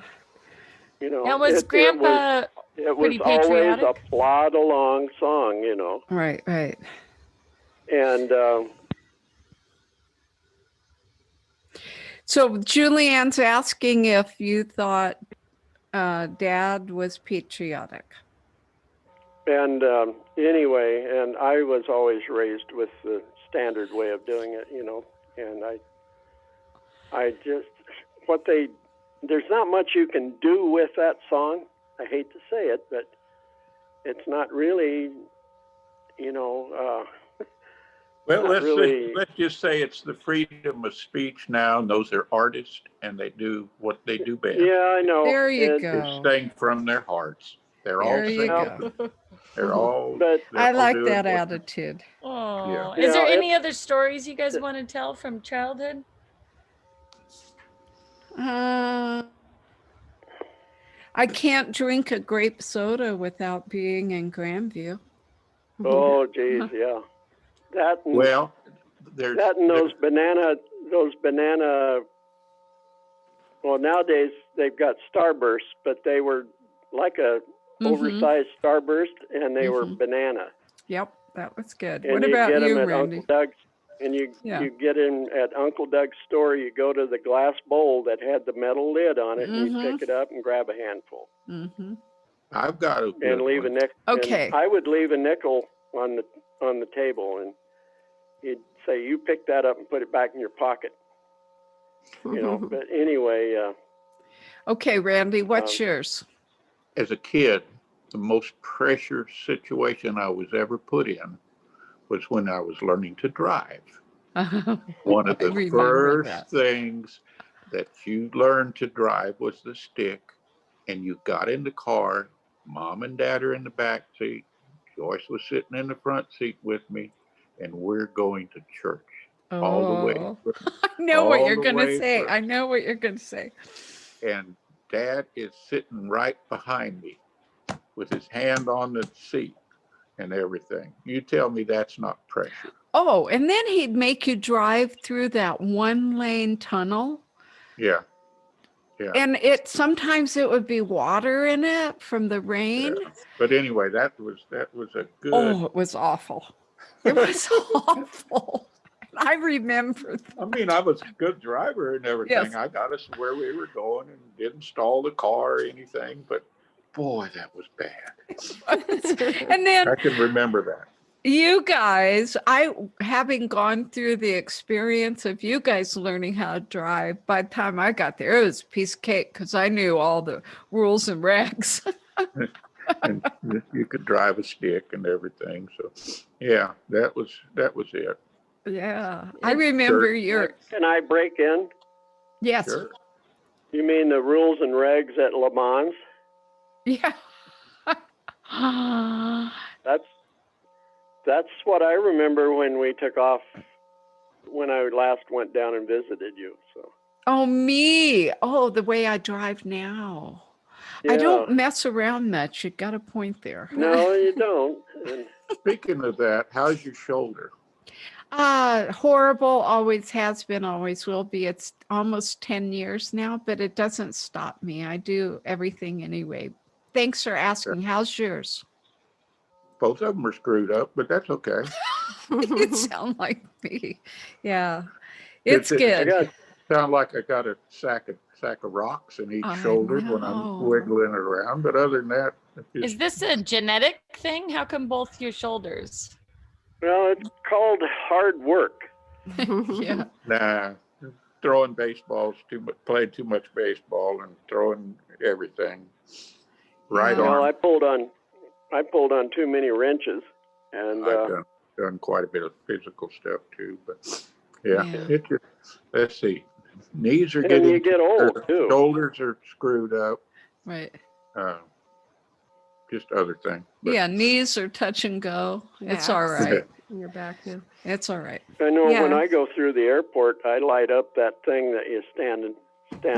Now was Grandpa It was Pretty always patriotic? a plod along song, you know. Right, right. And So Julianne's asking if you thought Dad was patriotic. And anyway, and I was always raised with the standard way of doing it, you know. And I just, there's not much you can do with that song. I hate to say it, but it's not really, you know. Well, let's just say it's the freedom of speech now, and those are artists, and they do what they do best. Yeah, I know. There you They go. sing from their hearts. They're all There you singing. go. They're all. But I like doing that what- attitude. Oh, Yeah. is there Yeah, any other stories you guys want to tell from childhood? I can't drink a grape soda without being in Grandview. Oh, geez, yeah. That and, Well, those banana. Well, nowadays they've got Starbursts, but they were like a oversized Starburst, and they were banana. Yep, that was good. And What you about get you, them at Randy? Uncle Doug's, and you get them at Uncle Doug's store. You go to the glass bowl that had the metal lid on it, and you pick it up and grab a handful. Mm-hmm. I've got a And leave a nickel. Okay. I would leave a nickel on the table, and you'd say, "You pick that up and put it back in your pocket." You know. But anyway. Okay, Randy, what's yours? As a kid, the most pressure situation I was ever put in was when I was learning to drive. One of the first things that you learned to drive was the stick, and you got in the car. Mom and Dad are in the back seat. Joyce was sitting in the front seat with me, and we're going to church all the way. I know what all you're the going to way say. through. I know what you're going to say. And Dad is sitting right behind me with his hand on the seat and everything. You tell me that's not pressure. Oh, and then he'd make you drive through that one-lane tunnel. Yeah. Yeah. And sometimes it would be water in it from the rain. Yeah. But anyway, that was a good. Oh, it was awful. It was awful. I remember that. I mean, I was a good driver and everything. Yes. I got us where we were going and didn't stall the car or anything, but boy, that was bad. And then I can remember that. you guys, having gone through the experience of you guys learning how to drive, by the time I got there, it was a piece of cake because I knew all the rules and regs. And you could drive a stick and everything. So yeah, that was it. Yeah. I remember Can I break in? Yes. Sure. You mean the rules and regs at Le Mans? Yeah. That's what I remember when we took off, when I last went down and visited you. So. Oh, me. Oh, the way I drive now. Yeah. I don't mess around much. You got a point there. No, you don't. Speaking of that, how's your shoulder? Horrible. Always has been, always will be. It's almost 10 years now, but it doesn't stop me. I do everything anyway. Thanks for asking. How's yours? Both of them are screwed up, but that's okay. You sound like me. Yeah. It's good. It sound like I got a sack of rocks in each shoulder when I'm wiggling it around. But other than that, Is this a genetic thing? How come both your shoulders? Well, it's called hard work. Yeah. Nah, throwing baseballs played too much baseball and throwing everything right on. Well, I pulled on too many wrenches, and I've done quite a bit of physical stuff too. But yeah. It just, let's see, knees are getting. You get old too. Shoulders are screwed up. Right. Just other things. Yeah, knees are touch and go. It's all right. In your back now. It's all right. I know when I go through the airport, I light up that thing that you stand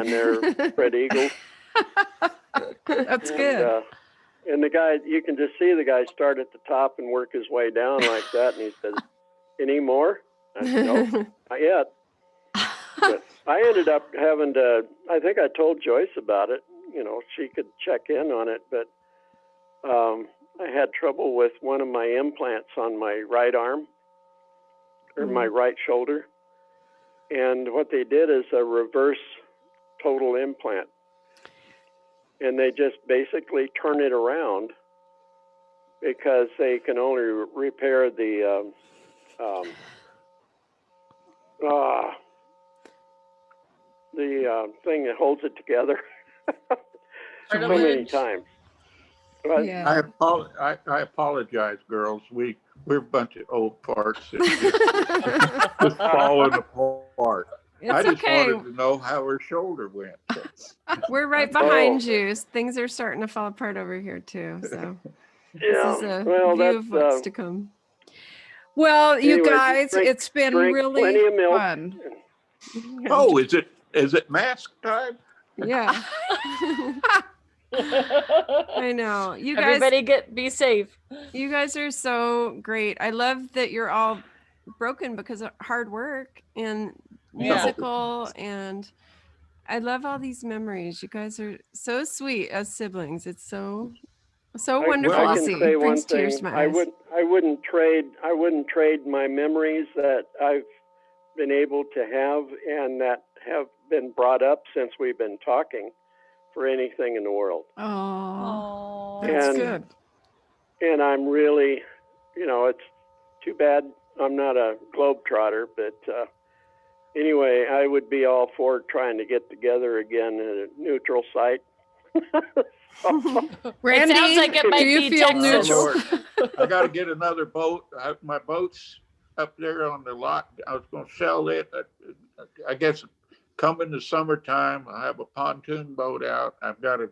there, Fred Eagles. That's good. And the guy, you can just see the guy start at the top and work his way down like that. And he said, "Any more?" I said, "No, not yet." But I ended up having to. I think I told Joyce about it. You know, she could check in on it, but I had trouble with one of my implants on my right arm or my right shoulder. And what they did is a reverse total implant. And they just basically turn it around because they can only repair the thing that holds it together so many times. But, Yeah. I apologize, girls. We're a bunch of old parts that just falling apart. I just wanted to know how her shoulder went. We're right behind you. Things are starting to fall apart over here too. So this is a view of what's to come. Well, you Anyway, guys, it's been really plenty of milk. fun. Oh, is it mask time? Yeah. I know. You guys, Everybody be safe. You guys are so great. I love that you're all broken because of hard work and musical, and I love all these memories. You guys are so sweet as siblings. It's so wonderful to see. Say It brings one thing. tears to my eyes. I wouldn't trade my memories that I've been able to have and that have been brought up since we've been talking for anything in the world. Oh, that's good. And I'm really, it's too bad I'm not a globetrotter, but anyway, I would be all for trying to get together again at a neutral site. Randy, it sounds like it might do you be feel Texas. neutral? I got to get another boat. My boat's up there on the lot. I was going to sell it. I guess coming the summertime, I have a pontoon boat out. I've got a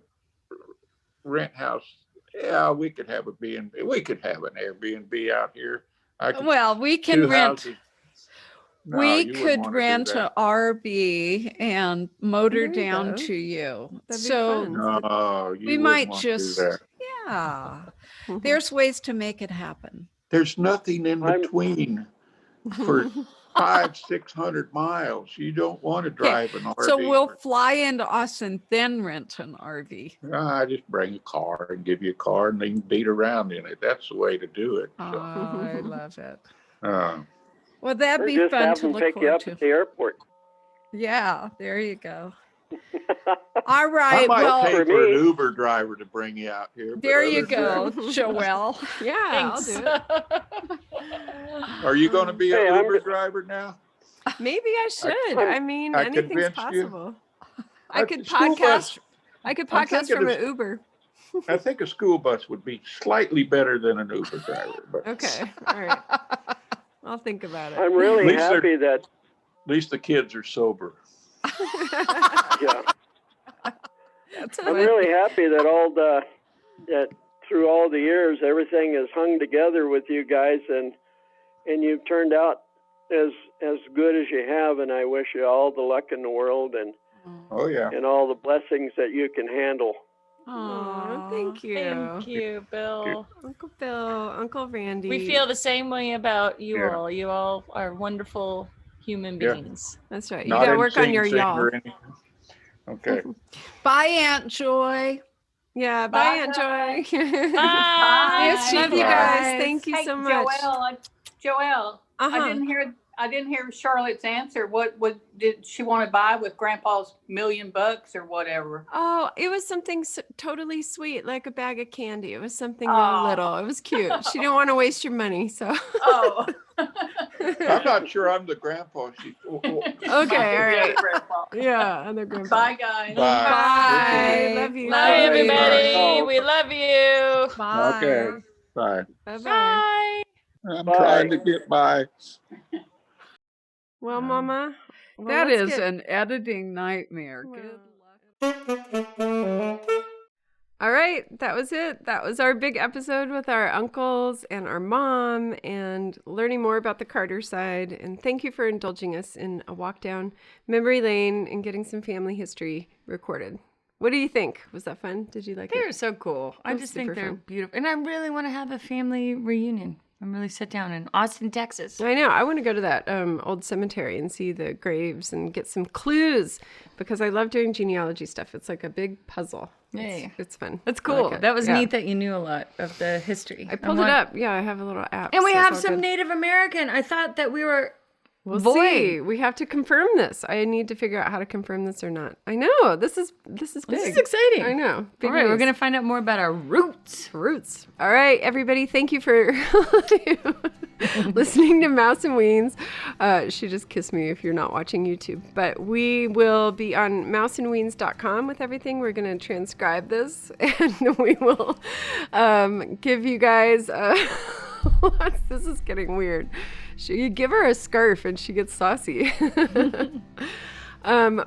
rent house. Yeah, we could have a B&B. We could have an Airbnb out here. Well, we can rent. Houses. No, We you wouldn't could wanna do rent that. an RV and motor There you down go. to you. That'd be So fun. No, you we wouldn't might want to do just, that. yeah, there's ways to make it happen. There's nothing in between for 500-600 miles. You don't want to drive an RV. So we'll fly into Austin, then rent an RV. I just bring a car and give you a car and they can beat around in it. That's the way to do it. Oh, I love it. Well, that'd Or be just fun have to them look pick you forward up to. at the airport. Yeah, there you go. All I right. might Well, pay for an Uber driver to bring you out here. but there other you than go, that- Joelle. Yeah, I'll do it. Are you going to be Hey, an I'm Uber good. driver now? Maybe I should. I mean, I anything's convinced you. possible. I could School podcast. bus. I could I'm podcast thinking from of- an Uber. I think a school bus would be slightly better than an Uber driver. But Okay. All right. I'll think about it. I'm really At least happy that, at least the kids are sober. yeah, That's I'm funny. really happy that that through all the years, everything has hung together with you guys and you've turned out as good as you have. And I wish you all the luck in the world and Oh, yeah. all the blessings that you can handle. Aw, thank you. Thank you, Bill. Uncle Bill, Uncle Randy. We feel the same way about you Yeah. all. You all are wonderful human Yeah. beings. That's right. You Not got to in work on Sing your Sing y'all. or anything. Okay. Bye, Aunt Joy. Yeah. Bye, Aunt Joy. Bye. Yes, Love you guys. Thank you Hey, so much. Joelle, Uh-huh. I didn't hear Charlotte's answer. What did she want to buy with Grandpa's $1,000,000 or whatever? Oh, it was something totally sweet, like a bag of candy. It was something real Aw. little. It was cute. She didn't want to waste your money, so. Oh. I'm not sure I'm the grandpa. Okay, all right. Grandpa. Yeah, other grandpa. Bye, guys. Bye. Bye. Love you. Bye, everybody. Bye. We love you. Bye. Okay. Bye. Bye-bye. Bye. I'm Bye. trying to get by. Well, Mama. well, That let's is get- an editing nightmare. Good luck. All right, that was it. That was our big episode with our uncles and our mom and learning more about the Carter side. And thank you for indulging us in a walk down memory lane and getting some family history recorded. What do you think? Was that fun? Did you like They're it? so cool. I was just think super they're fun. beautiful. And I really want to have a family reunion. I'm really sit down in Austin, Texas. I know. I want to go to that old cemetery and see the graves and get some clues because I love doing genealogy stuff. It's like a big puzzle. Yay. It's fun. That's I cool. like it. That was Yeah. neat that you knew a lot of the history. I pulled it up. Yeah, I have a little app. And we so have it's all some good. Native American. I thought that we were We'll void. see. We have to confirm this. I need to figure out how to confirm this or not. I know. This is big. This is exciting. I know. Big All right, we're news. going to find out more about our roots. All right, everybody. Thank you for listening to Mouse and Weens. She just kissed me if you're not watching YouTube. But we will be on mouseandweens.com with everything. We're going to transcribe this, and we will give you guys... this is getting weird. You give her a scarf and she gets saucy.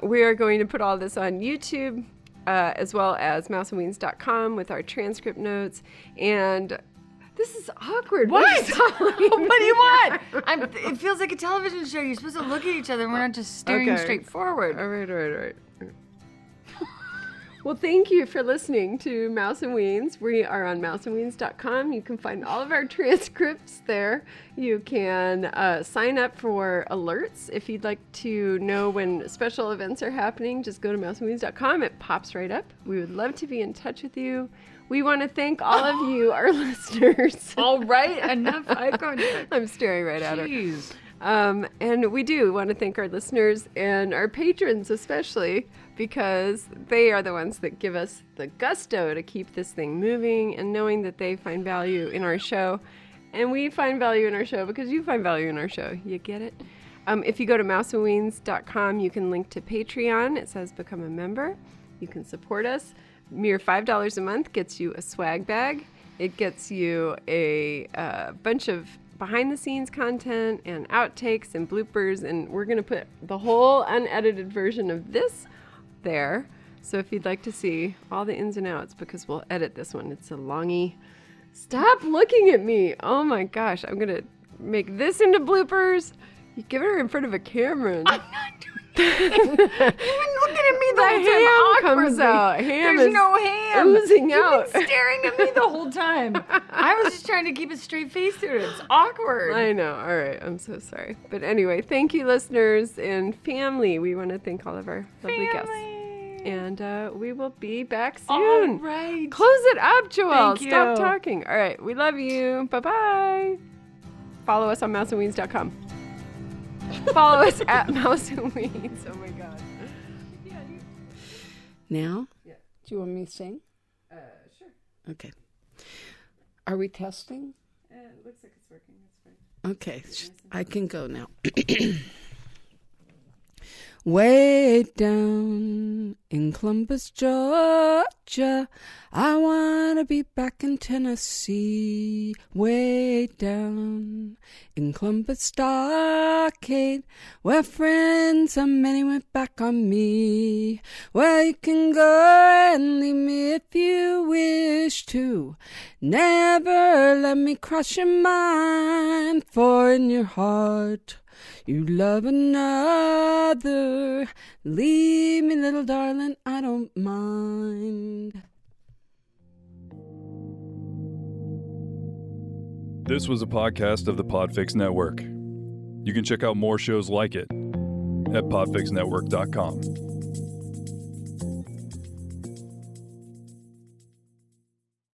We are going to put all this on YouTube, as well as mouseandweens.com with our transcript notes. And this is awkward. What? What do you want? It feels like a television show. You're supposed to look at each other and we're not just staring straight forward. All right. Well, thank you for listening to Mouse and Weens. We are on mouseandweens.com. You can find all of our transcripts there. You can sign up for alerts. If you'd like to know when special events are happening, just go to mouseandweens.com. It pops right up. We would love to be in touch with you. We want to thank all of you, our listeners. All right, enough eye contact. I'm staring right at her. Jeez. And we do want to thank our listeners and our patrons especially, because they are the ones that give us the gusto to keep this thing moving, and knowing that they find value in our show. And we find value in our show because you find value in our show. You get it? If you go to mouseandweens.com, you can link to Patreon. It says become a member. You can support us. Mere $5 a month gets you a swag bag. It gets you a bunch of behind the scenes content and outtakes and bloopers, and we're going to put the whole unedited version of this there. So if you'd like to see all the ins and outs, because we'll edit this one, it's a longy. Stop looking at me. Oh my gosh, I'm going to make this into bloopers. You give her in front of a camera. I'm not doing it. You've been looking at me the whole time. Ham comes out. There's no ham. Oozing out. You've been staring at me the whole time. I was just trying to keep a straight face through it. It's awkward. I know. All right. I'm so sorry. But anyway, thank you, listeners and family. We want to thank all of our lovely guests. And we will be back soon. All right. Close it up, Joelle. Thank you. Stop talking. All right. We love you. Bye-bye. Follow us on mouseandweens.com. Follow us at Mouse and Weens. Oh, my God. Now? Yeah. Do you want me to sing? Sure. Okay. Are we testing? It looks like it's working. That's fine. Okay. I can go now. Way down in Columbus, Georgia, I want to be back in Tennessee. Way down in Columbus, Stockade, where friends of many went back on me. Well, you can go and leave me if you wish to. Never let me cross your mind, for in your heart you love another. Leave me, little darling, I don't mind. This was a podcast of the Podfix Network. You can check out more shows like it at podfixnetwork.com.